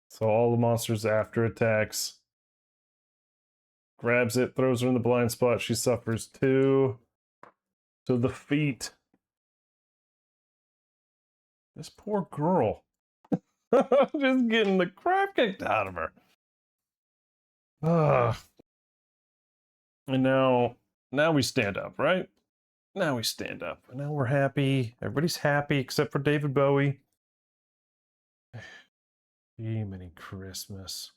So all the monsters after attacks. Grabs it, throws her in the blind spot. She suffers 2 to the feet. This poor girl. Just getting the crap kicked out of her. And now we stand up, right? Now we stand up. And now we're happy. Everybody's happy except for David Bowie. Many Christmas.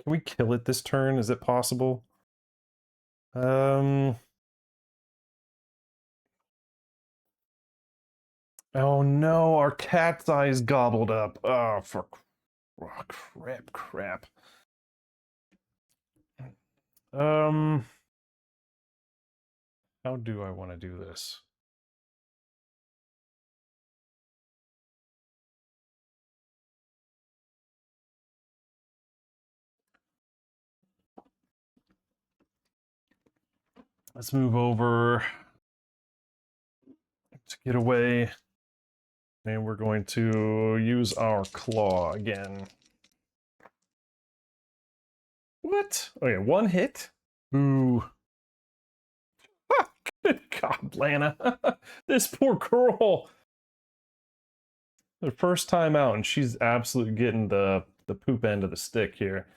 Can we kill it this turn? Is it possible? Oh no, our cat's eye is gobbled up. Oh, crap. How do I want to do this? Let's move over to get away. And we're going to use our claw again. What? Okay, 1 hit? Ooh. Good God, Lana. This poor girl. Her first time out, and she's absolutely getting the poop end of the stick here.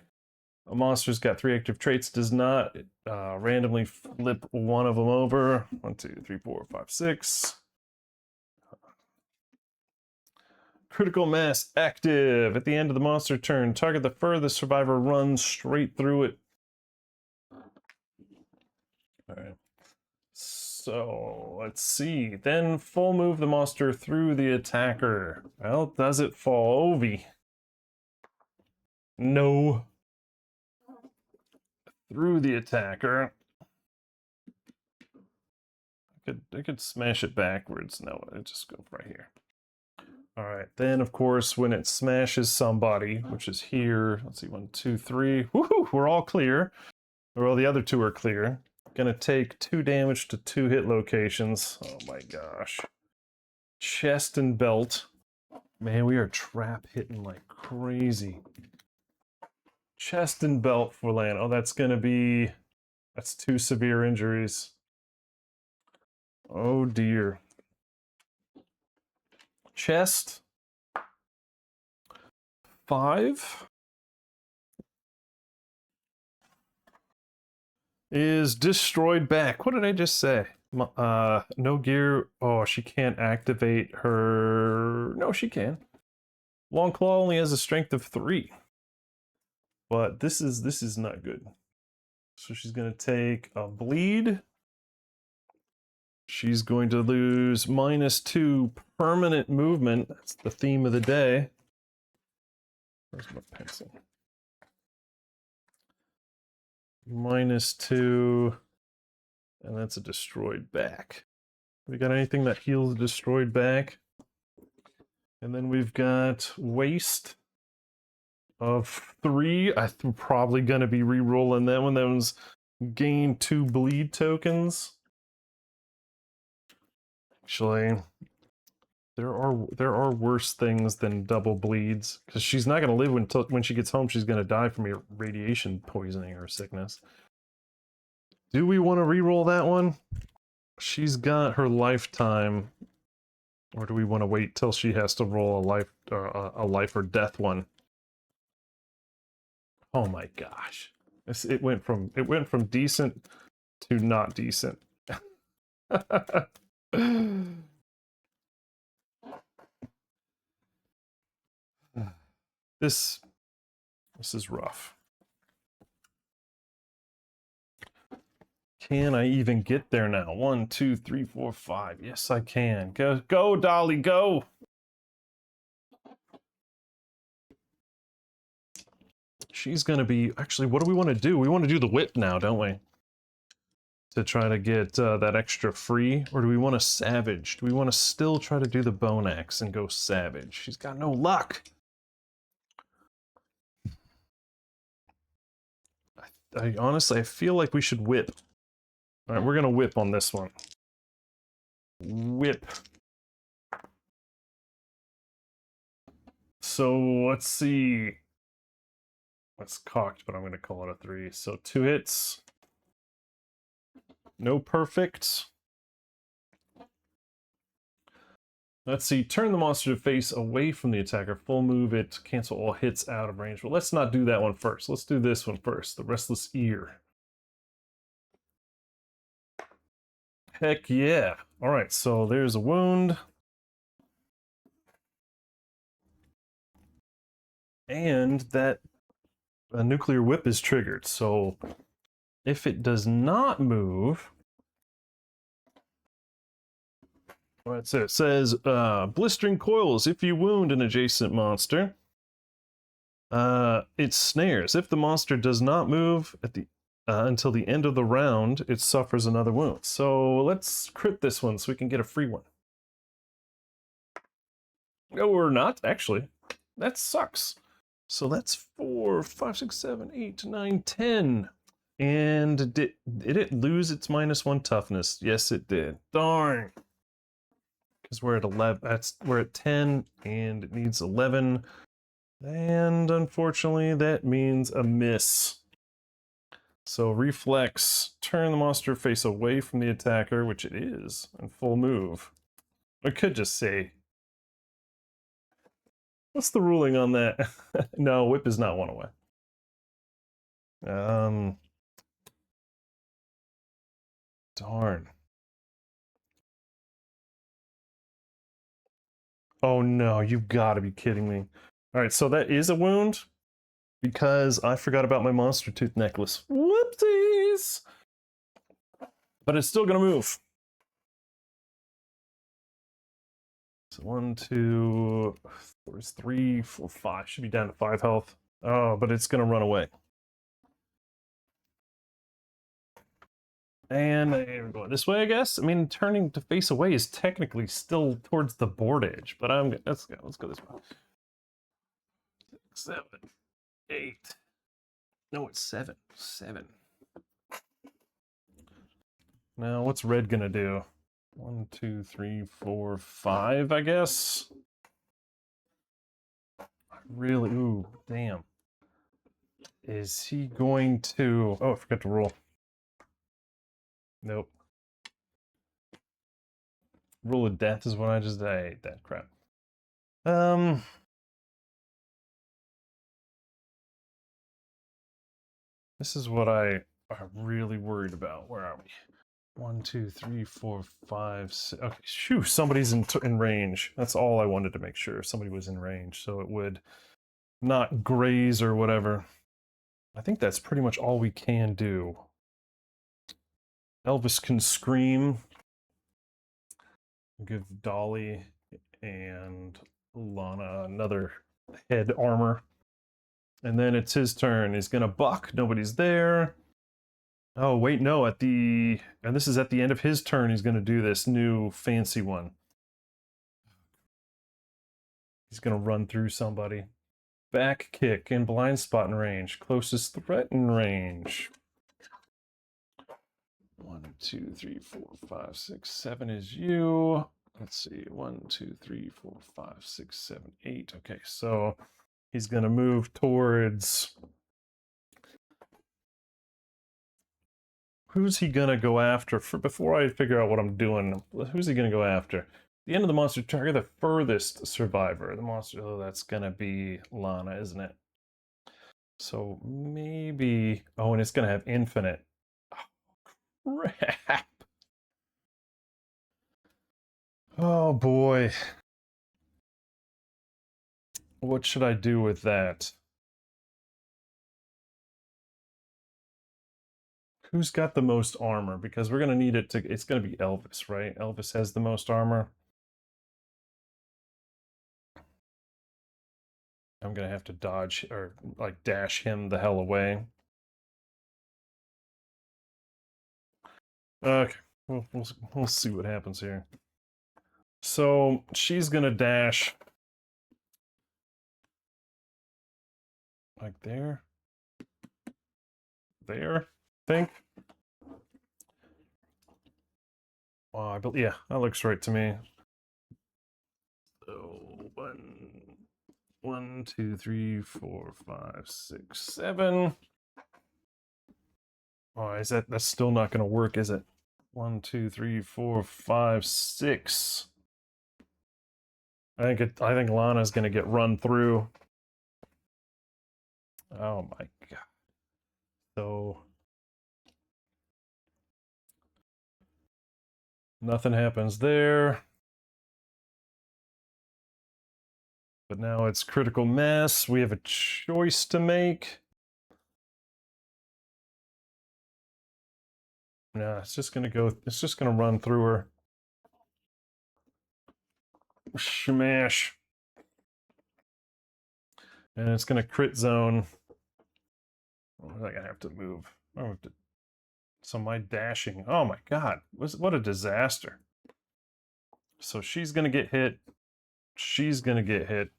A monster's got 3 active traits, does not randomly flip one of them over. 1, 2, 3, 4, 5, 6. Critical mass active. At the end of the monster turn, target the furthest survivor runs straight through it. Alright. So, let's see. Then full move the monster through the attacker. Well, does it fall over? No. Through the attacker. I could smash it backwards. No, it just goes right here. All right, then of course when it smashes somebody, which is here, let's see, 1, 2, 3. Woohoo! We're all clear. Well, the other 2 are clear. Gonna take 2 damage to 2 hit locations. Oh my gosh. Chest and belt. Man, we are trap hitting like crazy. Chest and belt for land. Oh, that's gonna be... That's 2 severe injuries. Oh dear. Chest. 5. Is destroyed back. What did I just say? No gear. Oh, she can't activate her... No, she can. Long Claw only has a strength of 3. But this is not good. So she's going to take a bleed. She's going to lose -2 permanent movement. That's the theme of the day. Where's my pencil? -2. And that's a destroyed back. We got anything that heals a destroyed back? And then we've got waste of 3. I'm probably going to be re-rolling that one. That one's gain 2 bleed tokens. Actually, there are worse things than double bleeds, because she's not going to live when she gets home. She's going to die from radiation poisoning or sickness. Do we want to re-roll that one? She's got her lifetime, or do we want to wait till she has to roll a life or death one? Oh my gosh. It went from decent to not decent. This is rough. Can I even get there now? 1, 2, 3, 4, 5. Yes, I can. Go, Dolly, go! She's gonna be... Actually, what do we want to do? We want to do the whip now, don't we? To try to get that extra free? Or do we want to savage? Do we want to still try to do the bone axe and go savage? She's got no luck! I honestly, I feel like we should whip. Alright, we're gonna whip on this one. Whip. So, let's see. That's cocked, but I'm gonna call it a 3. So, 2 hits. No perfect. Let's see. Turn the monster to face away from the attacker. Full move it. Cancel all hits out of range. Well, let's not do that one first. Let's do this one first. The Restless Ear. Heck yeah. Alright, so there's a wound. And that nuclear whip is triggered. So if it does not move... That's it. It says, blistering coils. If you wound an adjacent monster, it snares. If the monster does not move at the until the end of the round, it suffers another wound. So let's crit this one so we can get a free one. No, we're not, actually. That sucks. So that's 4, 5, 6, 7, 8, 9, 10. And did it lose its -1 toughness? Yes, it did. Darn. Because we're at 11. We're at 10, and it needs 11. And unfortunately, that means a miss. So reflex, turn the monster face away from the attacker, which it is, and full move. I could just say, what's the ruling on that? No, whip is not 1 away. Darn. Oh no, you've got to be kidding me. Alright, so that is a wound, because I forgot about my monster tooth necklace. Whoopsies! But it's still gonna move. So 1, 2, 3, 4, 5. Should be down to 5 health. Oh, but it's gonna run away. And we're going this way, I guess. I mean, turning to face away is technically still towards the board edge, but let's go this way. 6, 7, 8. No, it's 7. 7. Now, what's red gonna do? 1, 2, 3, 4, 5, I guess. Really? Ooh, damn. Is he going to... Oh, I forgot to roll. Nope. Roll of death is what I just... I ate that crap. This is what I'm really worried about. Where are we? 1, 2, 3, 4, 5, 6. Okay, shoo, somebody's in range. That's all I wanted to make sure. Somebody was in range, so it would not graze or whatever. I think that's pretty much all we can do. Elvis can scream. Give Dolly and Lana another head armor. And then it's his turn. He's gonna buck. Nobody's there. Oh, wait, no, and this is at the end of his turn, he's going to do this new fancy one. He's going to run through somebody. Back kick in blind spot in range. Closest threat in range. 1, 2, 3, 4, 5, 6, 7 is you. Let's see. 1, 2, 3, 4, 5, 6, 7, 8. Okay, so he's going to move towards... Who's he gonna go after? Before I figure out what I'm doing, who's he gonna go after? At the end of the monster, target the furthest survivor. The monster, oh, that's gonna be Lana, isn't it? So maybe, oh, and it's gonna have infinite. Oh, crap. Oh boy. What should I do with that? Who's got the most armor? Because we're gonna need it to, it's gonna be Elvis, right? Elvis has the most armor. I'm gonna have to dodge, or like dash him the hell away. Okay, we'll see what happens here. So she's gonna dash like there, I think. Oh, yeah, that looks right to me. So 1, 2, 3, 4, 5, 6, 7. Oh, that's still not gonna work, is it? 1, 2, 3, 4, 5, 6. I think Lana's gonna get run through. Oh my god. So nothing happens there. But now it's critical mass. We have a choice to make. No, it's just gonna run through her. Smash. And it's gonna crit zone. What am I gonna have to move? So my dashing. Oh my god. What a disaster. So she's gonna get hit. She's gonna get hit.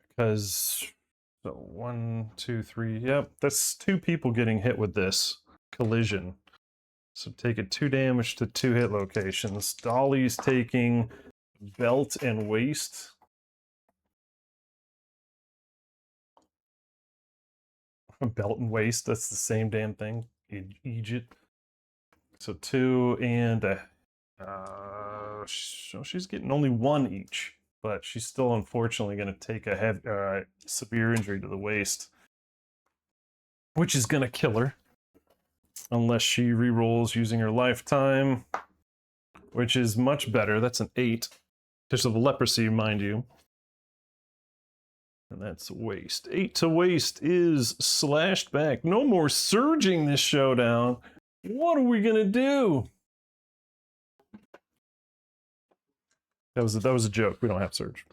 Because so 1, 2, 3. Yep, that's 2 people getting hit with this collision. So take it 2 damage to 2 hit locations. Dolly's taking belt and waist. Belt and waist, that's the same damn thing. Egypt. So 2 and so she's getting only 1 each, but she's still unfortunately going to take a severe injury to the waist, which is going to kill her unless she re-rolls using her lifetime, which is much better. That's an 8. Just of leprosy, mind you. And that's waste. 8 to waste is slashed back. No more surging this showdown. What are we gonna do? That was a joke. We don't have surge.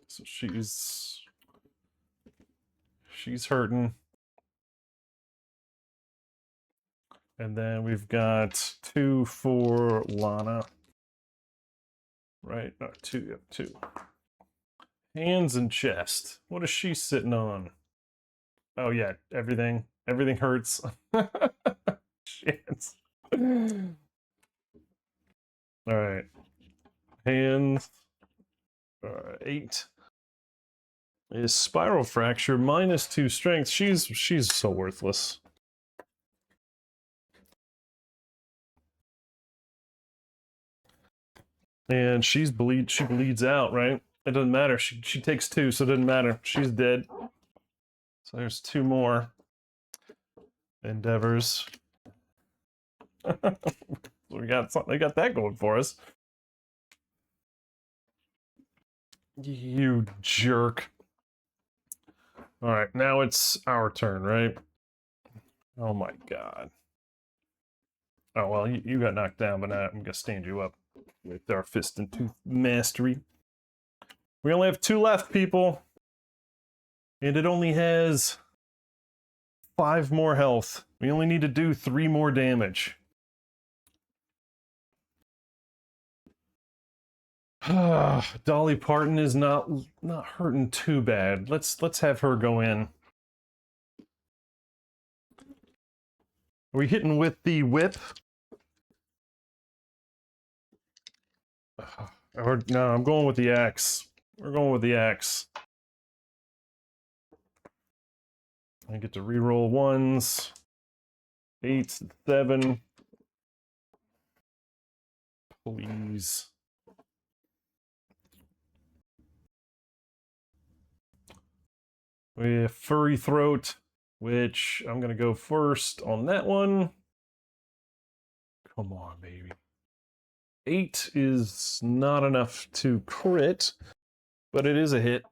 So she's hurting. And then we've got 2 for Lana. Right? No, 2. 2. Hands and chest. What is she sitting on? Oh yeah, everything. Everything hurts. Shit. Alright. Hands. 8. Is spiral fracture -2 strength. She's so worthless. And she bleeds out, right? It doesn't matter. She takes 2, so it doesn't matter. She's dead. So there's 2 more endeavors. We got something. They got that going for us. You jerk. All right, now it's our turn, right? Oh my god. Oh well, you got knocked down, but now I'm gonna stand you up with our fist and tooth mastery. We only have 2 left, people, and it only has 5 more health. We only need to do 3 more damage. Dolly Parton is not hurting too bad. Let's have her go in. Are we hitting with the whip? Or no, I'm going with the axe. We're going with the axe. I get to reroll 1s. 8, 7. Please. We have Furry Throat, which I'm gonna go first on that one. Come on, baby. 8 is not enough to crit, but it is a hit.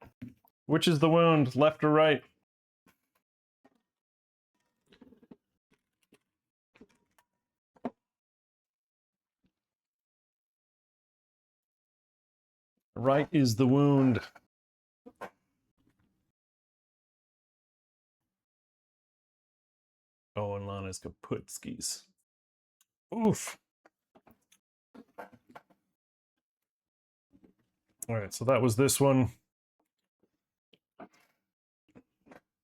Which is the wound, left or right? Right is the wound. Oh, and Lana's kaputskis. Oof. Alright, so that was this one.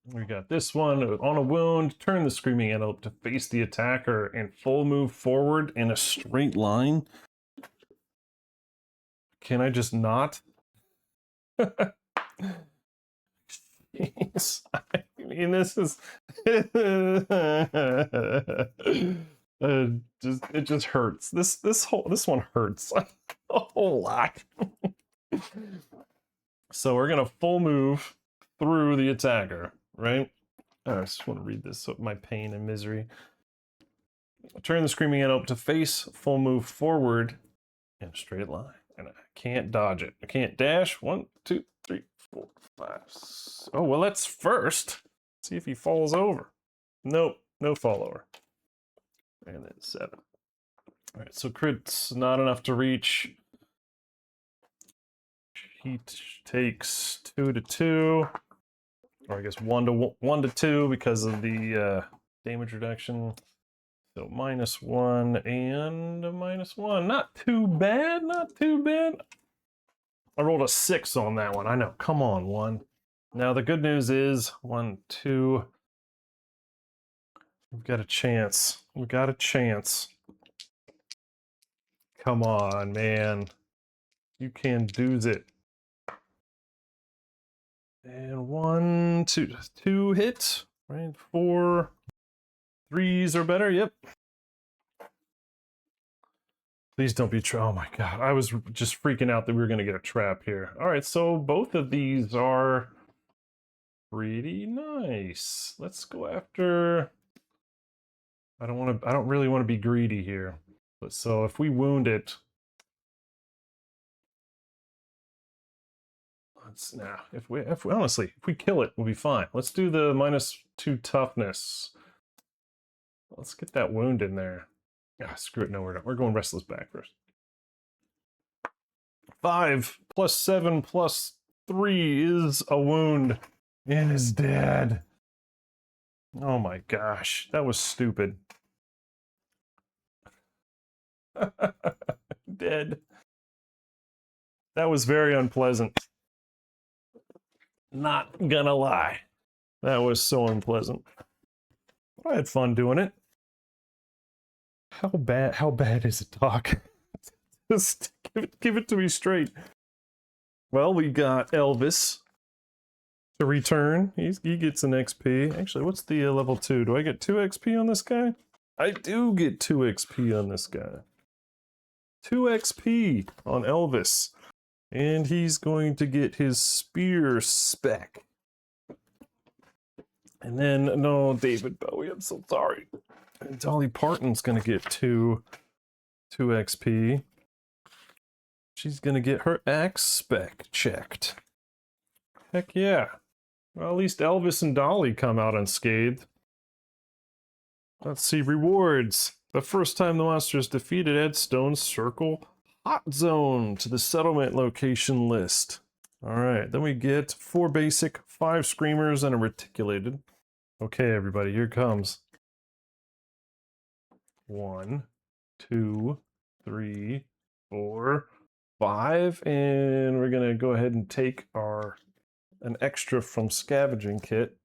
We got this one on a wound. Turn the Screaming Antelope to face the attacker and full move forward in a straight line. Can I just not? Jeez. I mean, this is it just hurts. This one hurts a whole lot. So we're gonna full move through the attacker, right? I just want to read this. So my pain and misery. Turn the Screaming Antelope to face, full move forward in a straight line, and I can't dodge it. I can't dash. 1, 2, 3, 4, 5. Oh well, let's first see if he falls over. Nope, no follower. And then 7. All right, so crit's not enough to reach. He takes 2 to 2, or I guess 1 to 2 because of the damage reduction. So -1 and a -1. Not too bad, not too bad. I rolled a 6 on that one. I know. Come on, 1. Now the good news is 1, 2. We've got a chance. We've got a chance. Come on, man. You can do it. And 1, 2, 2 hit. Right? 4. 3s or better. Yep. Please don't be oh my god. I was just freaking out that we were going to get a trap here. All right, so both of these are pretty nice. Let's go after I don't really want to be greedy here. But so if we wound it, if we honestly, if we kill it, we'll be fine. Let's do the -2 toughness. Let's get that wound in there. Ah, screw it. No, we're not. We're going Restless back first. 5 + 7 + 3 is a wound. And is dead. Oh my gosh, that was stupid. Dead. That was very unpleasant. Not gonna lie. That was so unpleasant. But I had fun doing it. How bad is it, Doc? Just give it to me straight. Well, we got Elvis to return. He gets an XP. Actually, what's the level 2? Do I get 2 XP on this guy? I do get 2 XP on this guy. 2 XP on Elvis. And he's going to get his spear spec. And then, no, David Bowie, I'm so sorry. And Dolly Parton's gonna get 2 XP. She's gonna get her axe spec checked. Heck yeah. Well, at least Elvis and Dolly come out unscathed. Let's see, rewards. The first time the monster is defeated, add Stone Circle Hot Zone to the settlement location list. Alright, then we get 4 basic, 5 screamers, and a reticulated. Okay, everybody, here comes. 1, 2, 3, 4, 5, and we're gonna go ahead and take an extra from scavenging kit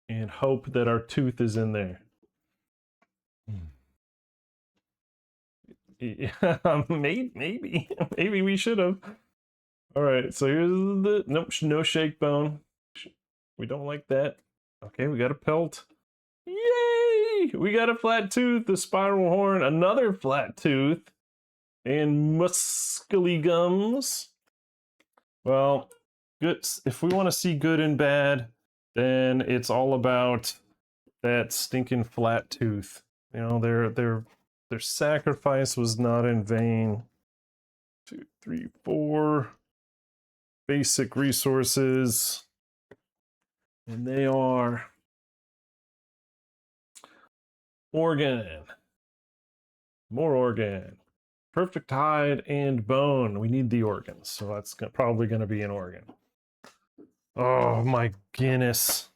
and hope that our tooth is in there. Yeah, maybe we should have. All right, so here's the nope, no shake bone. We don't like that. Okay, we got a pelt. Yay! We got a flat tooth, a spiral horn, another flat tooth, and muscly gums. Well, good. If we want to see good and bad, then it's all about that stinking flat tooth. You know, their sacrifice was not in vain. 2, 3, 4 basic resources, and they are organ, more organ, perfect hide, and bone. We need the organs, so that's probably going to be an organ. Oh my goodness!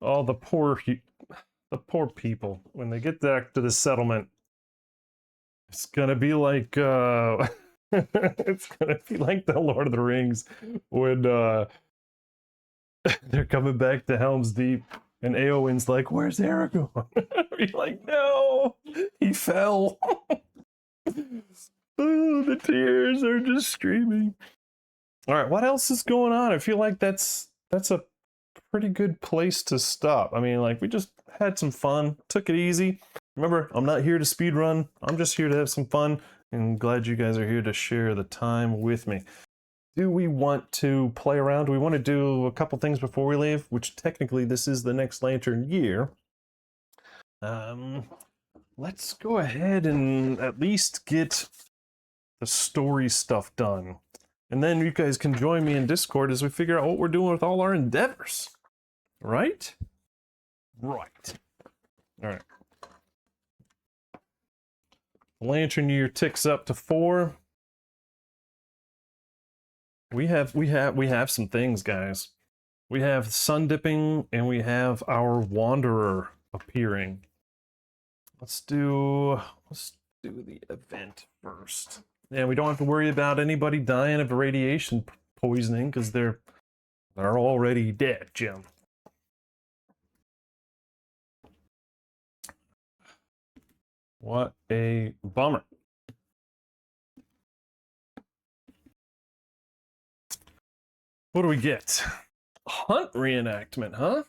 Oh, the poor people when they get back to the settlement. It's gonna be like it's gonna be like the Lord of the Rings when they're coming back to Helm's Deep and Eowyn's like, "Where's Aragorn?" You're like, "No, he fell." Oh, the tears are just streaming. All right, what else is going on? I feel like that's a pretty good place to stop. I mean, like, we just had some fun, took it easy. Remember, I'm not here to speed run. I'm just here to have some fun, and glad you guys are here to share the time with me. Do we want to play around? Do we want to do a couple things before we leave? Which technically this is the next Lantern year. Let's go ahead and at least get the story stuff done. And then you guys can join me in Discord as we figure out what we're doing with all our endeavors. Right? Right. All right. Lantern year ticks up to 4. We have some things, guys. We have sun dipping and we have our wanderer appearing. Let's do the event first. Yeah, we don't have to worry about anybody dying of radiation poisoning because they're already dead, Jim. What a bummer. What do we get? Hunt reenactment, huh?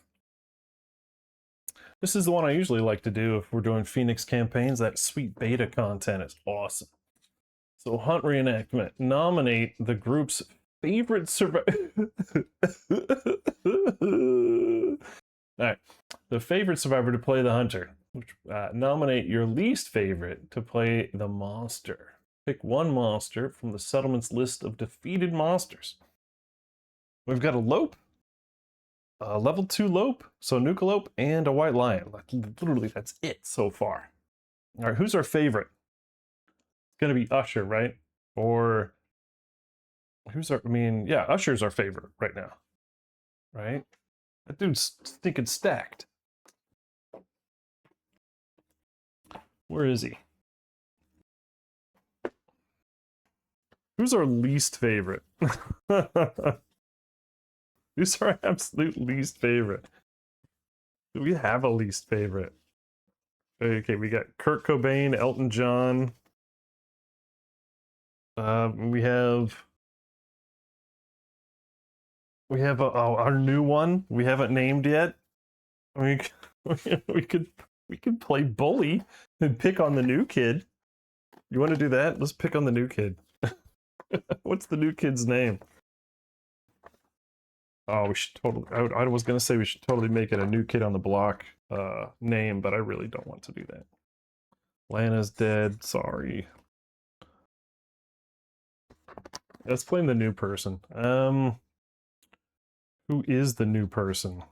This is the one I usually like to do if we're doing Phoenix campaigns. That sweet beta content is awesome. So Hunt reenactment. Nominate the group's favorite survivor. Alright. The favorite survivor to play the hunter. Nominate your least favorite to play the monster. Pick one monster from the settlement's list of defeated monsters. We've got a lope, a level 2 lope, so Nukealope, and a white lion. Literally, that's it so far. All right, who's our favorite? It's gonna be Usher, right? Or yeah, Usher's our favorite right now, right? That dude's stinking stacked. Where is he? Who's our least favorite? Who's our absolute least favorite? Do we have a least favorite? Okay, we got Kurt Cobain, Elton John. We have our new one we haven't named yet. I mean, we could play bully and pick on the new kid. You want to do that? Let's pick on the new kid. What's the new kid's name? Oh, we should totally. I was gonna say we should totally make it a new kid on the block name, but I really don't want to do that. Lana's dead. Sorry. Let's blame the new person. Who is the new person?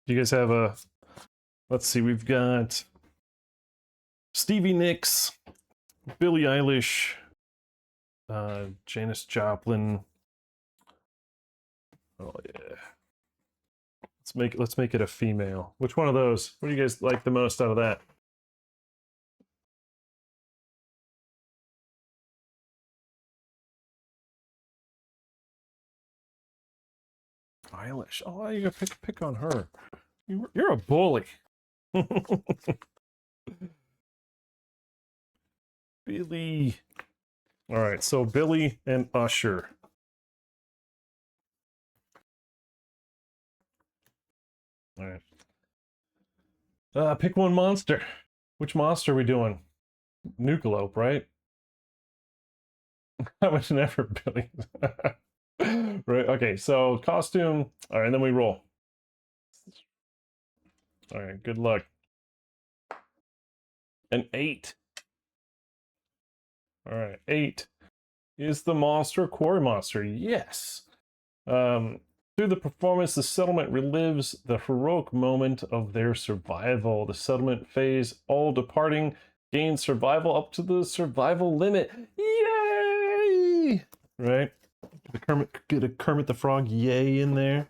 Do you guys have a? Let's see. We've got Stevie Nicks, Billie Eilish, Janis Joplin. Oh yeah. Let's make it a female. Which one of those? What do you guys like the most out of that? Eilish. Oh, you gotta pick on her. You're a bully. Billy. All right, so Billy and Usher. All right. Pick one monster. Which monster are we doing? Nukealope, right? I was never Billy. Right. Okay. So costume. All right, and then we roll. All right. Good luck. An 8. All right. 8 is the monster quarry monster. Yes. Through the performance, the settlement relives the heroic moment of their survival. The settlement phase, all departing, gain survival up to the survival limit. Yay! Right? Get a Kermit the Frog yay in there.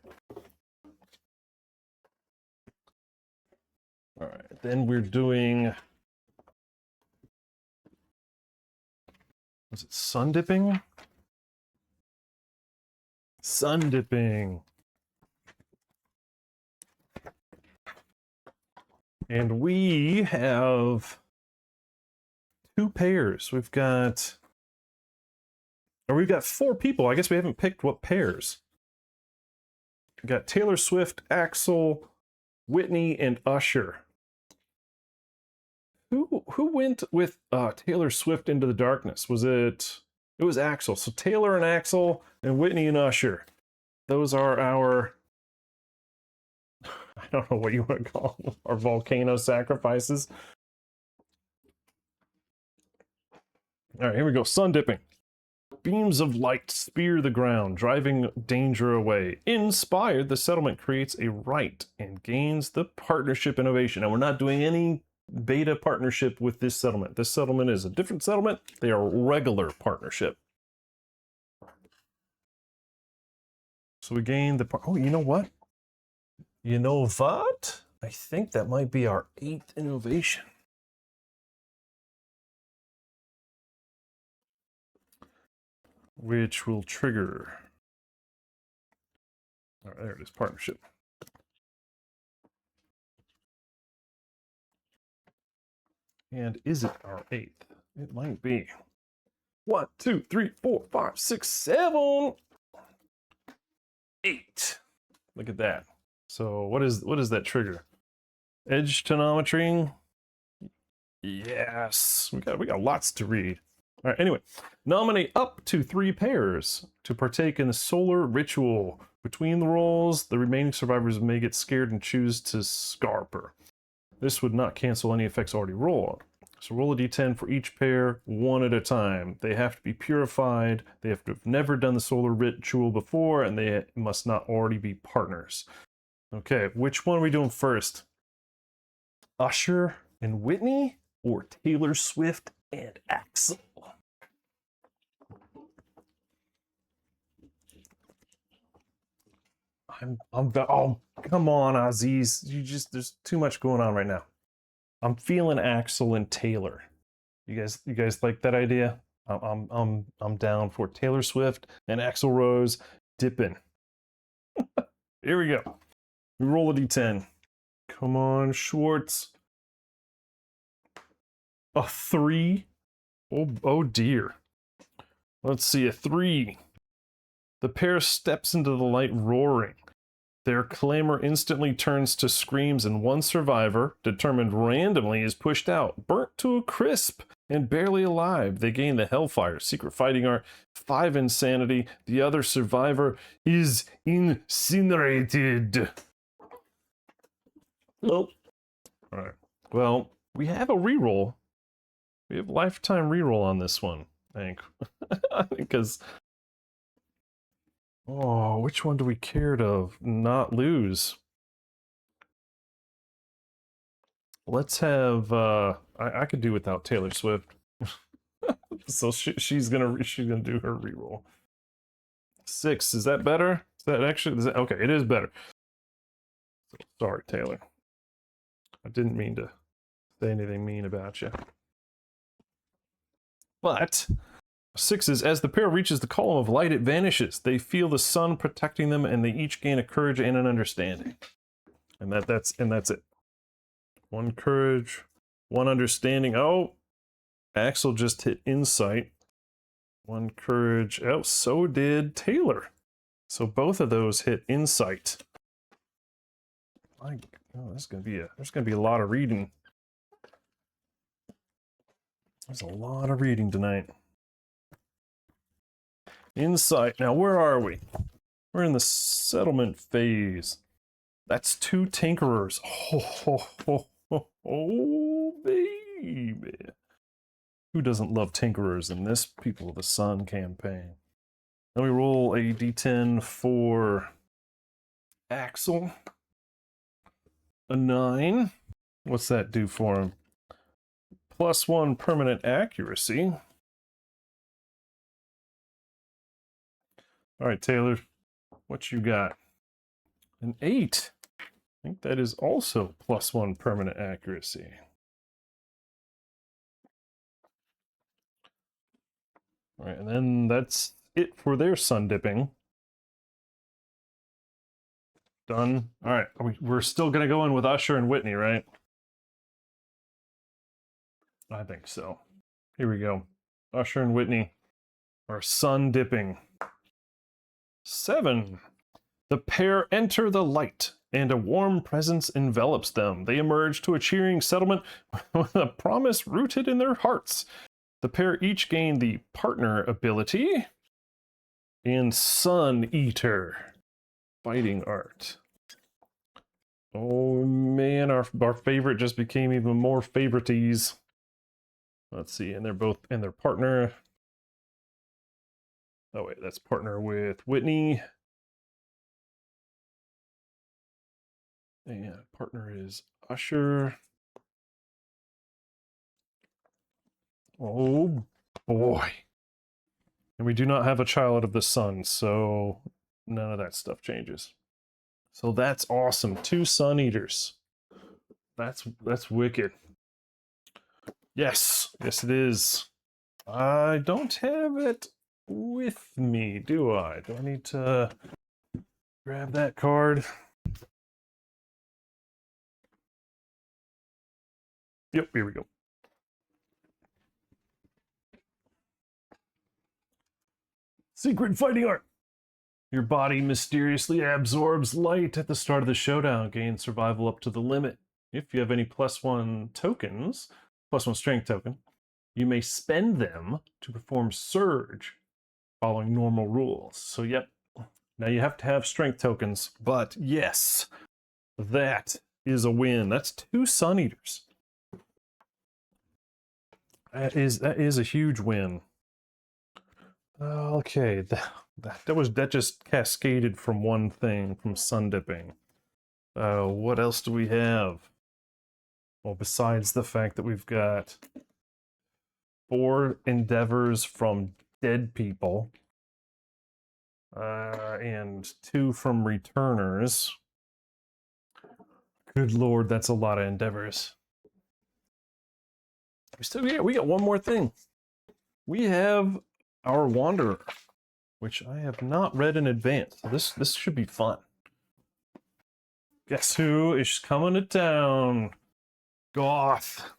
All right, then we're doing. Was it sun dipping? Sun dipping. And we have 2 pairs. We've got 4 people. I guess we haven't picked what pairs. We got Taylor Swift, Axl, Whitney, and Usher. Who went with Taylor Swift into the darkness? It was Axl. So Taylor and Axl and Whitney and Usher. Those are our, I don't know what you want to call them, our volcano sacrifices. All right, here we go. Sun dipping. Beams of light spear the ground, driving danger away. Inspired, the settlement creates a right and gains the partnership innovation. And we're not doing any beta partnership with this settlement. This settlement is a different settlement. They are regular partnership. So we gain the oh, you know what? You know what? I think that might be our 8th innovation. Which will trigger. All right, there it is, partnership. And is it our 8th? It might be. 1, 2, 3, 4, 5, 6, 7, 8. Look at that. So what is that trigger? Edge tonometry. Yes, we got lots to read. All right. Anyway, nominate up to 3 pairs to partake in the solar ritual. Between the rolls, the remaining survivors may get scared and choose to scarper. This would not cancel any effects already rolled. So roll a d10 for each pair, one at a time. They have to be purified. They have to have never done the solar ritual before, and they must not already be partners. Okay, which one are we doing first? Usher and Whitney, or Taylor Swift and Axl? Oh, come on, Aziz. There's too much going on right now. I'm feeling Axl and Taylor. You guys like that idea? I'm down for Taylor Swift and Axl Rose dipping. Here we go. We roll a d10. Come on, Schwartz. A 3. Oh dear. Let's see, a 3. The pair steps into the light roaring. Their clamor instantly turns to screams, and one survivor, determined randomly, is pushed out, burnt to a crisp, and barely alive. They gain the Hellfire, Secret Fighting Art, 5 Insanity. The other survivor is incinerated. Nope. Alright. Well, we have a reroll. We have lifetime reroll on this one, I think. Because... oh, which one do we care to not lose? Let's have, I could do without Taylor Swift. So she's gonna do her reroll. 6, is that better? Is that actually, okay, it is better. Sorry, Taylor. I didn't mean to say anything mean about you. But 6 is, as the pair reaches the column of light, it vanishes. They feel the sun protecting them, and they each gain a courage and an understanding. And that's it. 1 courage, 1 understanding. Oh, Axel just hit insight. 1 courage. Oh, so did Taylor. So both of those hit insight. There's gonna be a lot of reading. There's a lot of reading tonight. Insight. Now, where are we? We're in the settlement phase. That's 2 tinkerers. Oh, baby. Who doesn't love tinkerers in this People of the Sun campaign? Then we roll a d10 for Axel. A 9. What's that do for him? +1 permanent accuracy. All right, Taylor, what you got? An 8. I think that is also +1 permanent accuracy. All right, and then that's it for their sun dipping. Done. All right, we're still gonna go in with Usher and Whitney, right? I think so. Here we go. Usher and Whitney are sun dipping. 7. The pair enter the light, and a warm presence envelops them. They emerge to a cheering settlement with a promise rooted in their hearts. The pair each gain the partner ability and Sun Eater fighting art. Oh man, our favorite just became even more favorites. Let's see, and they're both in their partner. Oh wait, that's partner with Whitney. And partner is Usher. Oh boy. And we do not have a child of the sun, so none of that stuff changes. So that's awesome. 2 Sun Eaters. That's wicked. Yes, yes it is. I don't have it with me, do I? Do I need to grab that card? Yep, here we go. Secret fighting art. Your body mysteriously absorbs light at the start of the showdown. Gain survival up to the limit. If you have any +1 tokens, +1 strength token, you may spend them to perform Surge following normal rules. So yep, now you have to have strength tokens, but yes, that is a win. That's 2 Sun Eaters. That is a huge win. Okay, that just cascaded from one thing, from sun dipping. What else do we have? Well, besides the fact that we've got 4 endeavors from dead people, and 2 from returners. Good lord, that's a lot of endeavors. We got one more thing. We have our Wanderer, which I have not read in advance. So this should be fun. Guess who is coming to town? Goth.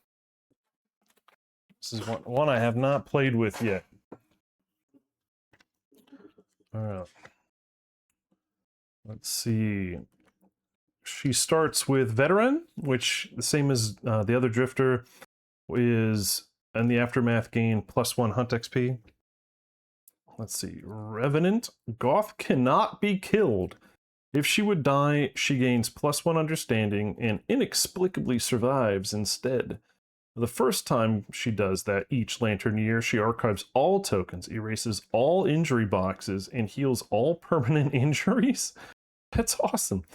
This is one I have not played with yet. All right. Let's see. She starts with Veteran, which the same as the other Drifter, is in the Aftermath gain +1 Hunt XP. Let's see. Revenant. Goth cannot be killed. If she would die, she gains +1 Understanding and inexplicably survives instead. The first time she does that each Lantern year, she archives all tokens, erases all injury boxes, and heals all permanent injuries. That's awesome.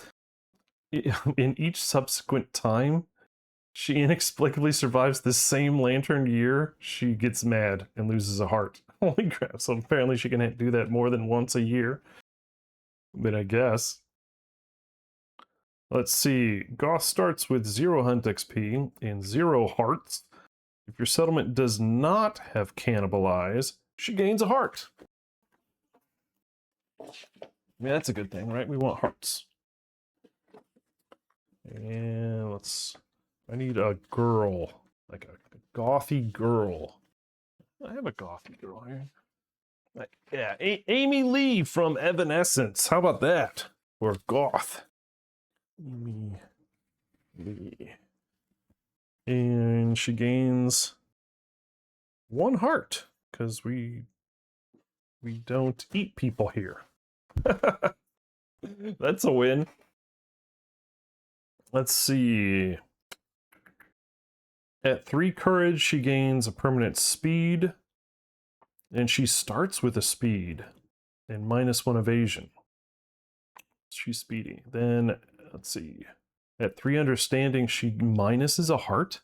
In each subsequent time she inexplicably survives the same Lantern year, she gets mad and loses a heart. Holy crap. So apparently she can do that more than once a year. But I guess. Let's see. Goth starts with 0 Hunt XP and 0 hearts. If your settlement does not have Cannibalize, she gains a heart. Yeah, that's a good thing, right? We want hearts. And I need a girl. Like a gothy girl. I have a gothy girl here. Yeah, Amy Lee from Evanescence. How about that? Or Goth. Amy Lee. And she gains 1 heart, because we don't eat people here. That's a win. Let's see. At 3 courage, she gains a permanent speed. And she starts with a speed and -1 evasion. She's speedy. Then, let's see. At 3 understanding, she minuses a heart.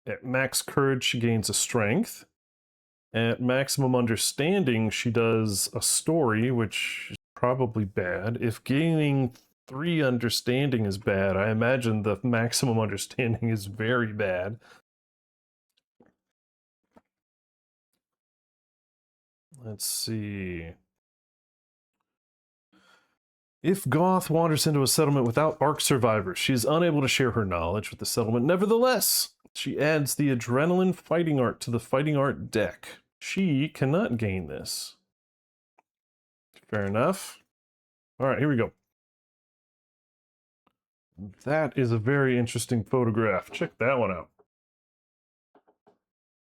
At max courage, she gains a strength. At maximum understanding, she does a story, which is probably bad. If gaining 3 understanding is bad, I imagine the maximum understanding is very bad. Let's see. If Goth wanders into a settlement without ARC survivors, she is unable to share her knowledge with the settlement. Nevertheless, she adds the Adrenaline Fighting Art to the Fighting Art deck. She cannot gain this. Fair enough. All right, here we go. That is a very interesting photograph. Check that one out.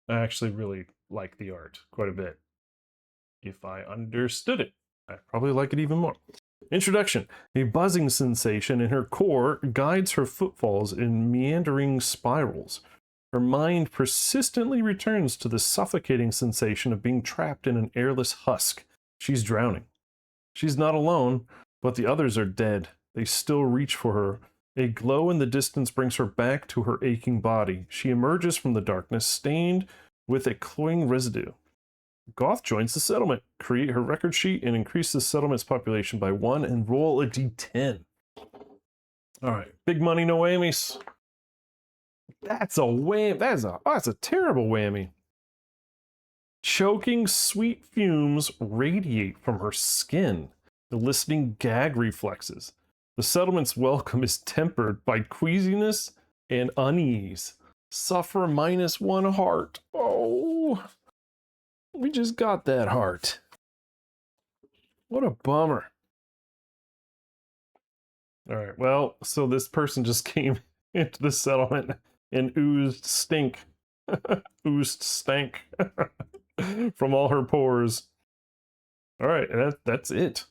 I actually really like the art quite a bit. If I understood it, I'd probably like it even more. Introduction. A buzzing sensation in her core guides her footfalls in meandering spirals. Her mind persistently returns to the suffocating sensation of being trapped in an airless husk. She's drowning. She's not alone, but the others are dead. They still reach for her. A glow in the distance brings her back to her aching body. She emerges from the darkness, stained with a cloying residue. Goth joins the settlement. Create her record sheet and increase the settlement's population by 1 and roll a d10. All right, big money, no whammies. That's a wham. That's a terrible whammy. Choking sweet fumes radiate from her skin, eliciting gag reflexes. The settlement's welcome is tempered by queasiness and unease. Suffer -1 heart. Oh. We just got that heart. What a bummer. All right, well, so this person just came into the settlement and oozed stink. Oozed stank from all her pores. All right, that's it.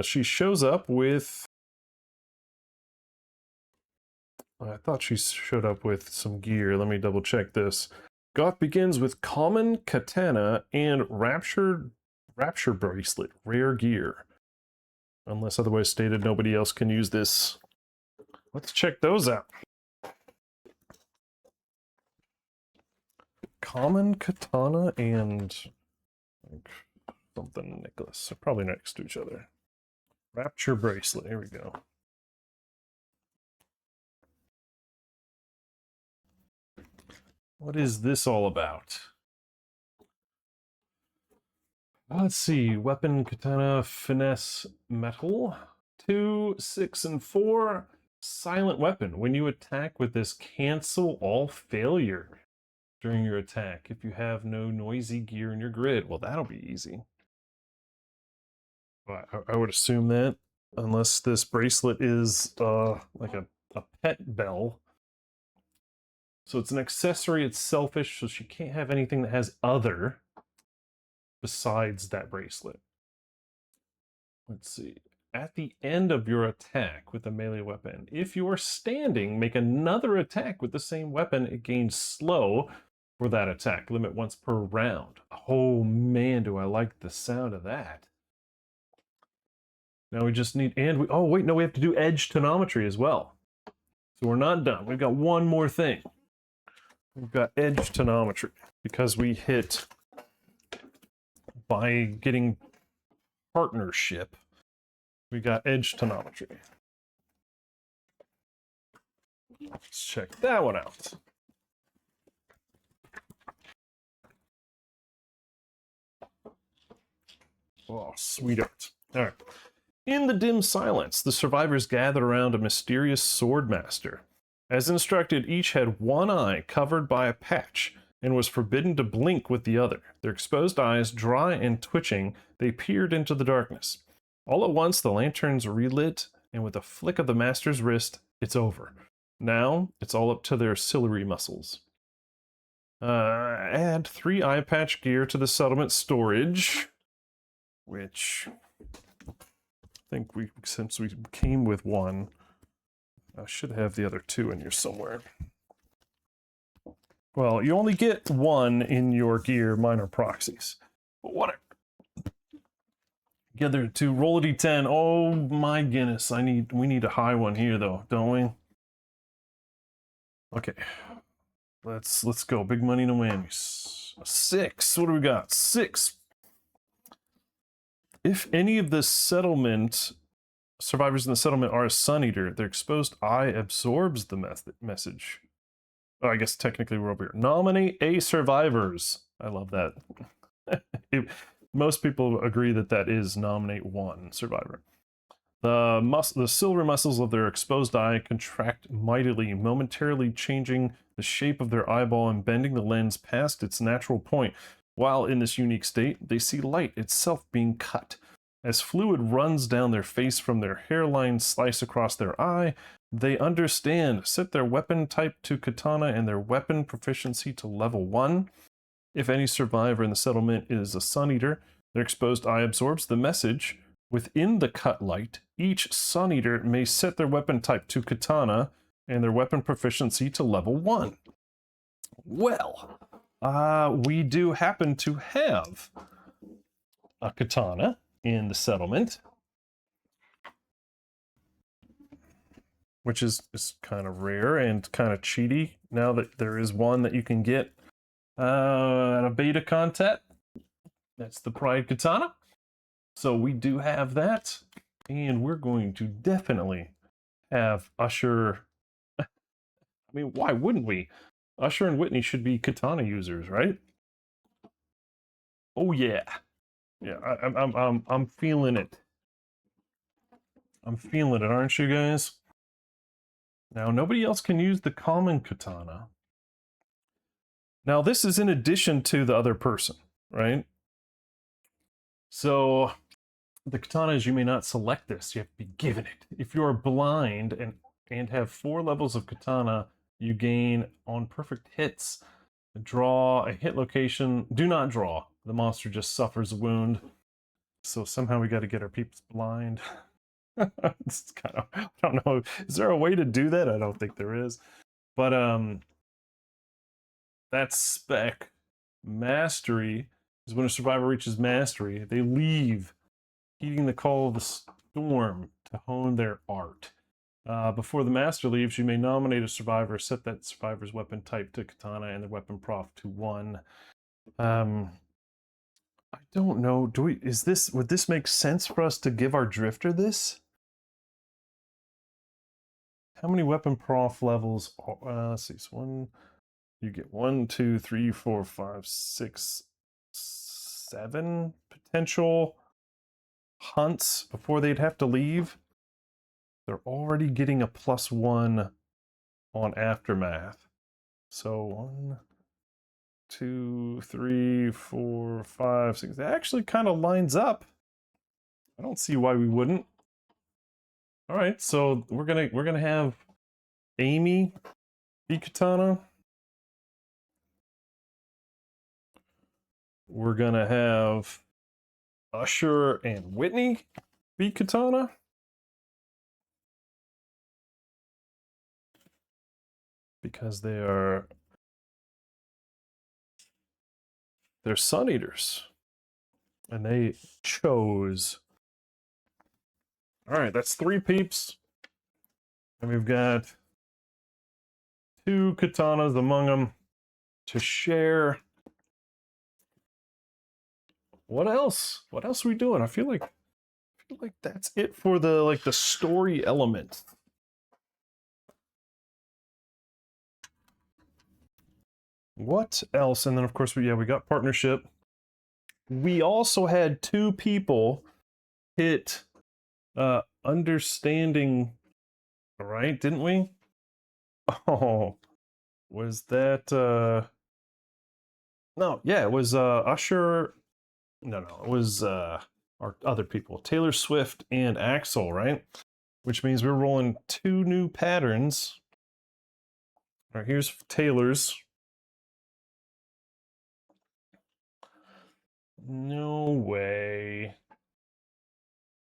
She shows up with... I thought she showed up with some gear. Let me double check this. Goth begins with Common Katana and Rapture Bracelet, rare gear. Unless otherwise stated, nobody else can use this. Let's check those out. Common Katana and something necklace. They're probably next to each other. Rapture Bracelet, here we go. What is this all about? Let's see. Weapon, katana, finesse, metal. 2, 6, and 4. Silent weapon. When you attack with this, cancel all failure during your attack if you have no noisy gear in your grid. Well, that'll be easy. I would assume that, unless this bracelet is like a pet bell. So it's an accessory, it's selfish, so she can't have anything that has other besides that bracelet. Let's see. At the end of your attack with a melee weapon, if you are standing, make another attack with the same weapon. It gains slow for that attack. Limit once per round. Oh man, do I like the sound of that. Now we just need, oh wait, no, we have to do edge tonometry as well. So we're not done. We've got one more thing. We've got edge tonometry because we hit by getting partnership. We got edge tonometry. Let's check that one out. Oh, sweetheart. All right. In the dim silence, the survivors gathered around a mysterious sword master. As instructed, each had one eye covered by a patch and was forbidden to blink with the other. Their exposed eyes, dry and twitching, they peered into the darkness. All at once, the lanterns relit, and with a flick of the master's wrist, it's over. Now, it's all up to their ciliary muscles. Add 3 eye patch gear to the settlement storage, which I think since we came with 1, I should have the other 2 in here somewhere. Well, you only get 1 in your gear minor proxies, but whatever. Together to roll a d10. Oh my goodness, we need a high one here though, don't we? Okay, let's go. Big money, no whammies. 6. What do we got? 6. If any of the settlement survivors in the settlement are a Sun Eater, their exposed eye absorbs the message. Oh, I guess technically we're over here. Nominate a survivors. I love that. Most people agree that that is nominate 1 survivor. The silver muscles of their exposed eye contract mightily, momentarily changing the shape of their eyeball and bending the lens past its natural point. While in this unique state, they see light itself being cut. As fluid runs down their face from their hairline slice across their eye, they understand. Set their weapon type to katana and their weapon proficiency to level 1. If any survivor in the settlement is a Sun Eater, their exposed eye absorbs the message. Within the cut light, each Sun Eater may set their weapon type to katana and their weapon proficiency to level 1. Well, we do happen to have a katana in the settlement, which is kind of rare and kind of cheaty now that there is one that you can get at a beta content. That's the Pride Katana. So we do have that, and we're going to definitely have Usher. I mean, why wouldn't we? Usher and Whitney should be katana users, right? Oh yeah, yeah. I'm feeling it. I'm feeling it, aren't you guys? Now nobody else can use the common katana. Now this is in addition to the other person, right? So the katanas, you may not select this. You have to be given it. If you are blind and have 4 levels of katana, you gain on perfect hits. Draw a hit location. Do not draw. The monster just suffers a wound. So somehow we got to get our peeps blind. It's kind of, I don't know. Is there a way to do that? I don't think there is. But that's spec. Mastery is when a survivor reaches mastery, they leave, heeding the call of the storm to hone their art. Before the master leaves, you may nominate a survivor, set that survivor's weapon type to katana and their weapon prof to 1. I don't know. Would this make sense for us to give our drifter this? How many weapon prof levels? Let's see. So 1. you get 1, 2, 3, 4, 5, 6, 7 potential hunts before they'd have to leave. They're already getting a +1 on Aftermath. So 1, 2, 3, 4, 5, 6. That actually kind of lines up. I don't see why we wouldn't. All right, so we're gonna have Amy be Katana. We're gonna have Usher and Whitney be Katana. Because they're Sun Eaters. And they chose. All right, that's 3 peeps. And we've got 2 katanas among them to share. What else? What else are we doing? I feel like that's it for the story element. What else? And then of course we got partnership. We also had 2 people hit understanding, right? Didn't we? Oh, was that no, yeah, it was Usher. No, it was our other people, Taylor Swift and Axel, right? Which means we're rolling 2 new patterns. All right, here's Taylor's. No way.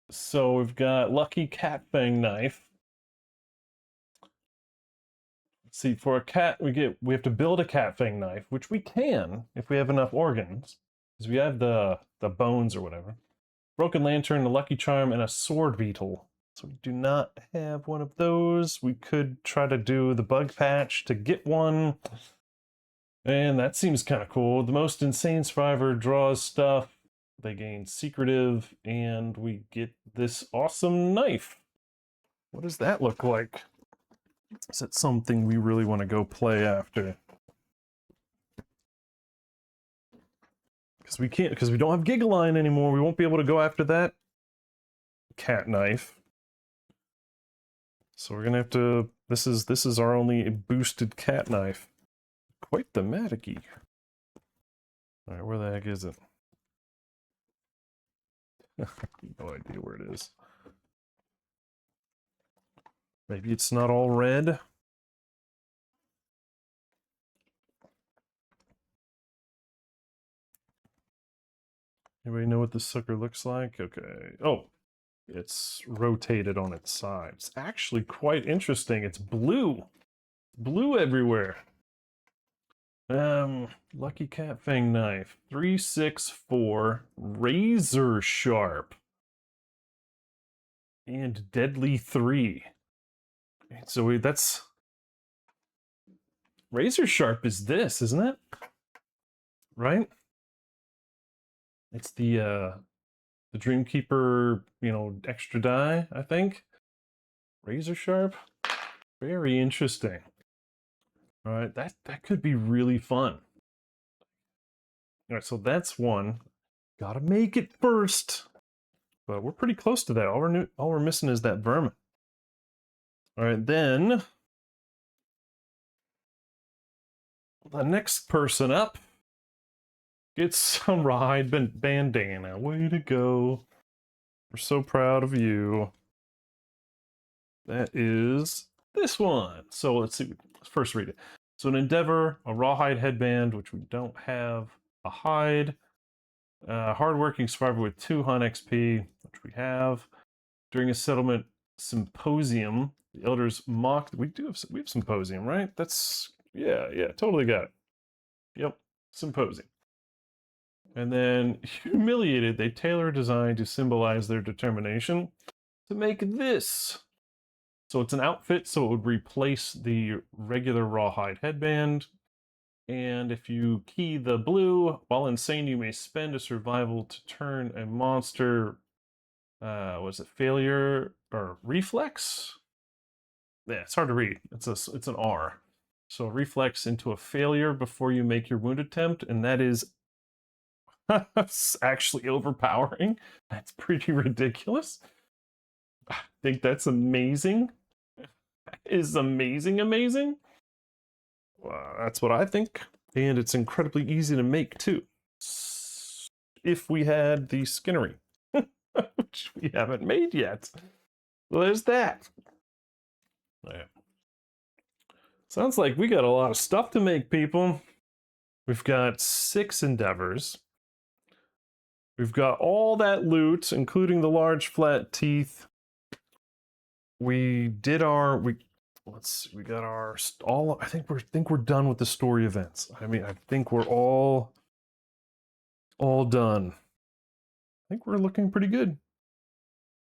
So we've got Lucky Cat Fang Knife. Let's see, for a cat, we have to build a cat fang knife, which we can if we have enough organs, because we have the bones or whatever. Broken Lantern, a Lucky Charm, and a Sword Beetle. So we do not have one of those. We could try to do the Bug Patch to get one. And that seems kind of cool. The Most Insane Survivor draws stuff. They gain Secretive, and we get this awesome knife. What does that look like? Is that something we really want to go play after? Because we can't, because we don't have Gigalion anymore. We won't be able to go after that cat knife. So we're gonna have to. This is our only boosted cat knife. Quite thematic-y. All right, where the heck is it? No idea where it is. Maybe it's not all red. Anybody know what this sucker looks like? Okay. Oh, it's rotated on its side. It's actually quite interesting. It's blue. Blue everywhere. Lucky Cat Fang Knife. 364 razor sharp. And deadly 3. So that's razor sharp is this, isn't it? Right? It's the Dreamkeeper, extra die, I think. Razor sharp. Very interesting. All right, that could be really fun. All right, so that's one. Gotta make it first. But we're pretty close to that. All we're missing is that vermin. All right, then the next person up gets some Rawhide bandana. Way to go. We're so proud of you. That is this one. So let's see. Let's first read it. So an Endeavor, a Rawhide headband, which we don't have, a hide, hardworking survivor with 2 hunt XP, which we have. During a settlement symposium, the elders mocked. We have symposium, right? That's yeah, totally got it. Yep, symposium. And then humiliated, they tailor a design to symbolize their determination to make this. So it's an outfit, so it would replace the regular Rawhide headband. And if you key the blue, while insane, you may spend a survival to turn a monster, was it failure or reflex? Yeah, it's hard to read. It's an R. So reflex into a failure before you make your wound attempt, and that is actually overpowering. That's pretty ridiculous. I think that's amazing. That is amazing. That's what I think. And it's incredibly easy to make too. If we had the Skinnery, which we haven't made yet. Well, there's that. Yeah. Sounds like we got a lot of stuff to make, people. We've got 6 endeavors. We've got all that loot, including the large flat teeth. We did our let's see, we got our all. I think we're done with the story events. I mean, I think we're all done. I think we're looking pretty good.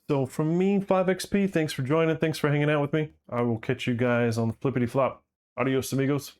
So from me, 5XP, thanks for joining. Thanks for hanging out with me. I will catch you guys on the flippity flop. Adios, amigos.